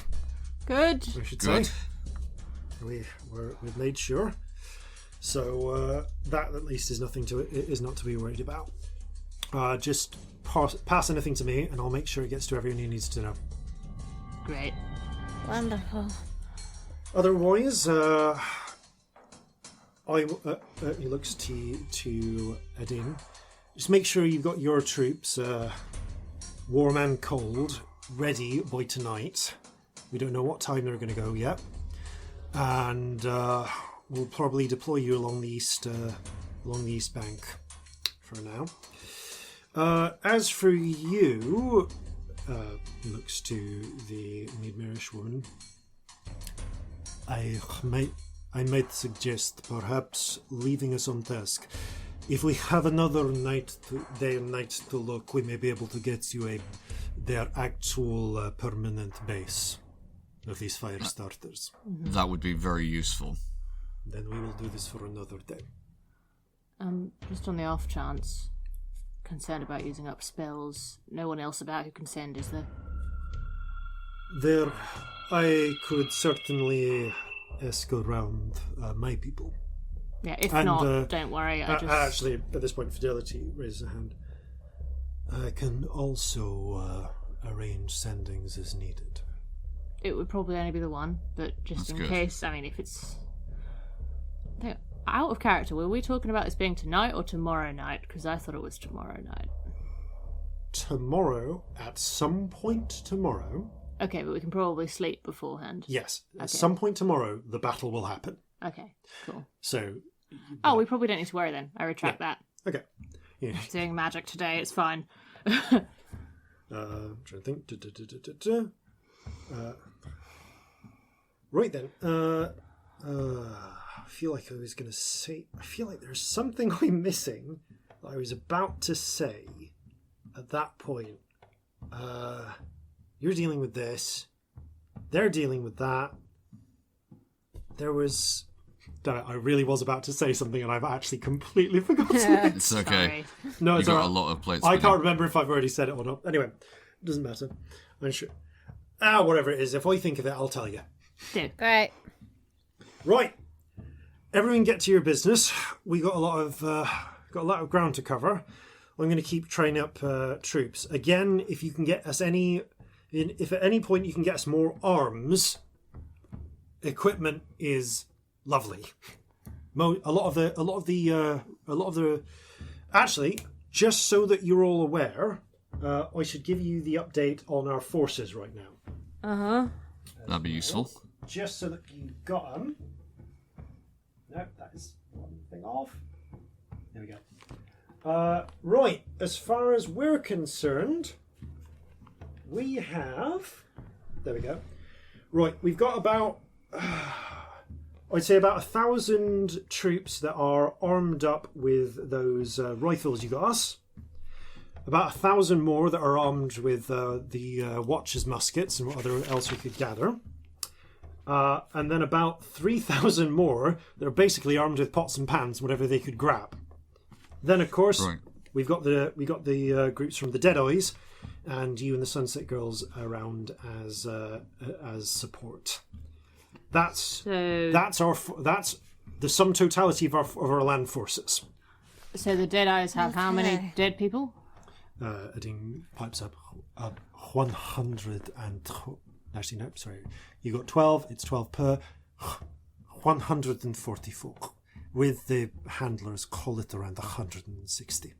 Good. I should Good. say. We've made sure. So that at least is nothing to is not to be worried about. Just pass anything to me, and I'll make sure it gets to everyone who needs to know. Great. Wonderful. Otherwise, he looks to Adin. Just make sure you've got your troops, warm and cold, ready by tonight. We don't know what time they're going to go yet, and we'll probably deploy you along the east bank for now. As for you, looks to the Midmarish woman. I might suggest perhaps leaving us on task. If we have another day and night to look, we may be able to get you their actual permanent base of these fire starters. That would be very useful. Then we will do this for another day. Just on the off chance, concerned about using up spells. No one else about who can send, is there? I could certainly ask around my people. Yeah, if And, not, don't worry. Actually, at this point, Fidelity raises a hand. I can also arrange sendings as needed. It would probably only be the one, but just That's in good. case, I mean, if it's... Out of character, were we talking about this being tonight or tomorrow night? Because I thought it was tomorrow night. Tomorrow, at some point tomorrow... Okay, but we can probably sleep beforehand. Yes, at Okay. some point tomorrow, the battle will happen. Okay, cool. So... Oh, we probably don't need to worry then. I retract that. Okay. Yeah. Doing magic today, it's fine. I'm trying to think. Right then. I feel like I was going to say... I feel like there's something I'm missing that I was about to say at that point. You're dealing with this. They're dealing with that. There was... I really was about to say something and I've actually completely forgotten it. It's okay. Sorry. No, You it's got alright. a lot of plates. I spinning. can't remember if I've already said it or not. Anyway, it doesn't matter. I'm sure. Whatever it is. If I think of it, I'll tell you. Do. Great. Right. Everyone get to your business. We got a lot of ground to cover. I'm going to keep training up troops. Again, if you can get us if at any point you can get us more arms, equipment is lovely. Actually, just so that you're all aware, I should give you the update on our forces right now. That'd be useful. Just so that you got them. No, that is one thing off. There we go. Right, as far as we're concerned, we have... There we go. Right, we've got about... I'd say about 1,000 troops that are armed up with those rifles you got us. About 1,000 more that are armed with the Watchers muskets and what else we could gather. And then about 3,000 more that are basically armed with pots and pans, whatever they could grab. Then, of course, we got the groups from the Deadeyes, and you and the Sunset Girls around as support. That's the sum totality of our land forces. So the Deadeyes have how many dead people? Edding pipes up 100 and... Actually, no, sorry. You got 12, it's 12 per. 144. With the handlers, call it around 160.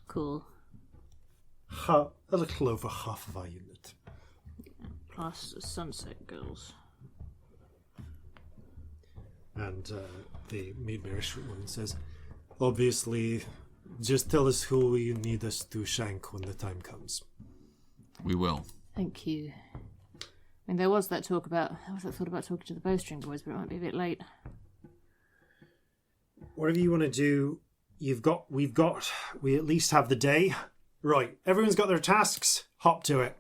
Cool. A little over half of our unit. Plus Sunset Girls. And the Meadmerish woman says, obviously, just tell us who you need us to shank when the time comes. We will. Thank you. I mean, there was that thought about talking to the bowstring boys, but it might be a bit late. Whatever you want to do, we at least have the day. Right, everyone's got their tasks. Hop to it.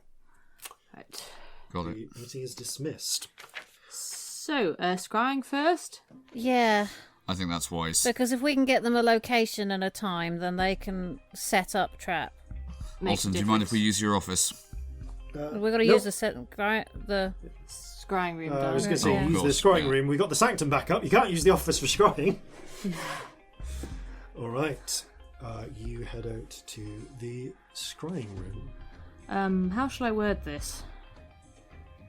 Right. Got it. The meeting is dismissed. So, scrying first? Yeah, I think that's wise. because if we can get them a location and a time, then they can set up trap. Makes a Alton, do you mind if difference. we use your office? We're going to use the Scrying room I was down. going to say, Oh, use of the course, scrying yeah. room. We've got the sanctum back up. You can't use the office for scrying. All right. You head out to the scrying room. How shall I word this?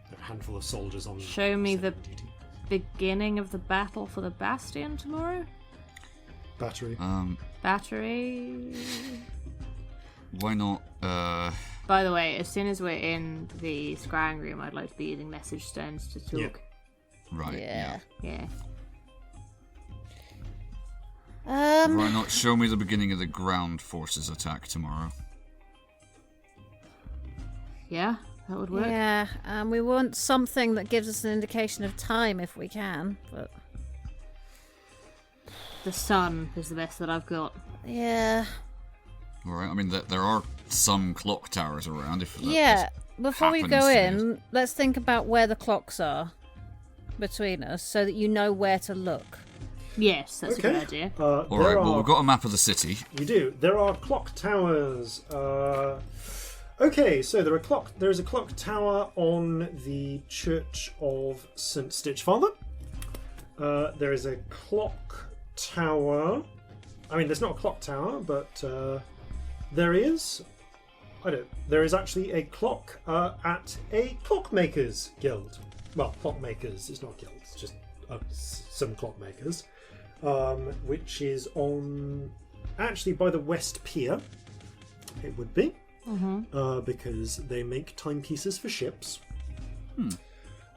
There are a handful of soldiers on. Show me the duty. beginning of the battle for the Bastion tomorrow? Battery. Battery? Why not? By the way, as soon as we're in the scrying room, I'd like to be using message stones to talk. Yeah. Right. yeah. Yeah. Why not show me the beginning of the ground forces attack tomorrow? Yeah, that would work. Yeah, we want something that gives us an indication of time if we can, but The sun is the best that I've got. yeah. All right. I mean, there are some clock towers around. If that Yeah, before we happens go to be- in, let's think about where the clocks are between us so that you know where to look. Yes, that's Okay. a good idea. All right. Well, we've got a map of the city. We do. There are clock towers. Okay, so there's a clock tower on the Church of St. Stitchfather. There is a clock tower. I mean, there's not a clock tower, but there is. There is actually a clock at a clockmakers guild. Well, clockmakers. It's not a guild. It's just some clockmakers, which is on actually by the West Pier. It would be. Because they make timepieces for ships.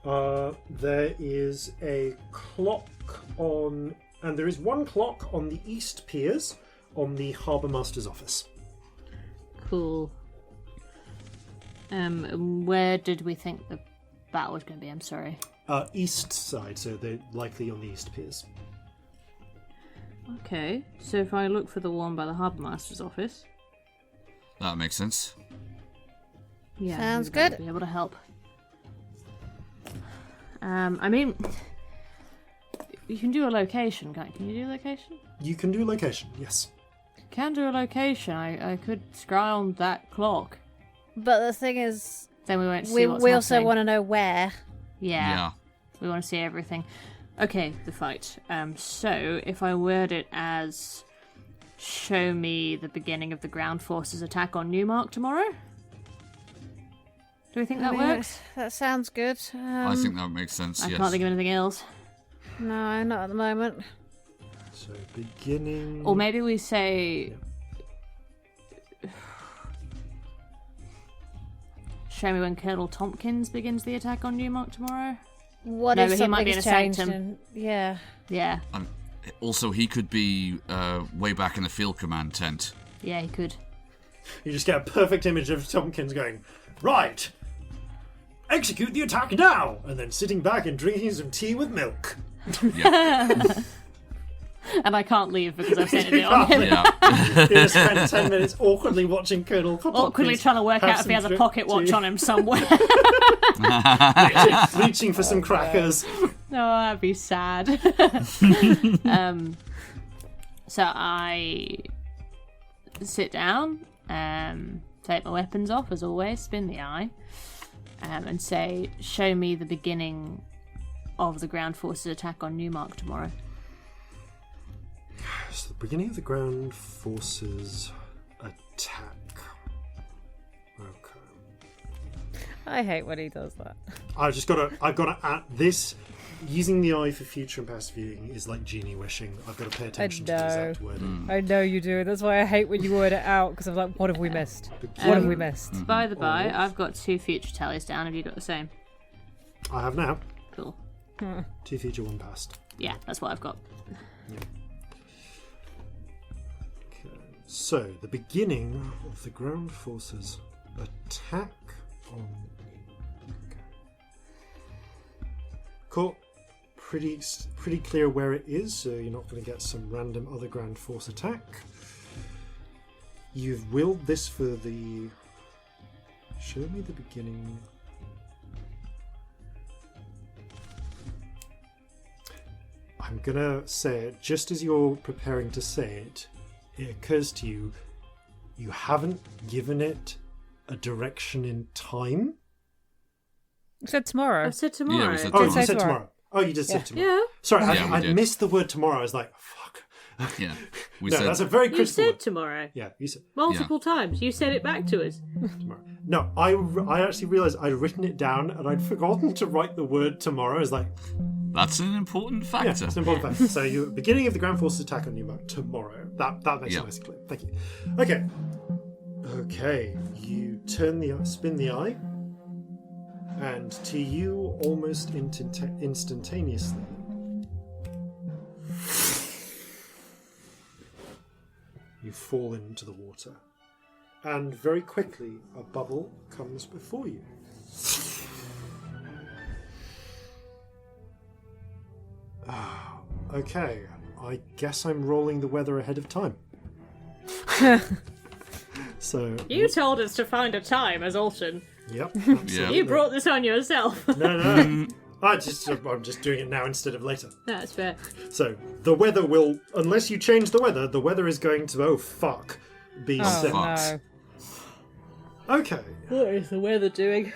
There is a clock on, and there is one clock on the East Piers on the Harbour Master's office. Cool. Where did we think the battle was going to be? I'm sorry. East side, so they're likely on the East Piers. Okay, so if I look for the one by the Harbour Master's office. That makes sense. Yeah, Sounds maybe that'll good. Be able to help. I mean, you can do a location, can't you? Can you do a location? You can do location, yes. Can do a location. I could scry on that clock. But the thing is, Then we won't see we what's also happening. want to know where. Yeah. We want to see everything. Okay, the fight. So if I word it as show me the beginning of the ground forces attack on Newmark tomorrow? Do we think that I mean, works? That sounds good. I think that makes sense. I Yes. can't think of anything else. No, not at the moment. So beginning. Or maybe we say show me when Colonel Tompkins begins the attack on Newmark tomorrow. What No, if but he might be something's in a changed? sanctum. And, yeah. Yeah. Also, he could be way back in the field command tent. Yeah, he could. You just get a perfect image of Tompkins going, right, execute the attack now, and then sitting back and drinking some tea with milk. Yeah. And I can't leave because I've sent it on him. Yeah. You're going to spend 10 minutes awkwardly watching Colonel Hopkins Awkwardly trying to work have out if he some has a drip pocket watch tea. on him somewhere. Reaching for some crackers. Oh, that'd be sad. So I sit down, take my weapons off as always, spin the eye, and say, "Show me the beginning of the ground forces attack on Newmark tomorrow." So the beginning of the ground forces attack. Okay. I hate when he does that. I've got to add this. Using the eye for future and past viewing is like genie wishing. I've got to pay attention to the exact wording. I know you do. That's why I hate when you word it out, because I'm like, what have we missed? What have we missed? By the by, I've got 2 future tallies down. Have you got the same? I have now. Cool. 2 future, 1 past. Yeah, that's what I've got. Okay. So the beginning of the ground forces attack on. Okay. Cool. Pretty clear where it is, so you're not going to get some random other ground force attack. You've willed this for the. Show me the beginning. I'm gonna say it just as you're preparing to say it. It occurs to you, you haven't given it a direction in time. You said tomorrow. I said tomorrow. Yeah, we said Oh, tomorrow. you said tomorrow. tomorrow. Oh, you just said tomorrow. Yeah. Sorry, Yeah, we I did. missed the word tomorrow. I was like, fuck. Yeah. We No, said that's a very You critical said word. tomorrow. Yeah, you said Multiple times. You said it back to us. tomorrow. No, I actually realised I'd written it down and I'd forgotten to write the word tomorrow. I was like, that's an important yeah, factor. it's an important fact. So you beginning of the ground forces attack on Newmark tomorrow. That makes it nice and clear. Thank you. Okay. You spin the eye, and to you, almost instantaneously, you fall into the water, and very quickly a bubble comes before you. Okay, I guess I'm rolling the weather ahead of time. So, You told us to find a time as Alton. yep. Yeah. absolutely. You brought this on yourself. No. I'm just doing it now instead of later. That's fair. So the weather will, unless you change the weather is going to be Oh, set. fuck. no. Okay. What is the weather doing?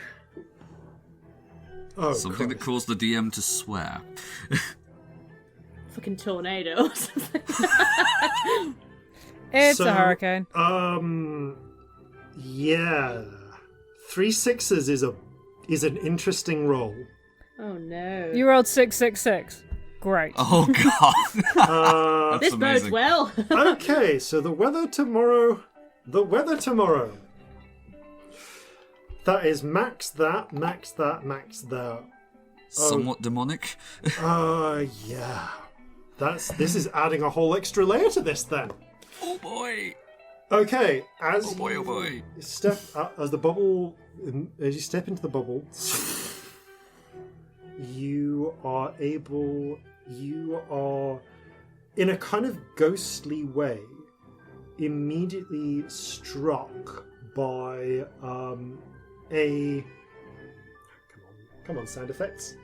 Oh, Something that Christ. caused the DM to swear. Fucking tornado or something. It's So, a hurricane. Yeah. 3 6s is an interesting roll. Oh no. You rolled 666. Great. Oh god. That's This bodes amazing. well. Okay, so the weather tomorrow. That is max that. Somewhat demonic. Yeah. This is adding a whole extra layer to this then. Oh boy. Okay, as Oh boy, oh you boy. step as you step into the bubble, you are in a kind of ghostly way immediately struck by a come on sound effects.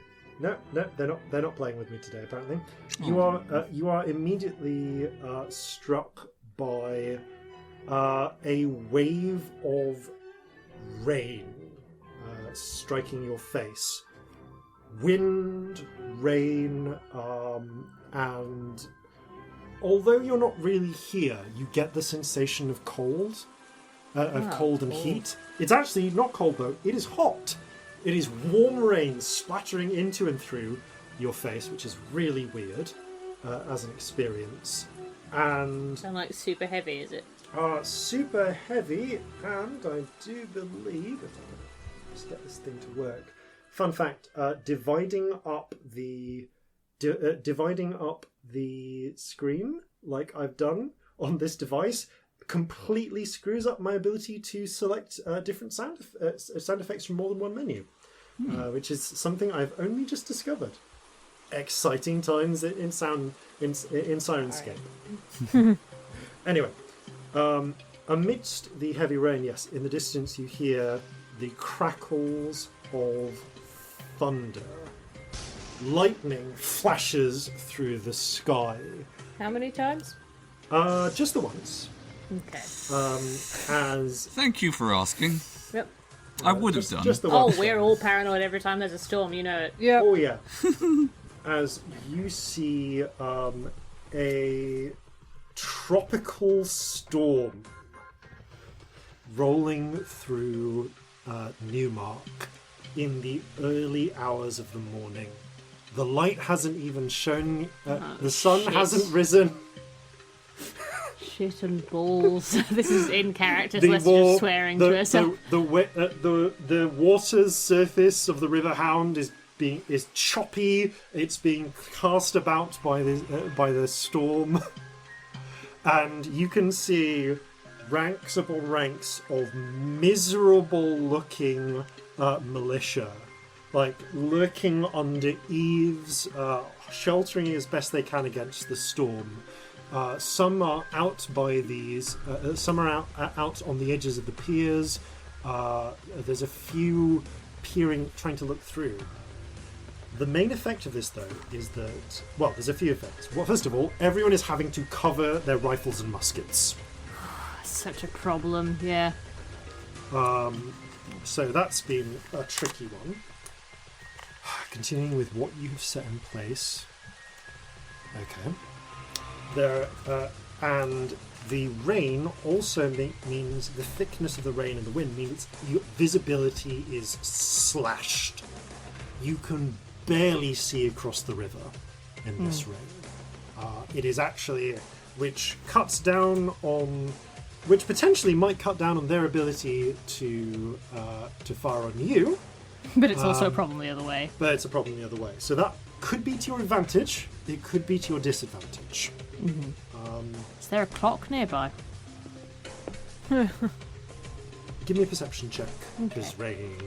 No, they're not playing with me today apparently. You are immediately struck by a wave of rain striking your face. Wind, rain, and although you're not really here, you get the sensation of cold, cold and heat. It's actually not cold though, it is hot. It is warm rain splattering into and through your face, which is really weird as an experience. And Sound like super heavy, is it? super heavy, and I do believe, if I can just get this thing to work. Fun fact: dividing up the screen like I've done on this device completely screws up my ability to select different sound effects from more than one menu, which is something I've only just discovered. exciting times in Sirenscape. Anyway, amidst the heavy rain, yes, in the distance you hear the crackles of thunder. Lightning flashes through the sky. How many times? Just the once. Okay. As Thank you for asking. Yep. I would have done. just the Oh, once. we're all paranoid every time there's a storm, you know it. Yep. Oh yeah. As you see a tropical storm rolling through Newmark in the early hours of the morning. The light hasn't even shone. The sun shit. hasn't risen. Shit and balls. This is in character, Celestia just swearing to herself. The water's surface of the River Hound is choppy. It's being cast about by the storm, and you can see ranks upon ranks of miserable-looking militia, like lurking under eaves, sheltering as best they can against the storm. Some are out by these. Some are out on the edges of the piers. There's a few peering, trying to look through. The main effect of this, though, is that there's a few effects. Well, first of all, everyone is having to cover their rifles and muskets. Such a problem, yeah. So that's been a tricky one. Continuing with what you have set in place. Okay. And the rain also means the thickness of the rain and the wind means your visibility is slashed. You can barely see across the river in this rain. It is actually, which potentially might cut down on their ability to fire on you. But it's also a problem the other way. But it's a problem the other way. So that could be to your advantage. It could be to your disadvantage. Mm-hmm. Is there a clock nearby? Give me a perception check. Because rain.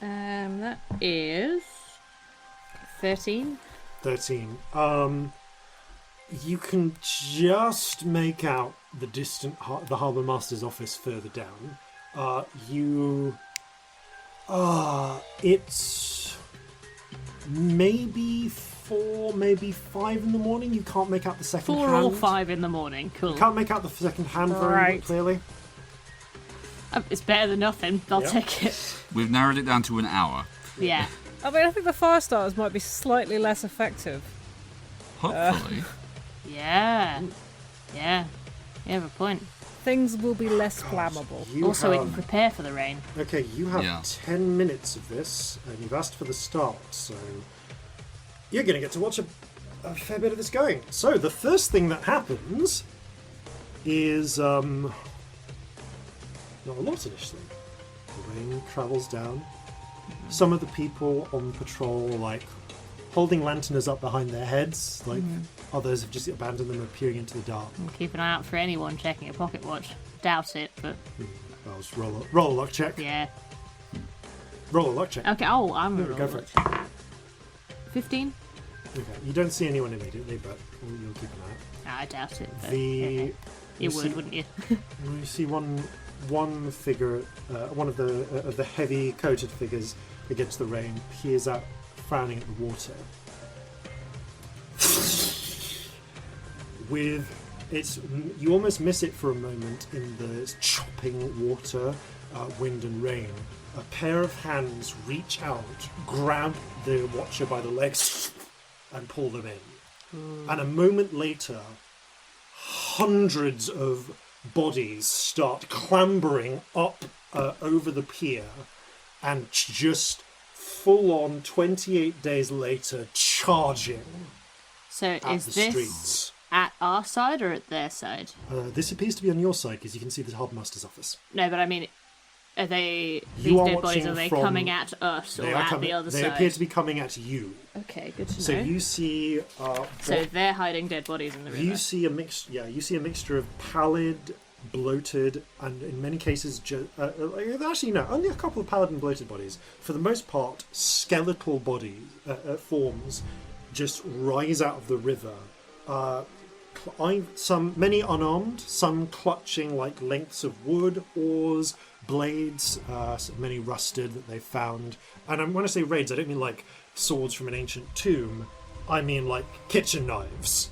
That is 13. 13. You can just make out the distant the Harbour Master's office further down. It's maybe 4, maybe 5 in the morning. You can't make out the second 4 hand. or 5 in the morning. Cool. You can't make out the second hand very Right. clearly. It's better than nothing. I'll Yep. take it. We've narrowed it down to an hour. Yeah. I mean, I think the fire starters might be slightly less effective. Hopefully. Yeah. Yeah. You have a point. Things will be less flammable. You Also, we have- can prepare for the rain. Okay, you have Yeah. 10 minutes of this, and you've asked for the start, so you're going to get to watch a fair bit of this going. So the first thing that happens is not a lot initially. The rain travels down. Some of the people on patrol are like holding lanterns up behind their heads, like others have just abandoned them and peering into the dark. We'll keep an eye out for anyone checking a pocket watch. Doubt it, but I'll just roll a luck check. yeah. Roll a luck check. Okay. Oh, I'm Go gonna for roll it. 15. Okay, you don't see anyone immediately, but you'll keep an eye out. I doubt it. But The you see- would, wouldn't you? You see one figure, one of the heavy coated figures against the rain, peers out, frowning at the water. You almost miss it for a moment in the chopping water, wind and rain. A pair of hands reach out, grab the watcher by the legs, and pull them in. And a moment later, hundreds of bodies start clambering up over the pier, and just full on 28 days later charging So at is the this streets. at our side or at their side? This appears to be on your side because you can see the Harbour Master's office. No, but I mean, are they You these are dead bodies? watching Are they from- coming at us or at the other they side? appear to be coming at you. Okay, good to So know. you see, So they're hiding dead bodies in the river. you see a mix. Yeah, you see a mixture of pallid bloated, and in many cases, actually no, only a couple of paladin bloated bodies. For the most part, skeletal bodies forms just rise out of the river. Many unarmed, some clutching like lengths of wood, oars, blades, many rusted that they found. And when I say raids, I don't mean like swords from an ancient tomb. I mean like kitchen knives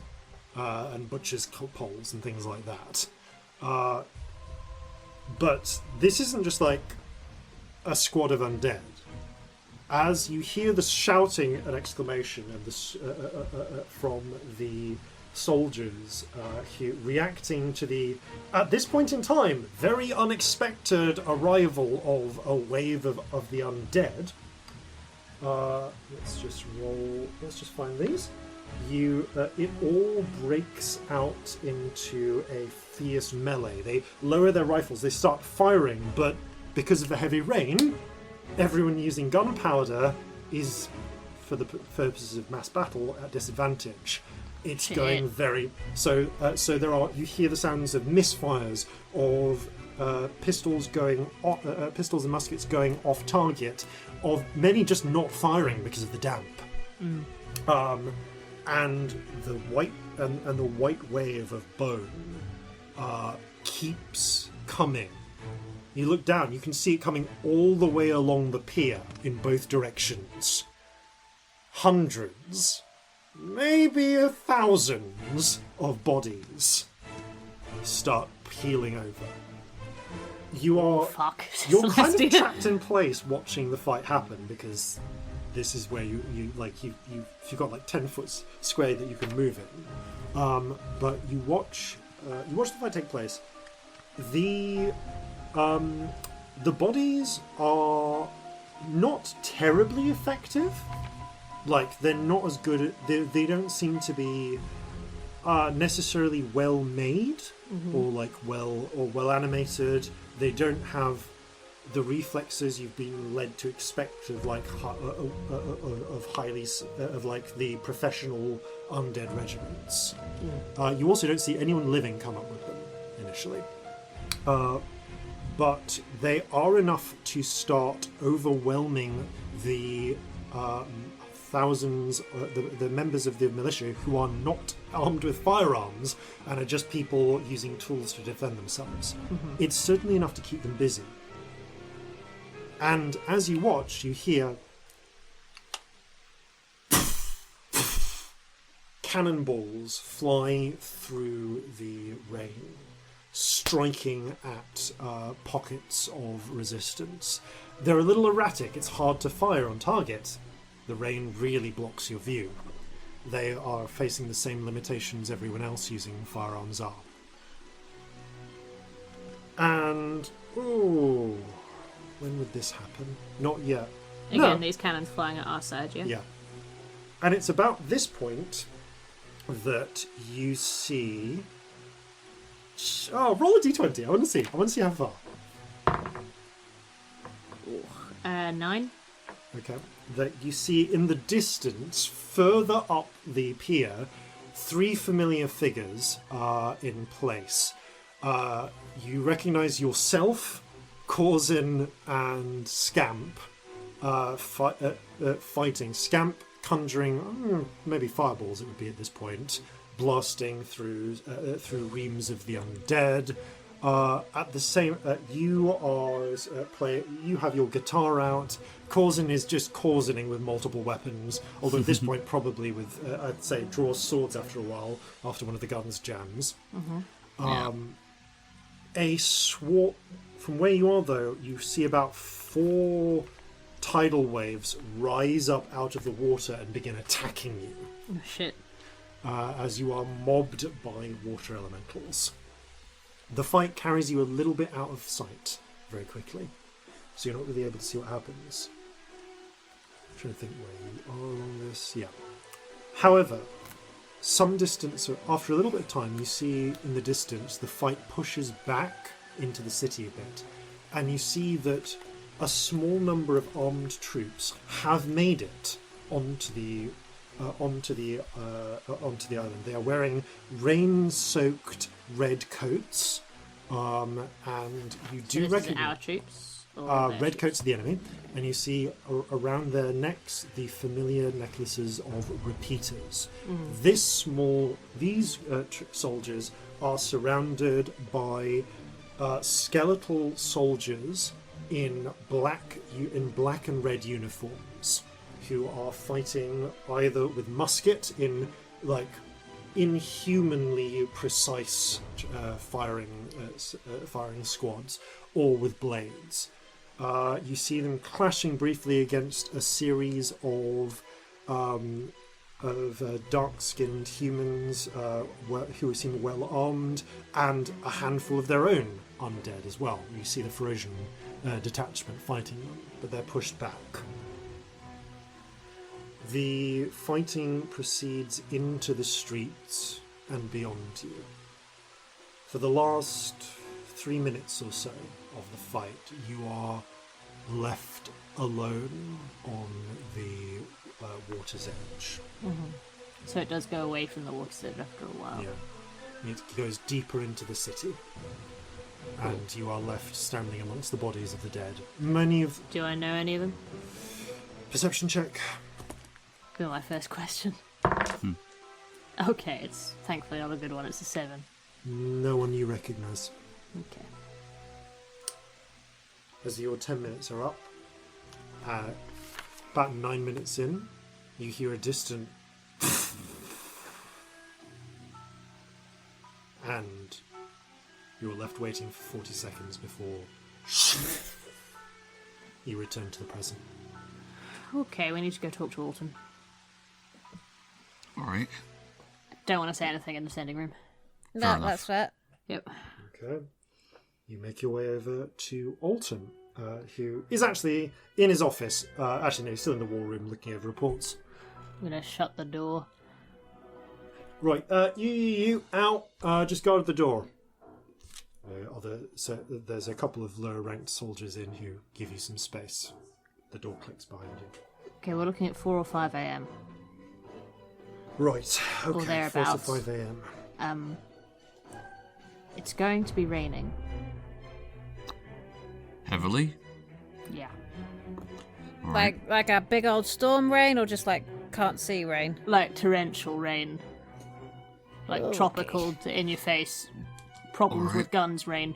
and butcher's poles and things like that. But this isn't just like a squad of undead. As you hear the shouting and exclamation and from the soldiers reacting to the, at this point in time, very unexpected arrival of a wave of the undead. Let's just find these. It all breaks out into a fierce melee. They lower their rifles, they start firing, but because of the heavy rain, everyone using gunpowder is, for the purposes of mass battle, at disadvantage. It's going very so there are, you hear the sounds of misfires of pistols and muskets going off target, of many just not firing because of the damp. And the white wave of bone keeps coming. You look down, you can see it coming all the way along the pier in both directions. Hundreds, maybe thousands of bodies start peeling over. You're kind of trapped in place watching the fight happen, because this is where you've got like 10 foot square that you can move in. But you watch the fight take place. The bodies are not terribly effective. Like, they're not as good. They don't seem to be necessarily well made, or like well animated. They don't have the reflexes you've been led to expect of like the professional undead regiments. You also don't see anyone living come up with them initially, but they are enough to start overwhelming the thousands, the members of the militia who are not armed with firearms and are just people using tools to defend themselves. It's certainly enough to keep them busy. And as you watch, you hear cannonballs fly through the rain, striking at pockets of resistance. They're a little erratic. It's hard to fire on target. The rain really blocks your view. They are facing the same limitations everyone else using firearms are. And, when would this happen? Not yet. Again, these cannons flying at our side, yeah? Yeah. And it's about this point that you see... Oh, roll a d20. I want to see how far. 9. Okay. That you see in the distance, further up the pier, 3 familiar figures are in place. You recognise yourself, Corzin, and Scamp fighting. Scamp conjuring maybe fireballs, it would be at this point, blasting through reams of the undead. At the same, you have your guitar out. Corzin is just Corzining with multiple weapons, although at this point probably with, I'd say, draws swords after a while, after one of the guns jams. From where you are, though, you see about 4 tidal waves rise up out of the water and begin attacking you. Oh, shit. As you are mobbed by water elementals. The fight carries you a little bit out of sight very quickly, so you're not really able to see what happens. I'm trying to think where you are along this. Yeah. However, some distance, after a little bit of time, you see in the distance the fight pushes back into the city a bit, and you see that a small number of armed troops have made it onto the island. They are wearing rain-soaked red coats, And you So do this is recognize our troops? Or their redcoats of the enemy, and you see around their necks the familiar necklaces of repeaters. These soldiers are surrounded by skeletal soldiers in black and red uniforms, who are fighting either with musket in inhumanly precise firing squads, or with blades. You see them clashing briefly against a series of dark-skinned humans who seem well armed, and a handful of their own undead as well. You see the Ferocian detachment fighting them, but they're pushed back. The fighting proceeds into the streets and beyond you. For the last 3 minutes or so of the fight, you are left alone on the water's edge. So it does go away from the water's edge after a while. Yeah. It goes deeper into the city. And you are left standing amongst the bodies of the dead. Do I know any of them? Perception check. Be my first question. Okay, it's thankfully not a good one. It's a 7. No one you recognise. Okay. As your 10 minutes are up, about 9 minutes in, you hear a distant and you're left waiting for 40 seconds before you return to the present. Okay, we need to go talk to Alton. Alright. Don't want to say anything in the sending room. No, enough. that's fair. Yep. Okay. You make your way over to Alton, who is actually in his office. Actually, no, he's still in the war room looking over reports. I'm going to shut the door. Right, you out. Just guard the door. So there's a couple of lower-ranked soldiers in who give you some space. The door clicks behind you. Okay, we're looking at 4 or 5 a.m. Right, Or okay, 4 to thereabouts. 5 a.m. It's going to be raining. Heavily? Yeah. Alright. Like a big old storm rain, or just like can't see rain? Like torrential rain. Like Okay. tropical, in your face. Problems with Alright. guns rain.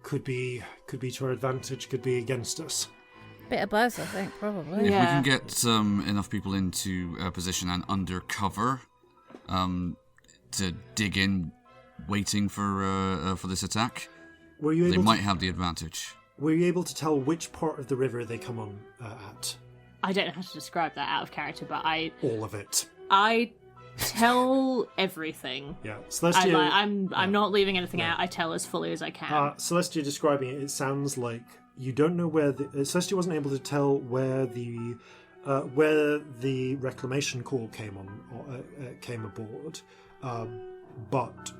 Could be to our advantage, could be against us. Bit of both, I think, probably. If Yeah. we can get enough people into position and under cover to dig in, waiting for this attack, Were you they able might to, have the advantage. were you able to tell which part of the river they come on at? I don't know how to describe that out of character, but All of it. I tell everything. Yeah, Celestia. I'm not leaving anything out. I tell as fully as I can. Celestia describing it, it sounds like you don't know where Celestia wasn't able to tell where the reclamation call came aboard, but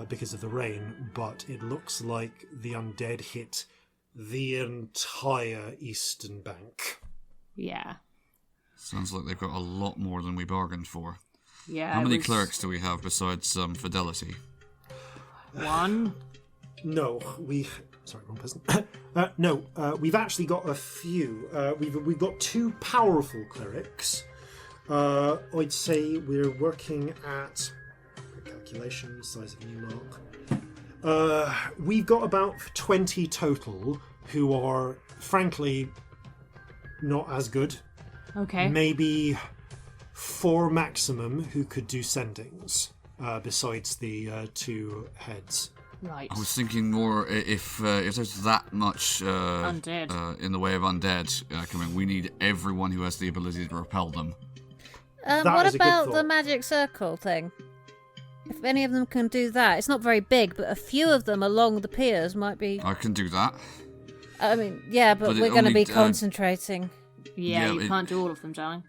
because of the rain. But it looks like the undead hit the entire eastern bank. Yeah. Sounds like they've got a lot more than we bargained for. Yeah. How it many was clerics do we have besides Fidelity? 1. No, sorry, wrong person. No, we've actually got a few. We've got 2 powerful clerics. I'd say we're working at calculation size of new mark. We've got about 20 total who are frankly not as good. Okay. Maybe 4 maximum who could do sendings. Besides the 2 heads. Right. I was thinking more if there's that much Undead. in the way of undead coming, we need everyone who has the ability to repel them. What is a good about the thought. magic circle thing? If any of them can do that, it's not very big, but a few of them along the piers might be. I can do that. I mean, yeah, but But it we're going to only, be concentrating. Yeah, Yeah, you it- can't do all of them, darling.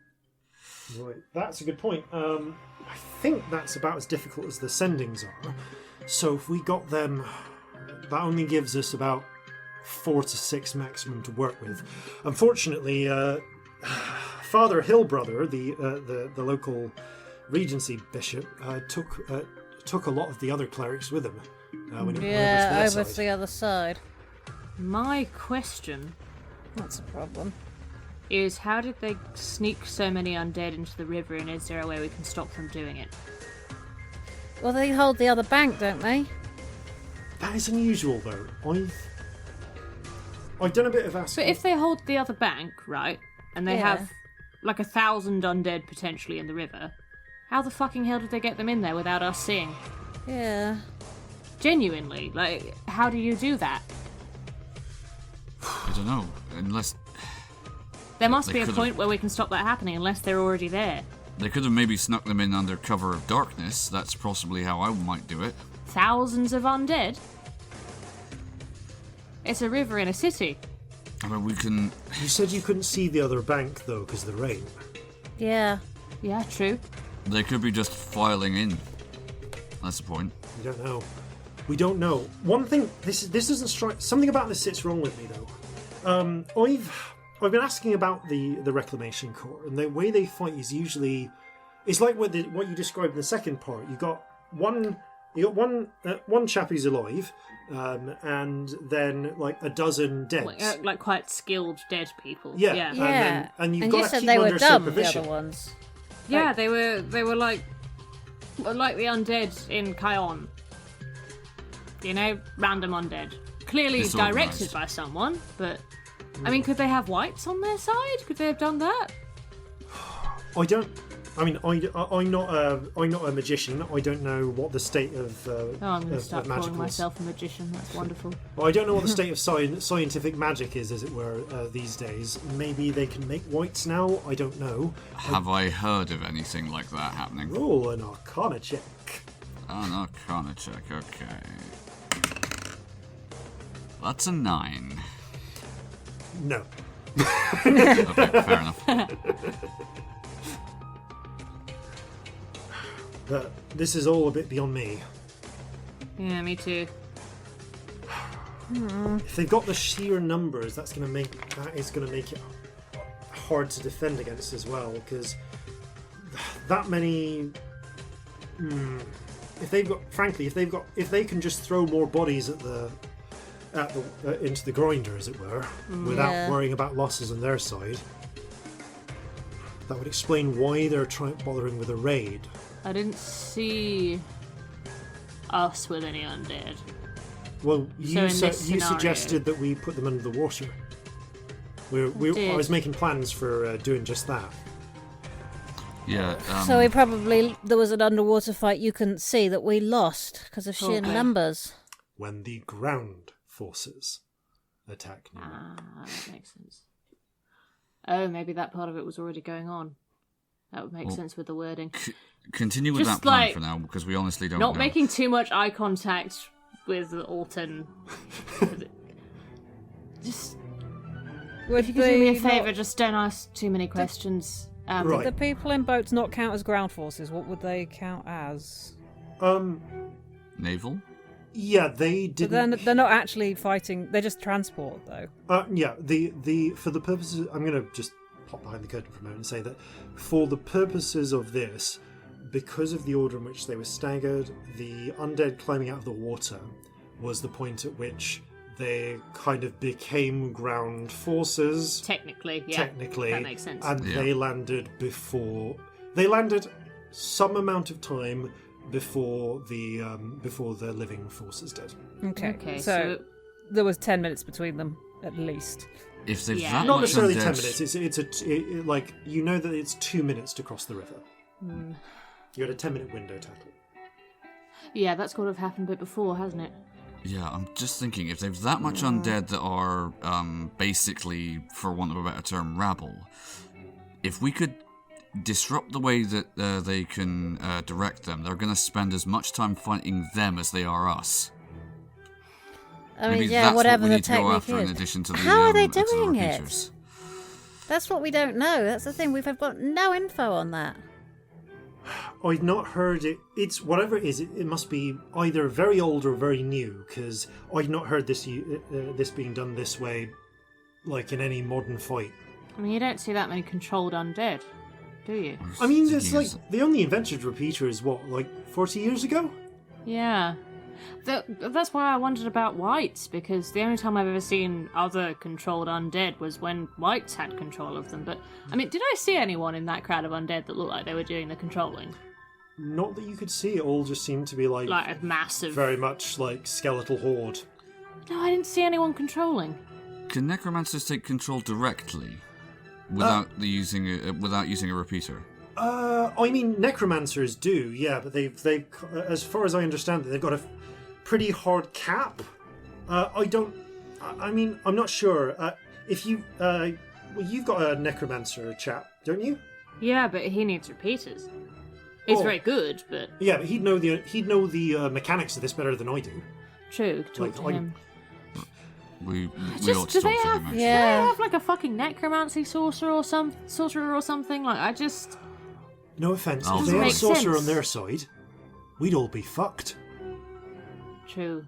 Right, that's a good point. I think that's about as difficult as the sendings are. So if we got them, that only gives us about 4 to 6 maximum to work with. Unfortunately, Father Hillbrother, the local Regency bishop, took a lot of the other clerics with him. When he Yeah, went over to to their the other side. My question That's a problem. is, how did they sneak so many undead into the river, and is there a way we can stop them doing it? Well, they hold the other bank, don't they? That is unusual, though. I've done a bit of asking. But if they hold the other bank, right, and they Yeah. have like 1,000 undead potentially in the river, how the fucking hell did they get them in there without us seeing? Yeah. Genuinely, like, how do you do that? I don't know. Unless There must They be a could've- point where we can stop that happening, unless they're already there. they could have maybe snuck them in under cover of darkness. That's possibly how I might do it. Thousands of undead? It's a river in a city. I mean, we can. You said you couldn't see the other bank, though, because of the rain. Yeah. Yeah, true. They could be just filing in. That's the point. We don't know. We don't know. One thing, this doesn't strike. Something about this sits wrong with me, though. I've been asking about the Reclamation Corps, and the way they fight is usually, it's like what you described in the second part. You got one chap who's alive, and then like a dozen deads. Like quite skilled dead people. Yeah. Yeah. And you've and got you to said keep they them were under dumb, the supervision. other ones. Yeah, they were like the undead in Kion. You know, random undead. Clearly Disorganised. directed by someone, but I mean, could they have whites on their side? Could they have done that? I'm not a magician. I don't know what the state of I'm going to of start magic calling was. myself a magician. That's wonderful. Well, I don't know what the state of scientific magic is, as it were, these days. Maybe they can make whites now. I don't know. Have I heard of anything like that happening? Roll an Arcana check. An Arcana check, okay. That's a 9. No. Okay, fair enough. But this is all a bit beyond me. Yeah, me too. If they've got the sheer numbers, that is going to make it hard to defend against as well. Because that many, if they can just throw more bodies into the grinder, as it were, without Yeah. worrying about losses on their side, that would explain why they're bothering with a raid. I didn't see us with any undead. Well, So in this you scenario- suggested that we put them under the water. I did. was making plans for doing just that. Yeah, So there was an underwater fight you couldn't see that we lost because of sheer Okay. numbers. When the ground forces attack you. That makes sense. Oh, maybe that part of it was already going on. That would make sense with the wording. continue with Just that plan like- for now, because we honestly don't know. Not making too much eye contact with Alton. Just, if you could do me a favour, just don't ask too many questions. Right. The people in boats not count as ground forces. What would they count as? Naval? Yeah, they But didn't. they're not actually fighting. They're just transport, though. Yeah, the for the purposes, I'm going to just pop behind the curtain for a moment and say that for the purposes of this, because of the order in which they were staggered, the undead climbing out of the water was the point at which they kind of became ground forces. Technically, yeah. Technically, That makes sense. And Yeah. they landed before. They landed some amount of time before the living forces did. Okay. Okay, so there was 10 minutes between them, at least. If they've Yeah. that Not much necessarily undead, 10 minutes. Like you know that it's 2 minutes to cross the river. You had a 10-minute window tackle. Yeah, that's got to have happened a bit before, hasn't it? Yeah, I'm just thinking, if they've that much undead that are basically, for want of a better term, rabble, if we could disrupt the way that they can direct them, they're going to spend as much time fighting them as they are us. I mean, Maybe yeah, that's whatever what we the need to go technique after in is. addition to the How are they to the doing it? repeaters. That's what we don't know. That's the thing. We've got no info on that. I've not heard it. It's whatever it is. It must be either very old or very new, because I've not heard this being done this way, like in any modern fight. I mean, you don't see that many controlled undead, do you? I mean, Thinking it's like is- they only invented repeaters what, like 40 years ago? Yeah. That's why I wondered about whites, because the only time I've ever seen other controlled undead was when whites had control of them. But, I mean, did I see anyone in that crowd of undead that looked like they were doing the controlling? Not that you could see. It all just seemed to be like Like a massive... very much like skeletal horde. No, I didn't see anyone controlling. Can necromancers take control directly without using a repeater? I mean, necromancers do, yeah, but they've as far as I understand it, they've got a pretty hard cap. I mean, I'm not sure. If you, well, you've got a necromancer chap, don't you? Yeah, but he needs repeaters. He's very good, but... Yeah, but he'd know the mechanics of this better than I do. True, talk to him. We Just, ought to do they talk to have, him, do actually. they have like a fucking necromancy sorcerer or something? Like, I just... No offence, Oh, if they had a makes sorcerer sense. on their side, we'd all be fucked. True.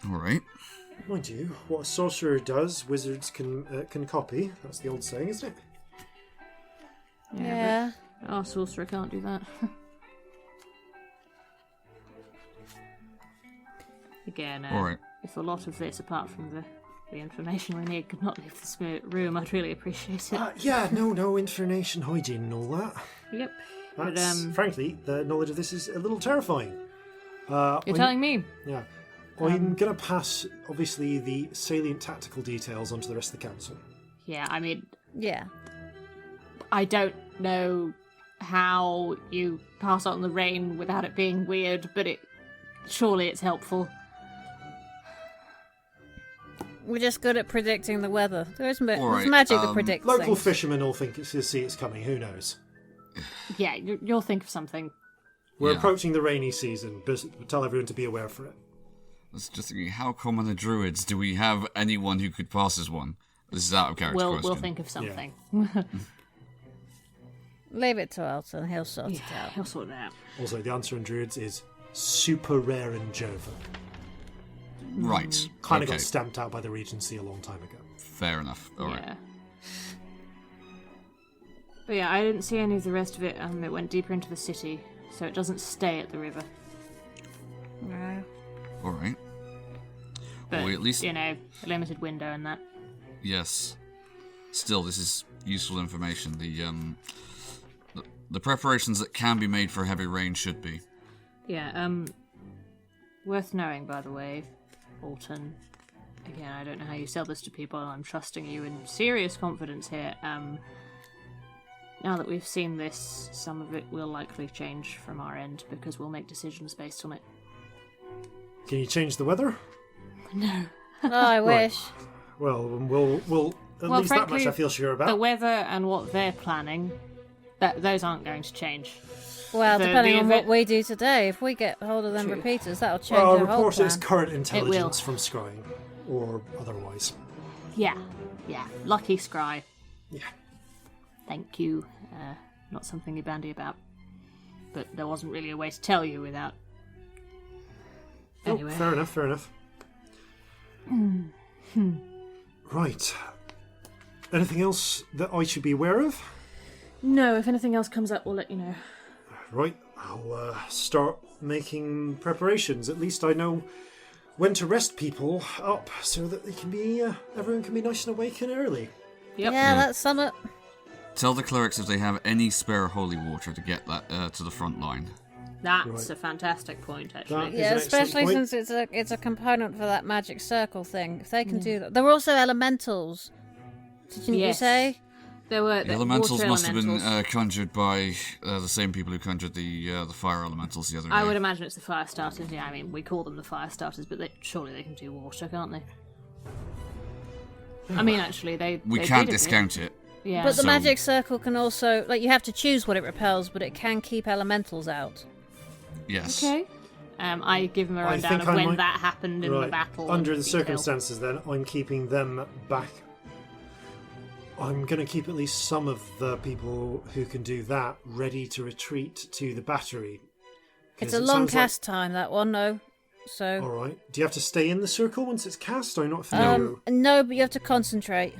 All right. Mind you, what a sorcerer does, wizards can copy. That's the old saying, isn't it? Yeah. But our sorcerer can't do that. Again, All right. if a lot of this, apart from the information we need, could not leave this room, I'd really appreciate it. Yeah, no information hygiene and all that. Yep. That's, But, frankly, the knowledge of this is a little terrifying. you're telling me? Yeah. I'm going to pass, obviously, the salient tactical details onto the rest of the council. Yeah, I mean, Yeah. I don't know how you pass on the rain without it being weird, but surely it's helpful. We're just good at predicting the weather. There's Alright, magic that predicts Local things. fishermen will see it's coming, who knows? Yeah, you'll think of something. We're Yeah. approaching the rainy season, but tell everyone to be aware for it. I was just thinking, how common are druids? Do we have anyone who could pass as one? This is out of character question. We'll think of something. Leave it to Alton, he'll sort it Yeah, out. he'll sort it out. Also, the answer in Druids is super rare in Jova. Right. Kind of okay. got stamped out by the Regency a long time ago. Fair enough. All right. Yeah. But yeah, I didn't see any of the rest of it. It went deeper into the city, so it doesn't stay at the river. No. All right. But, Well, at least- a limited window and that. Yes. Still, this is useful information. The preparations that can be made for heavy rain should be. Yeah, worth knowing, by the way, Alton. Again, I don't know how you sell this to people, and I'm trusting you in serious confidence here. Now that we've seen this, some of it will likely change from our end, because we'll make decisions based on it. Can you change the weather? No. Oh, I Right. wish. Well, we'll at Well, least that much frankly, I feel sure The about. weather and what they're planning, those aren't going to change. Well, The- depending the on event- what we do today, if we get hold of them True. repeaters, that'll change Well, I'll their whole report plan. its current will. intelligence from scrying, or otherwise. Yeah. Lucky scry. Yeah. Thank you. Not something you bandy about. But there wasn't really a way to tell you without... Oh, Anyway. fair enough. Right. Anything else that I should be aware of? No, if anything else comes up, we'll let you know. Right, I'll start making preparations. At least I know when to rest people up so that they can be everyone can be nice and awake and early. Yep. Yeah, that's something. Tell the clerics if they have any spare holy water to get that to the front line. That's Right. a fantastic point, actually. That is Yeah, an excellent especially point. since it's a component for that magic circle thing. If they can do that, there were also elementals. Didn't you Yes. say? There were The elementals water must have been elementals. conjured by the same people who conjured the fire elementals the other day. I would imagine it's the fire starters. Yeah, I mean, we call them the fire starters, but surely they can do water, can't they? I mean, actually, they we they can't did a bit. discount it. Yeah. But the So- magic circle can also, like, you have to choose what it repels, but it can keep elementals out. Yes. Okay. I give them a I rundown think of I when might- that happened in the battle. Under in the detail. circumstances, then, I'm keeping them back. I'm going to keep at least some of the people who can do that ready to retreat to the battery. 'Cause It's a it long sounds like- cast time, that one, no. So, All right. Do you have to stay in the circle once it's cast? I'm not familiar. no, but you have to concentrate.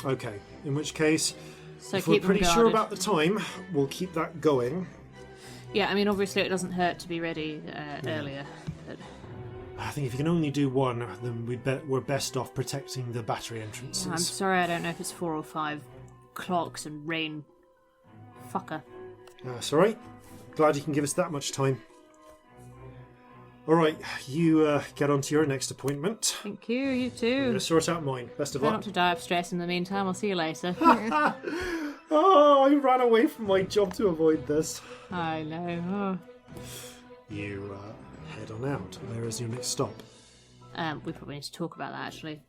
Okay. In which case, So If we're keep them pretty guarded. sure about the time, we'll keep that going. Yeah, I mean, obviously it doesn't hurt to be ready earlier. But I think if you can only do one, then we're best off protecting the battery entrances. I'm sorry, I don't know if it's 4 or 5 clocks and rain. Fucker. Sorry. Glad you can give us that much time. Alright, you get on to your next appointment. Thank you, you I'm too. going to sort out mine. Best of Try luck. not to die of stress in the meantime. I'll see you later. Oh, I ran away from my job to avoid this. I know. You head on out. Where is your next stop? We probably need to talk about that actually.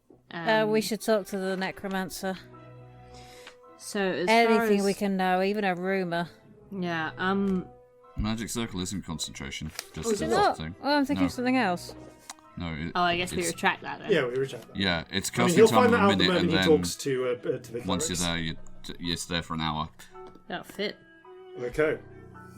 We should talk to the necromancer. So as Anything far as, we can know, even a rumour. Yeah. Magic circle isn't concentration. Just Is a it little not? thing. Oh, I'm thinking No. of something else. No. Oh, I guess we it's- retract that then. Yeah, we reject that. Yeah, it's I mean, casting he'll time find that of a out the minute, moment and he then talks to the once you're clerics. there, it's there for an hour. That'll fit. Okay.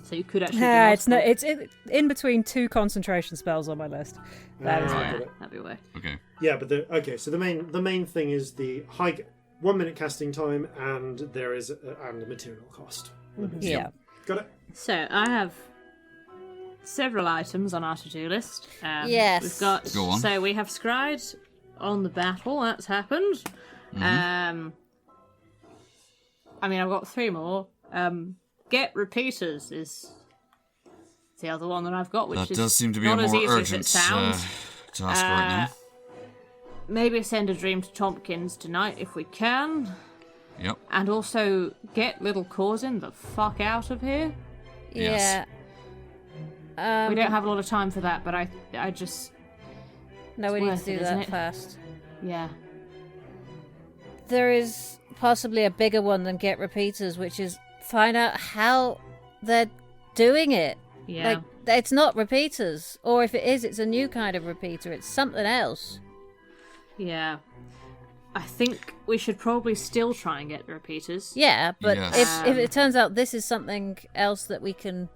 So you could actually. Yeah, do it's no, it's in between 2 concentration spells on my list. That is Right. it. Yeah, that'd be a way. Okay. Yeah, but so the main thing is the high 1 minute casting time, and there is and the material cost. Yeah. Got it. So I have several items on our to-do list. Yes. We've got. Go on. So we have scried on the battle. That's happened. I mean, I've got 3 more. Get repeaters is the other one that I've got, which That is does seem to be not a as more easy as it urgent sounds. task right now. Maybe send a dream to Tompkins tonight if we can. Yep. And also get little Corzin the fuck out of here. Yes. Yeah. We don't have a lot of time for that, but I just... No, we It's need worth to do it, isn't that it? fast. Yeah. There is possibly a bigger one than get repeaters, which is find out how they're doing it. Yeah. Like, it's not repeaters. Or if it is, it's a new kind of repeater. It's something else. Yeah. I think we should probably still try and get the repeaters. Yeah, but Yes. if it turns out this is something else that we can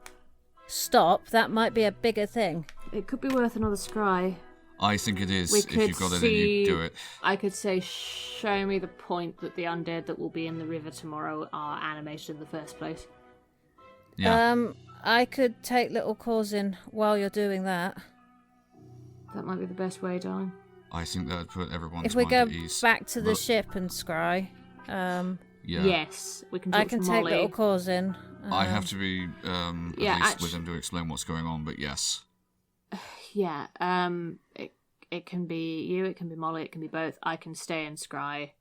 stop, that might be a bigger thing. It could be worth another scry. I think it is. We If could you've got it, see... then you do it. I could say, show me the point that the undead that will be in the river tomorrow are animated in the first place. Yeah. I could take little Corzin while you're doing that. That might be the best way, darling. I think that would put everyone's If we mind go at ease. back to the But- ship and scry, Yeah. Yes, we can talk I can to take Molly. little Corzin. I have to be at yeah, least actu- with them to explain what's going on, but yes. Yeah, it can be you, it can be Molly, it can be both. I can stay and scry.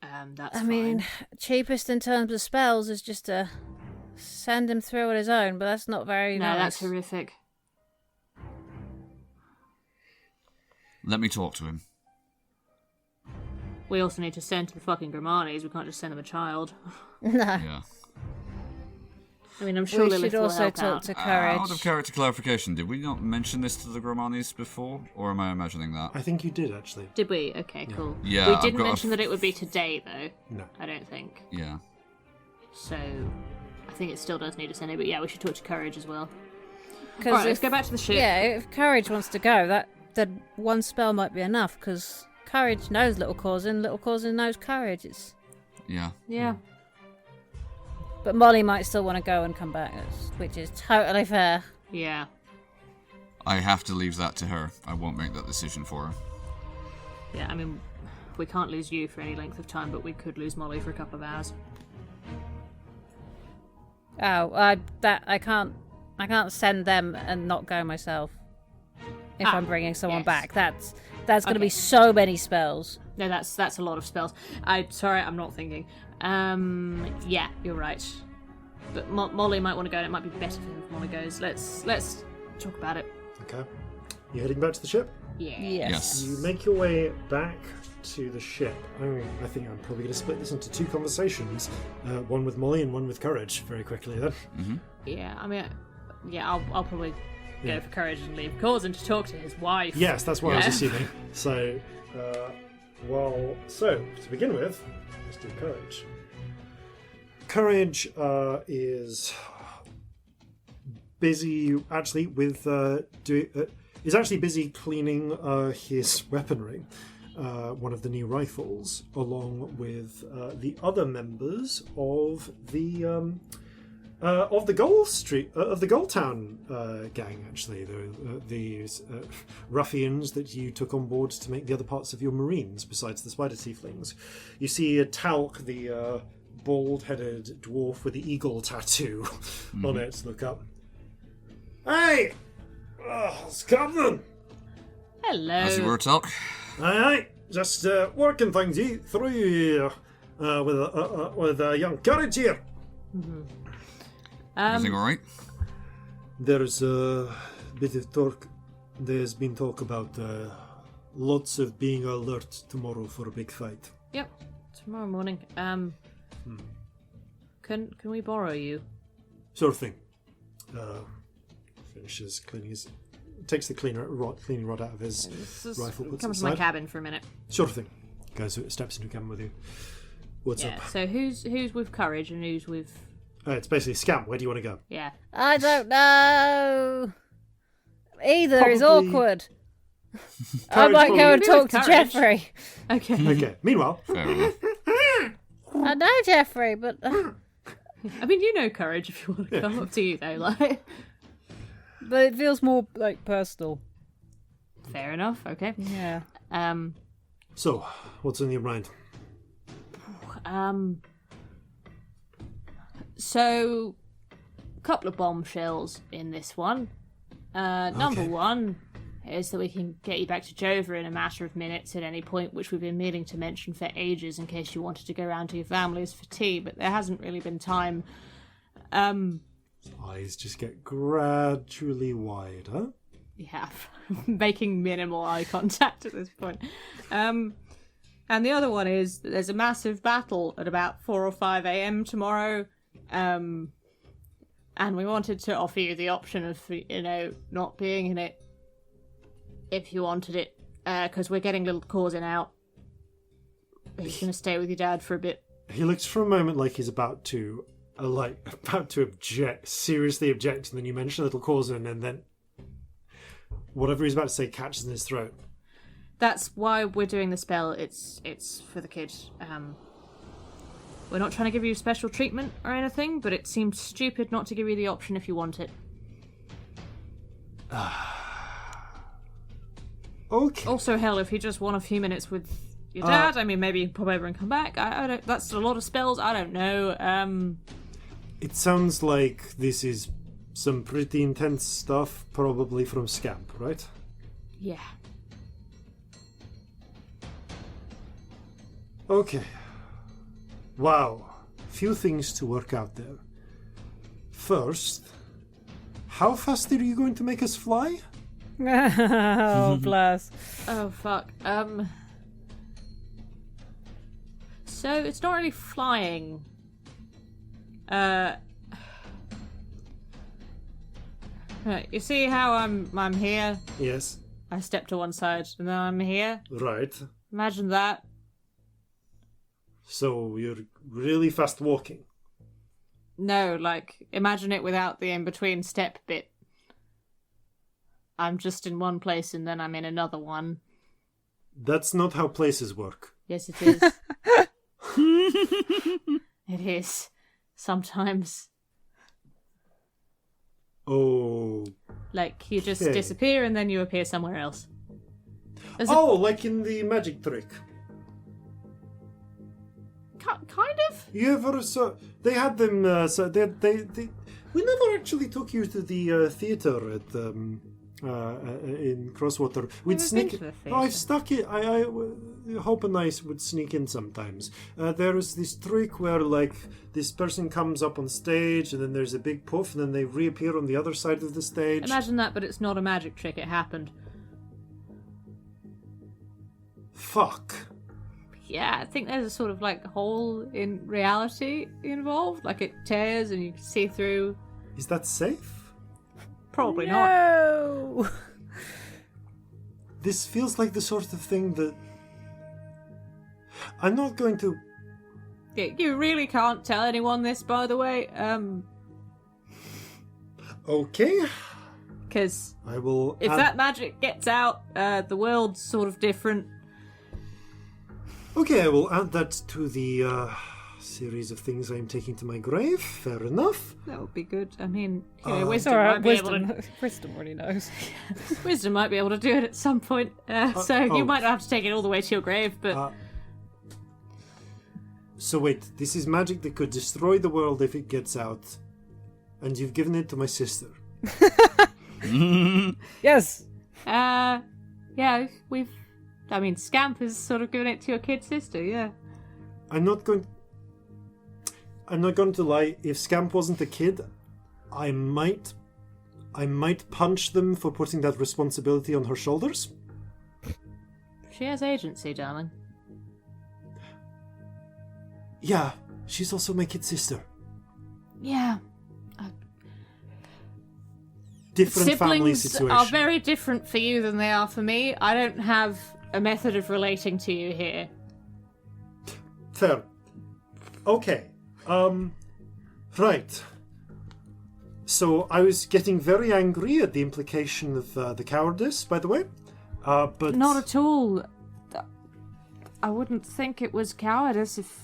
That's I fine. mean, cheapest in terms of spells is just to send him through on his own, but that's not very no, nice. that's horrific. Let me talk to him. We also need to send to the fucking Grimmanis. We can't just send them a child. No. Yeah. I mean, I'm sure We Lilith should will also help talk out. to Courage. Out of character clarification, did we not mention this to the Gromanis before? Or am I imagining that? I think you did actually. Did we? Okay, cool. Yeah, we I've didn't got a mention that it would be today, though. No. I don't think. Yeah. So, I think it still does need to send it, but yeah, we should talk to Courage as well. 'Cause Alright, let's if- go back to the ship. Yeah, if Courage wants to go, then one spell might be enough, because Courage knows little Corzin knows Courage. Yeah. Yeah. But Molly might still want to go and come back, which is totally fair. Yeah. I have to leave that to her. I won't make that decision for her. Yeah, I mean, we can't lose you for any length of time, but we could lose Molly for a couple of hours. Oh, I can't send them and not go myself. If I'm bringing someone yes. back, that's going to Okay. be so many spells. No, that's a lot of spells. Sorry, I'm not thinking. Yeah, you're right. But Molly might want to go, and it might be better for him if Molly goes. Let's talk about it. Okay. You heading back to the ship? Yeah. Yes. You make your way back to the ship. I think I'm probably going to split this into 2 conversations, one with Molly and one with Courage, very quickly then. Yeah, I mean, yeah, I'll probably go for Courage and leave Corzin to talk to his wife. Yes, that's what I was Yeah. assuming. So, to begin with, let's do Courage. Courage is busy actually with is actually busy cleaning his weaponry. one of the new rifles, along with the other members of the Gold Town gang. Actually, these ruffians that you took on board to make the other parts of your Marines, besides the spider tieflings. You see Talc, the bald-headed dwarf with the eagle tattoo on it. Look up. Hey, it's Captain. Hello. As you were, Talk. Aye, just working things through here with young Courage here. Everything all right? There's a bit of talk. There's been talk about lots of being alert tomorrow for a big fight. Yep, tomorrow morning. Can we borrow you? Sort of thing. Finishes cleaning his... Takes the cleaning rod out of his rifle. Puts Come it to my aside. cabin for a minute. Sort of thing. Goes, steps into a cabin with you. What's Yeah. up? So who's with Courage and who's with? It's basically Scamp. Where do you want to go? Yeah. I don't know. Either is Probably- awkward. I Courage might go probably- and talk to Courage. Jeffrey. Okay. Okay. Meanwhile, Fair enough. I know Jeffrey, but I mean, you know Courage if you want to come up to you though. Like, But it feels more like personal. fair enough. Okay. Yeah. so what's on your mind? So, a couple of bombshells in this one. Number one is that we can get you back to Jova in a matter of minutes at any point, which we've been meaning to mention for ages in case you wanted to go round to your families for tea, but there hasn't really been time. Eyes just get gradually wider. Yeah, making minimal eye contact at this point. And the other one is that there's a massive battle at about 4 or 5 a.m. tomorrow. And we wanted to offer you the option of, not being in it if you wanted it. Because we're getting little Corzin out. He's going to stay with your dad for a bit. He looks for a moment like he's about to object, seriously object, and then you mention little Corzin, and then whatever he's about to say catches in his throat. That's why we're doing the spell. It's for the kid. We're not trying to give you special treatment or anything, but it seemed stupid not to give you the option if you want it. Okay. Also, hell, if you just want a few minutes with your dad, I mean, maybe you can pop over and come back. I don't. That's a lot of spells. I don't know. It sounds like this is some pretty intense stuff, probably from Scamp, right? Yeah. Okay. Wow. Few things to work out there. First, how fast are you going to make us fly? Oh, bless. Oh fuck. So it's not really flying. Right, you see how I'm here? Yes. I step to one side and then I'm here. Right. Imagine that. So you're really fast walking. No, like, imagine it without the in-between step bit. I'm just in one place and then I'm in another one. That's not how places work. Yes, it is. It is. Sometimes. Oh. Like, you just Okay. disappear and then you appear somewhere else. Oh, like in the magic trick. Kind of? You ever saw? They had them. We never actually took you to the theatre at in Crosswater. We'd Never sneak. been to the Oh, I've theatre. stuck it. I hope and I would sneak in sometimes. There is this trick where like this person comes up on stage and then there's a big puff and then they reappear on the other side of the stage. Imagine that, but it's not a magic trick, it happened. Fuck. Yeah, I think there's a sort of like hole in reality involved. Like it tears and you can see through. Is that safe? Probably not. No. This feels like the sort of thing that I'm not going to. You really can't tell anyone this, by the way. Okay. Because I will. if that magic gets out, the world's sort of different. Okay, I will add that to the series of things I'm taking to my grave. Fair enough. That would be good. I mean, wisdom It's alright, might be able to. wisdom already knows. Wisdom might be able to do it at some point. So you might not have to take it all the way to your grave, but So wait, this is magic that could destroy the world if it gets out, and you've given it to my sister. Yes. Yeah, we've. I mean, Scamp has sort of given it to your kid sister. Yeah. I'm not going to lie. If Scamp wasn't a kid, I might punch them for putting that responsibility on her shoulders. She has agency, darling. Yeah, she's also my kid sister. Yeah. Different family Siblings situation. are very different for you than they are for me. I don't have a method of relating to you here. Fair. Okay. Right. So I was getting very angry at the implication of the cowardice, by the way. But Not at all. I wouldn't think it was cowardice if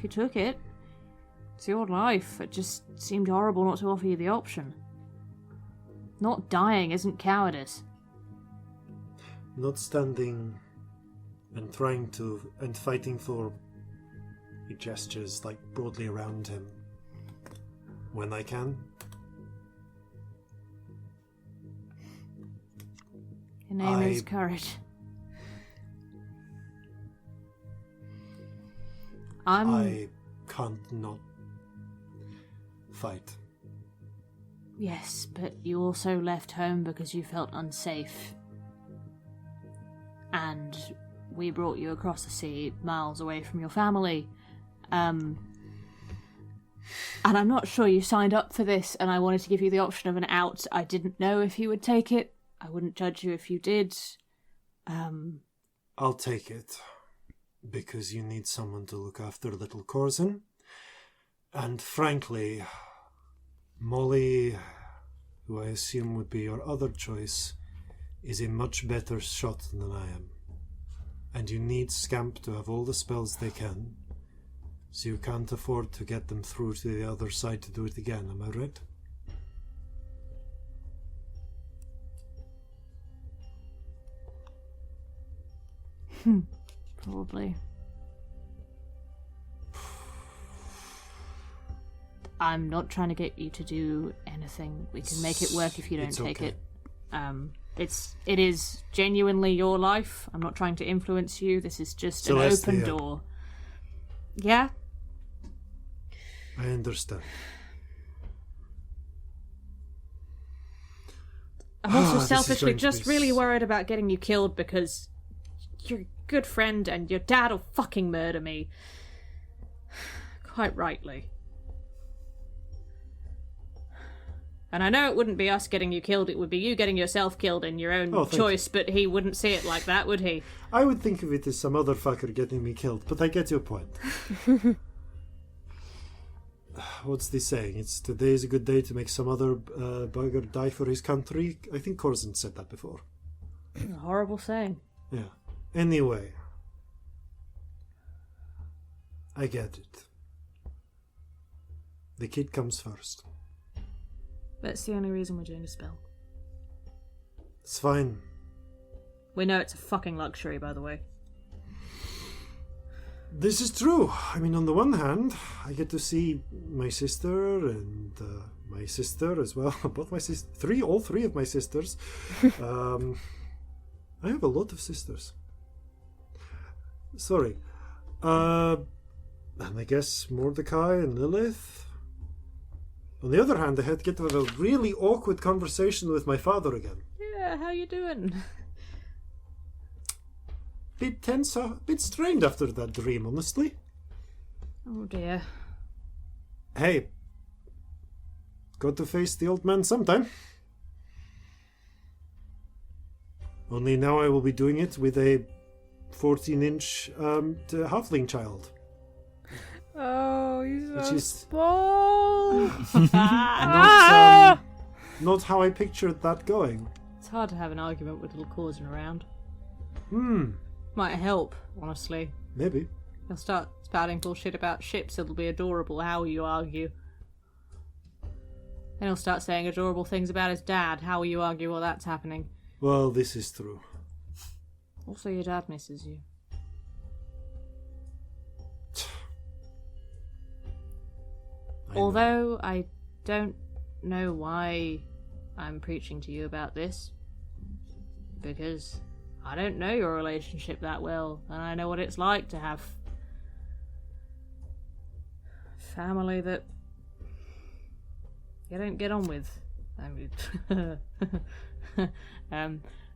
you took it. It's your life. It just seemed horrible not to offer you the option. Not dying isn't cowardice. not standing and trying to and fighting for. He gestures like broadly around him. When I can. Your name is courage. I can't not fight. Yes, but you also left home because you felt unsafe. And we brought you across the sea, miles away from your family. And I'm not sure you signed up for this, and I wanted to give you the option of an out. I didn't know if you would take it. I wouldn't judge you if you did. I'll take it. Because you need someone to look after little Corzin. And frankly, Molly, who I assume would be your other choice, is a much better shot than I am. And you need Scamp to have all the spells they can, so you can't afford to get them through to the other side to do it again, am I right? Probably. I'm not trying to get you to do anything. We can make it work if you don't take okay. it. It is genuinely your life. I'm not trying to influence you. This is just an Celestia. open door. Yeah? I understand. I'm also This is selfishly going to just be really worried about getting you killed because you're a good friend and your dad will fucking murder me. Quite rightly. And I know it wouldn't be us getting you killed, it would be you getting yourself killed in your own thank choice, but he wouldn't see it like that, would he? I would think of it as some other fucker getting me killed, but I get your point. What's the saying? It's today is a good day to make some other bugger die for his country. I think Corzin said that before. A horrible saying. Yeah. Anyway. I get it. The kid comes first. That's the only reason we're doing a spell. It's fine. We know it's a fucking luxury, by the way. This is true. I mean, on the one hand, I get to see my sister and my sister as well. Both my sisters. All three of my sisters. I have a lot of sisters. Sorry. And I guess Mordecai and Lilith. On the other hand, I had to get to have a really awkward conversation with my father again. Yeah, how you doing? Bit tense, bit strained after that dream, honestly. Oh dear. Hey, got to face the old man sometime. Only now I will be doing it with a 14-inch halfling child. Oh, he's Which so is- small. Not how I pictured that going. It's hard to have an argument with little Corzin around. Might help, honestly. Maybe. He'll start spouting bullshit about ships. It'll be adorable, how will you argue? Then he'll start saying adorable things about his dad. How will you argue while that's happening? Well, this is true. Also, your dad misses you. Although I don't know why I'm preaching to you about this, because I don't know your relationship that well, and I know what it's like to have family that you don't get on with. I mean,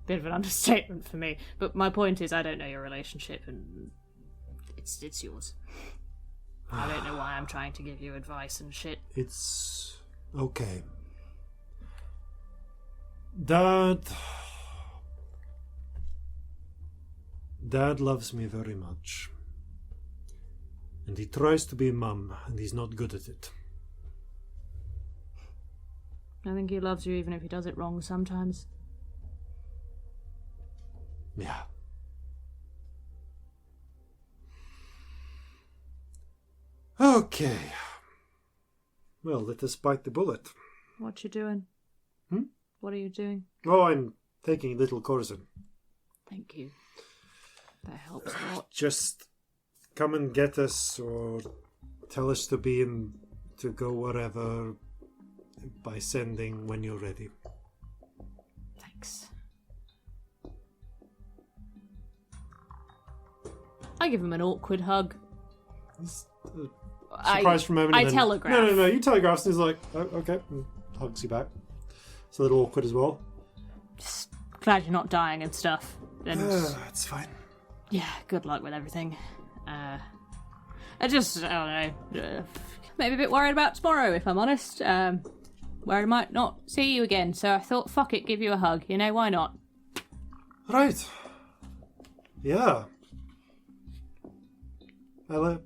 bit of an understatement for me, but my point is I don't know your relationship, and it's yours. I don't know why I'm trying to give you advice and shit. It's okay. Dad loves me very much. And he tries to be a mum, and he's not good at it. I think he loves you even if he does it wrong sometimes. Yeah. Okay. Well, let us bite the bullet. What you doing? What are you doing? Oh, I'm taking little Corzin. Thank you. That helps a lot. Just come and get us, or tell us to go wherever by sending when you're ready. Thanks. I give him an awkward hug. Surprised for a moment. I telegraph. No. You telegraph, and he's like, oh, okay, and hugs you back. It's a little awkward as well. Just glad you're not dying and stuff. And It's fine. yeah, good luck with everything. I don't know. Maybe a bit worried about tomorrow, if I'm honest. Where I might not see you again. So I thought, fuck it, give you a hug. You know, why not? Right. Yeah. Ella,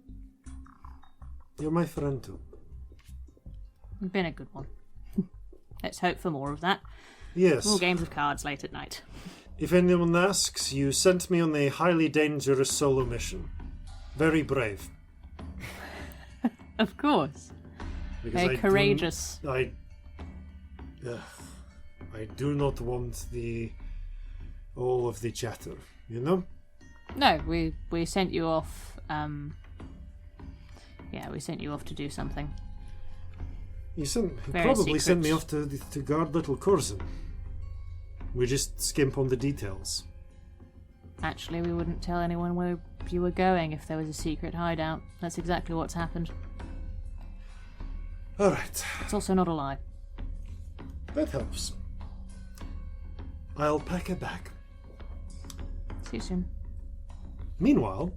you're my friend too. It's been a good one. Let's hope for more of that. Yes. More games of cards late at night. If anyone asks, you sent me on a highly dangerous solo mission. Very brave. Of course. Because Very courageous. I do not want all of the chatter, you know? No, we sent you off. We sent you off to do something. You Very probably sent me secret. off to guard little Corzin. We just skimp on the details. Actually, we wouldn't tell anyone where you were going if there was a secret hideout. That's exactly what's happened. All right. It's also not a lie. That helps. I'll pack a bag. See you soon. Meanwhile,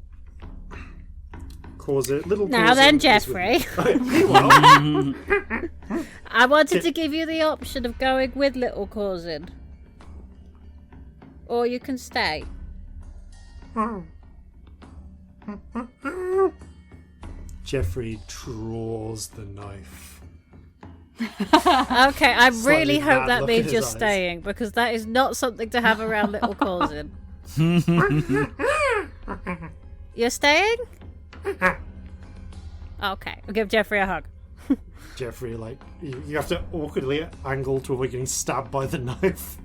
little Now Corzin then, is Jeffrey. with- Meanwhile, I wanted to give you the option of going with little Corzin. Or you can stay. Jeffrey draws the knife. Okay, I Slightly really hope mad that look in means his you're eyes. staying, because that is not something to have around little Corzin. You're staying? Okay, I'll give Jeffrey a hug. Jeffrey, like, you have to awkwardly angle to avoid getting stabbed by the knife.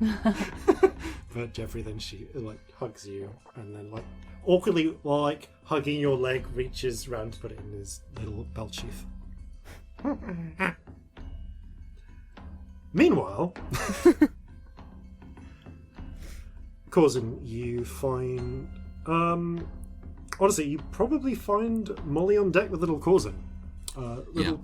But Jeffrey then hugs you, and then awkwardly while hugging your leg, reaches round to put it in his little belt sheath. Meanwhile, Corzin, you find honestly, you probably find Molly on deck with little Corzin. Little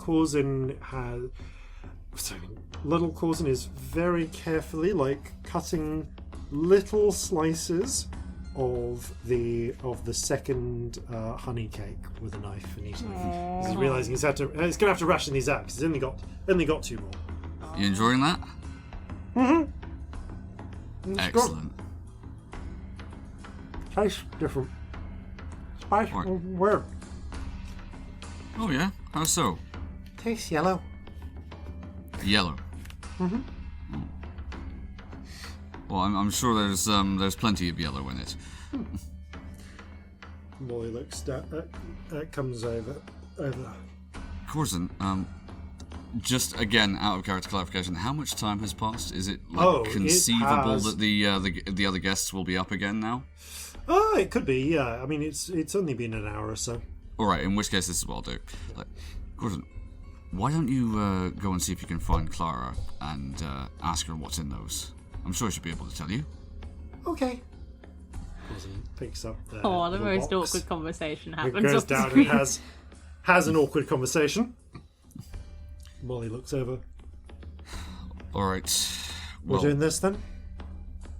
Corzin is very carefully cutting little slices of the second honey cake with a knife and eating them. He's realizing he's gonna have to ration these out because he's only got 2 more. You enjoying that? Excellent. Tastes different. Spice What? weird. Oh yeah? How so? Tastes yellow. Yellow. Well, I'm sure there's plenty of yellow in it. Molly looks down, comes over. Corzin, just again, out of character clarification, how much time has passed? Is it conceivable that the other guests will be up again now? Oh, it could be. Yeah, I mean, it's only been an hour or so. All right. In which case, this is what I'll do. Corzin, why don't you go and see if you can find Clara and ask her what's in those? I'm sure she'll be able to tell you. Okay. Corzin picks up the the most box. awkward conversation It happens. goes off the down screen. and has an awkward conversation. Molly looks over. All right. We're Well, doing this then?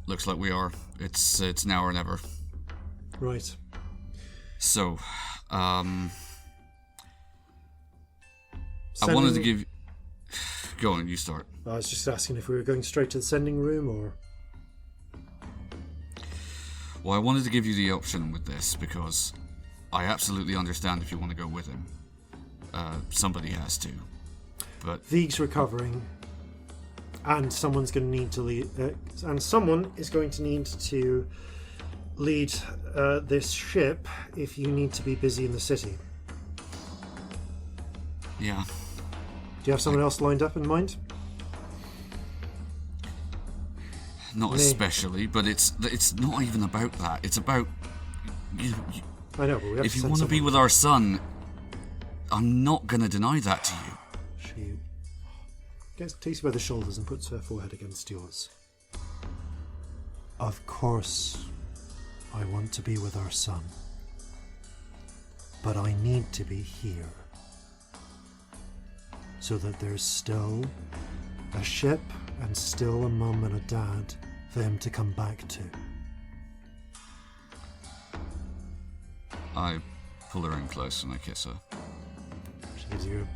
looks like we are. It's now or never. Right. So, I wanted to give. Go on, you start. I was just asking if we were going straight to the sending room or... Well, I wanted to give you the option with this because I absolutely understand if you want to go with him. Somebody has to. But Vig's recovering, and someone's going to need to lead, and someone is going to need to lead this ship if you need to be busy in the city. yeah, Do you have someone else lined up in mind? not Me. especially. But it's not even about that. It's about I know, but we have if to you send want to be someone. with our son. I'm not going to deny that to you. She takes you by the shoulders and puts her forehead against yours. Of course, I want to be with our son. But I need to be here. So that there's still a ship and still a mum and a dad for him to come back to. I pull her in close and I kiss her. She gives you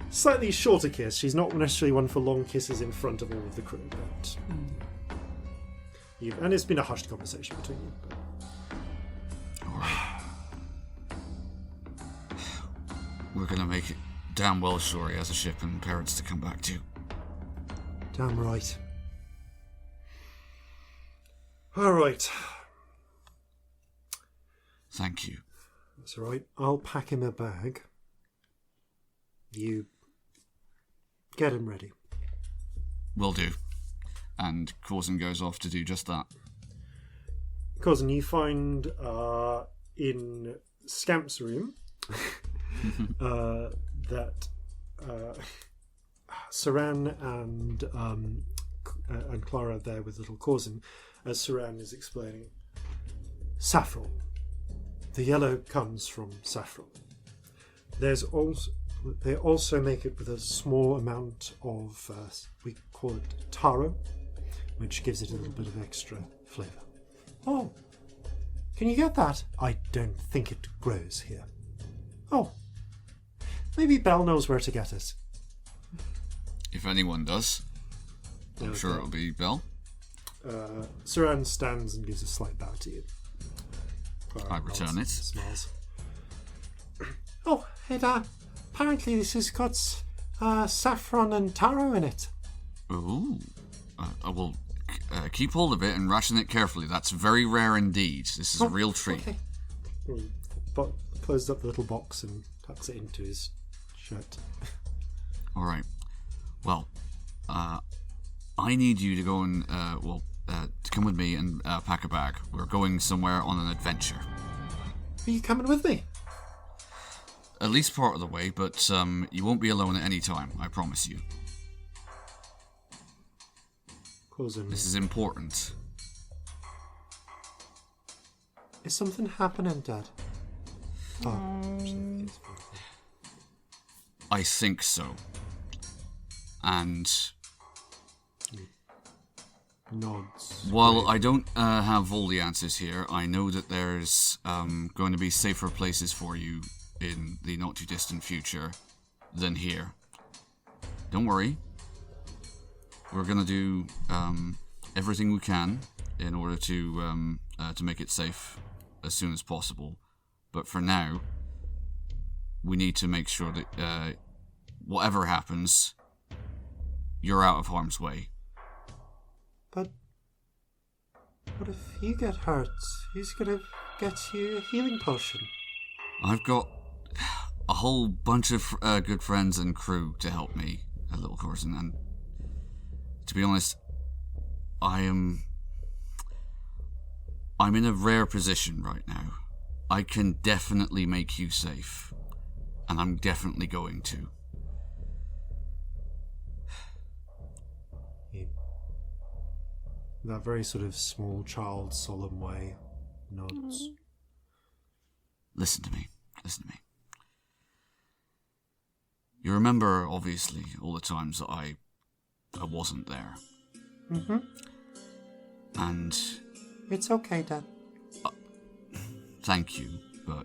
a slightly shorter kiss. She's not necessarily one for long kisses in front of all of the crew, but and it's been a hushed conversation between you. But... All right. We're going to make it damn well sure he has a ship and parents to come back to. Damn right. All right. Thank you. That's all right. I'll pack him a bag. You get him ready. Will do. And Corzin goes off to do just that. Corzin, you find in Scamp's room that Saran and Clara are there with little Corzin, as Saran is explaining. Saffron. The yellow comes from saffron. They also make it with a small amount of, we call it taro, which gives it a little bit of extra flavour. Oh, can you get that? I don't think it grows here. Oh, maybe Belle knows where to get it. If anyone does, I'm Okay. sure it'll be Belle. Saran stands and gives a slight bow to you. I return it. Smiles. Oh, apparently this has got saffron and taro in it. Ooh. I will keep hold of it and ration it carefully. That's very rare indeed. This is a real treat. Okay. Closes up the little box and tucks it into his shirt. All right. Well, I need you to go and, to come with me and pack a bag. We're going somewhere on an adventure. Are you coming with me? At least part of the way, but you won't be alone at any time, I promise you. Corzin, This is important. is something happening, Dad? I think so. And Nods. while I don't have all the answers here, I know that there's going to be safer places for you in the not too distant future than here. Don't worry. We're going to do everything we can in order to make it safe as soon as possible. But for now, we need to make sure that whatever happens, you're out of harm's way. But what if you get hurt? Who's gonna get you a healing potion. I've got a whole bunch of good friends and crew to help me, little Corzin, and to be honest, I'm in a rare position right now. I can definitely make you safe, and I'm definitely going to. That very sort of small child, solemn way, nods. Listen to me. You remember, obviously, all the times that I wasn't there. Mm-hmm. And... It's okay, Dad. Thank you, but...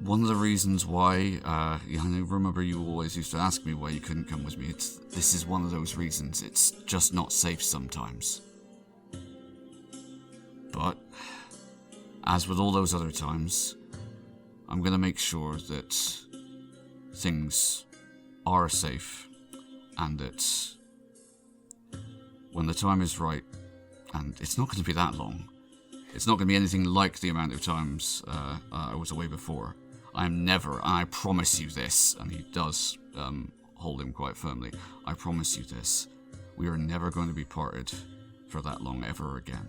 One of the reasons why, I remember you always used to ask me why you couldn't come with me. This is one of those reasons. It's just not safe sometimes. But, as with all those other times, I'm going to make sure that things are safe, and that when the time is right, and it's not going to be that long, it's not going to be anything like the amount of times I was away before. I am never, and I promise you this, and he does hold him quite firmly, I promise you this, we are never going to be parted for that long ever again.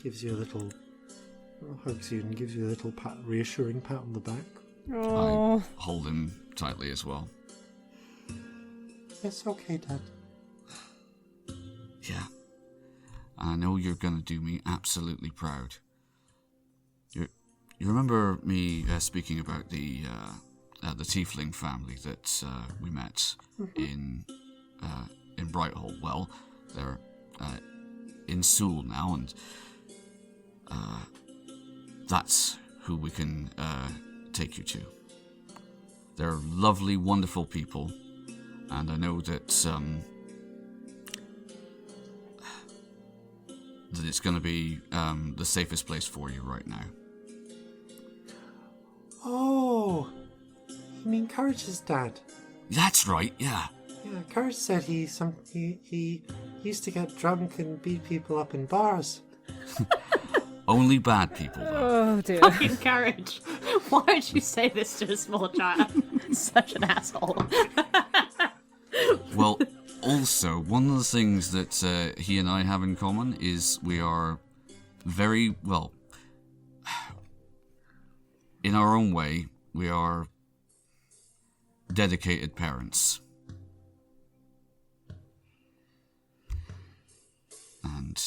Gives you a little... hugs you and gives you a little reassuring pat on the back. Oh. I hold him tightly as well. It's okay, Dad. Yeah. And I know you're going to do me absolutely proud. You remember me speaking about the tiefling family that we met in Brighthall? Well, they're in Seoul now, and that's who we can take you to. They're lovely, wonderful people, and I know that that it's going to be the safest place for you right now. Oh, you mean Courage's dad? That's right, yeah. Yeah, Courage said he used to get drunk and beat people up in bars. Only bad people, though. Oh, dear. Fucking Courage. Why would you say this to a small child? Such an asshole. Well, also, one of the things that he and I have in common is we are very, well, in our own way, we are dedicated parents. And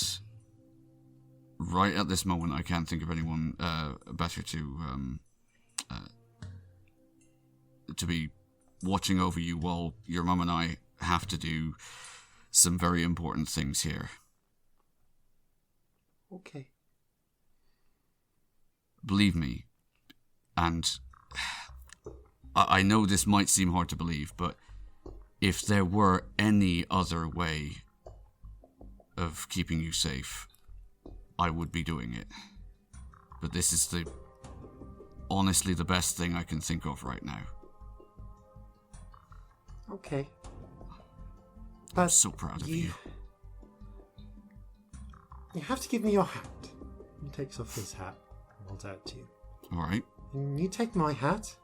right at this moment, I can't think of anyone better to be watching over you while your mum and I have to do some very important things here. Okay. Believe me, and I know this might seem hard to believe, but if there were any other way of keeping you safe, I would be doing it. But this is honestly the best thing I can think of right now. Okay. I'm so proud of you. You have to give me your hat. He takes off his hat and holds out to you. Alright. And you take my hat.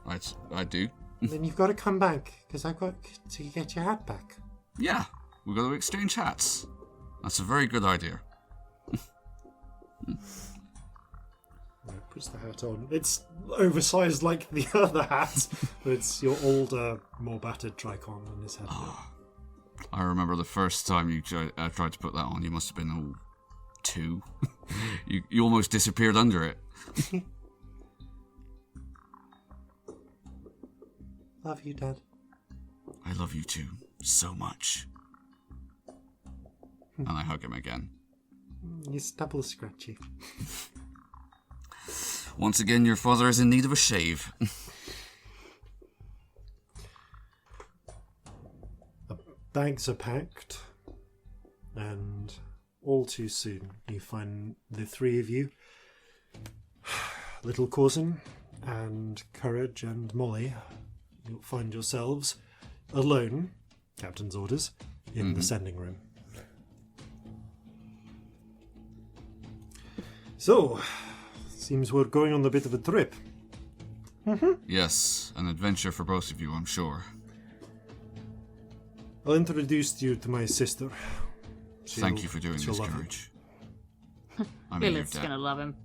I do. And then you've got to come back, because I've got to get your hat back. Yeah, we've got to exchange hats. That's a very good idea. Puts the hat on. It's oversized like the other hat, but it's your older, more battered tricon on his head. I remember the first time you tried to put that on, you must have been 2. you almost disappeared under it. Love you, Dad. I love you too, so much. And I hug him again. He's double scratchy. Once again, your father is in need of a shave. The bags are packed, and all too soon you find the three of you, little Corzin and Courage and Molly, you'll find yourselves alone, Captain's orders, in the sending room. So, seems we're going on a bit of a trip. Yes, an adventure for both of you, I'm sure. I'll introduce you to my sister. Thank you for doing she'll this, love Courage. I mean, your Lilith's gonna dad. love him.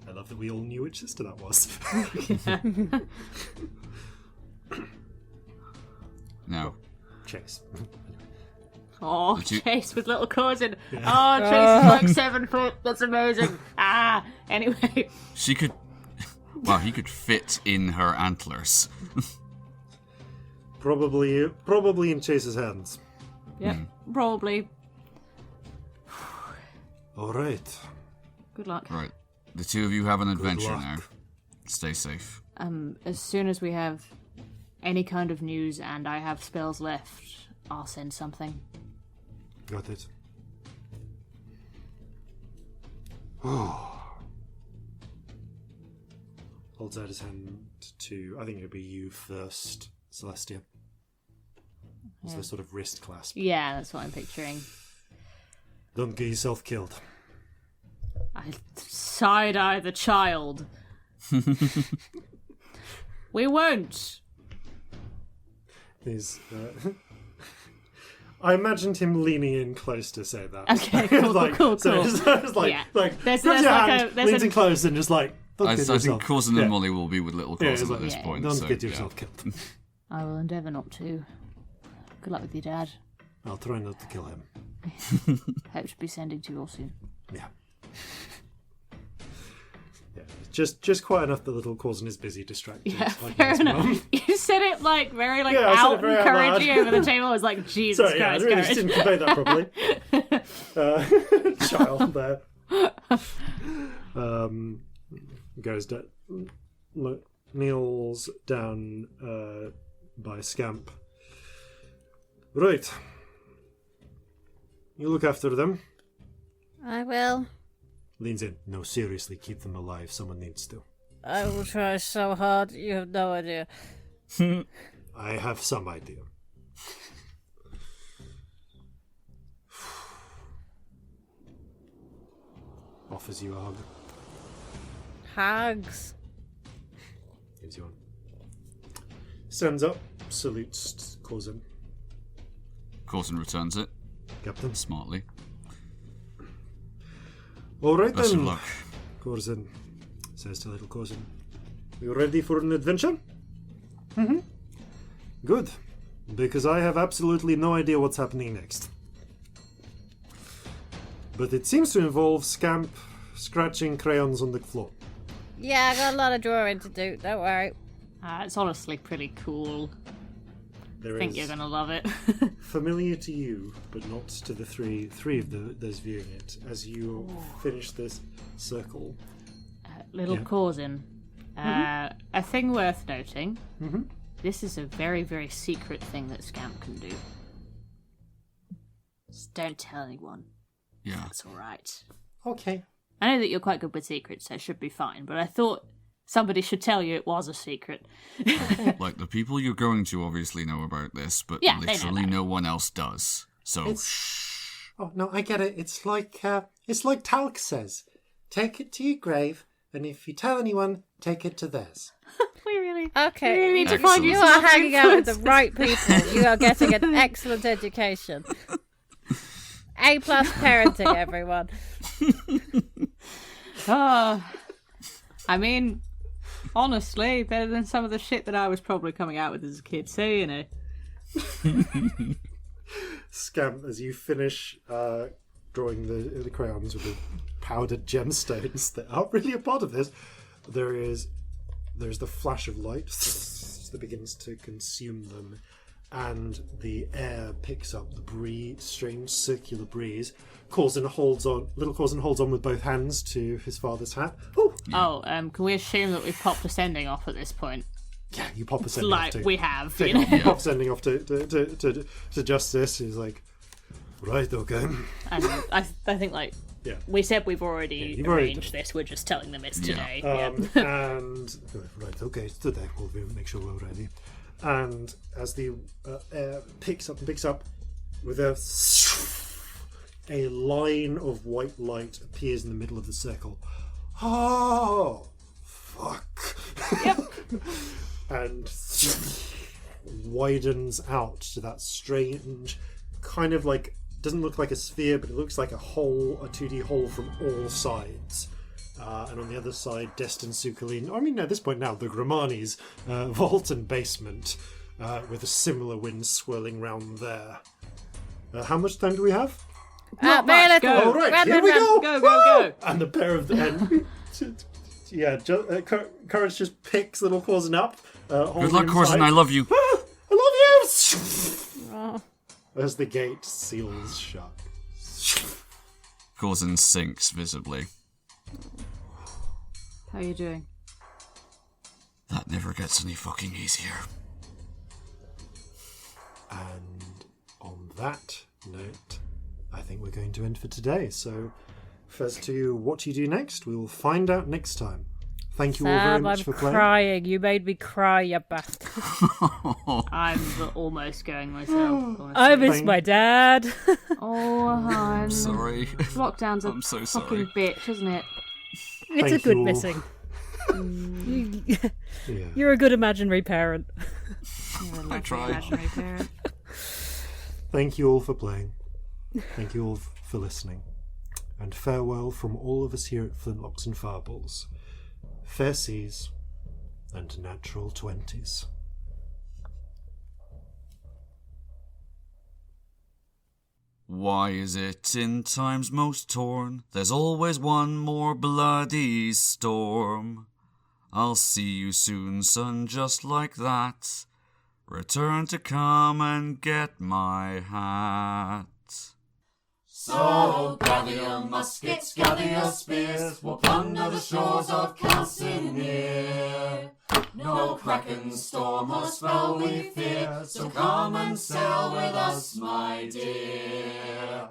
I love that we all knew which sister that was. Now, Chase. Oh, Did you- Chase with little Corzin. Oh, Chase is like 7 foot. That's amazing. Anyway. she could... Wow, he could fit in her antlers. Probably in Chase's hands. Yep, probably. All right. Good luck. Right, the two of you have an adventure luck. now. Stay safe. As soon as we have any kind of news and I have spells left, I'll send something. Got it. Holds out his hand to, I think it'll be you first, Celestia. It's the sort of wrist clasp. Yeah, that's what I'm picturing. Don't get yourself killed. I side-eye the child. We won't. He's, I imagined him leaning in close to say that. Okay, cool. So it's like, Yeah. like There's grabs your like hand, there's leans in close, and just like, don't I get think yourself. Corzin yeah. and Molly will be with little Yeah, Corzin it's at like, this yeah, point. Don't so, get yeah. yourself killed. I will endeavour not to. Good luck with your dad. I'll try not to kill him. Hope to be sending to you all soon. Yeah. Yeah, just quite enough that little Corzin is busy distracted. Yeah, like fair his enough. mum. You said it like very like Yeah, I said it out very and out loud. encouraging over the table. I was like, Jesus Sorry, yeah, I Christ, really courage. just didn't convey that properly. Child there. Goes down, kneels down by Scamp. Right. You look after them. I will. Leans in. No, seriously, keep them alive. Someone needs to. I will try so hard. You have no idea. I have some idea. Offers you a hug. Hugs. Gives you one. Stands up, salutes Corzin. Corzin returns it Captain. smartly. All right Best of then, luck. Corzin says to little Corzin. You ready for an adventure? Mm-hmm. Good, because I have absolutely no idea what's happening next. But it seems to involve Scamp scratching crayons on the floor. Yeah, I got a lot of drawing to do. Don't worry. It's honestly pretty cool. There I think is you're gonna love it. familiar to you, but not to the three of those viewing it. As you finish this circle, Little Yeah. Corzin. A thing worth noting. Mhm. This is a very, very secret thing that Scamp can do. Just don't tell anyone. Yeah. That's all right. okay. I know that you're quite good with secrets, so it should be fine. But I thought somebody should tell you it was a secret. Like, the people you're going to obviously know about this, but Yeah, they know literally about it. no one else does. So, Oh no, I get it. It's like Talc says. Take it to your grave, and if you tell anyone, take it to theirs. We really, Okay, we really need to Excellent. find you you are some other hanging out with the influences. right people. You are getting an excellent education. A+ parenting, everyone. I mean, honestly, better than some of the shit that I was probably coming out with as a kid. So you know. Scamp, as you finish drawing the crayons with the powdered gemstones that aren't really a part of this, there's the flash of light that begins to consume them, and the air picks up the breeze, strange circular breeze. Little Corzin holds on with both hands to his father's hat. Oh, Can we assume that we've popped a sending off at this point? yeah, you pop a sending off Like to we have, take you know. off, pop sending off to Justice. He's like, right, okay. And I think like Yeah. we said we've already you've already arranged this. We're just telling them it's Yeah. today. And right, okay, it's today. We'll make sure we're ready. And as the air picks up with a, a line of white light appears in the middle of the circle. Oh, fuck. Yep. And widens out to that strange, kind of like, doesn't look like a sphere, but it looks like a hole, a 2D hole from all sides. And on the other side, Destin Sukaline, I mean, at this point now, the Grimani's vault and basement, with a similar wind swirling round there. How much time do we have? Not much, go. All right, Run, here run, we run. go! Go, go, go. And the pair of them... Courage just picks little Corzin up. Good luck, Corzin. I love you. I love you! Oh. As the gate seals shut. Corzin sinks visibly. How are you doing? That never gets any fucking easier. And on that note, I think we're going to end for today. So, as to what you do next, we will find out next time. Thank you all very Sam, much I'm for playing. crying. You made me cry, you bastard. I'm almost going myself. honestly. I miss my dad. Oh, I'm Sorry. Lockdown's a I'm so fucking sorry. bitch, isn't it? It's Thank a good you all. missing. Yeah. You're a good imaginary parent. I tried. Imaginary parent. Thank you all for playing. Thank you all for listening. And farewell from all of us here at Flintlocks and Fireballs. Fair seas and natural 20s. Why is it in times most torn? There's always one more bloody storm. I'll see you soon, son, just like that. Return to come and get my hat. So gather your muskets, gather your spears, we'll plunder the shores of Calcinea. No kraken, storm or spell we fear, so come and sail with us, my dear.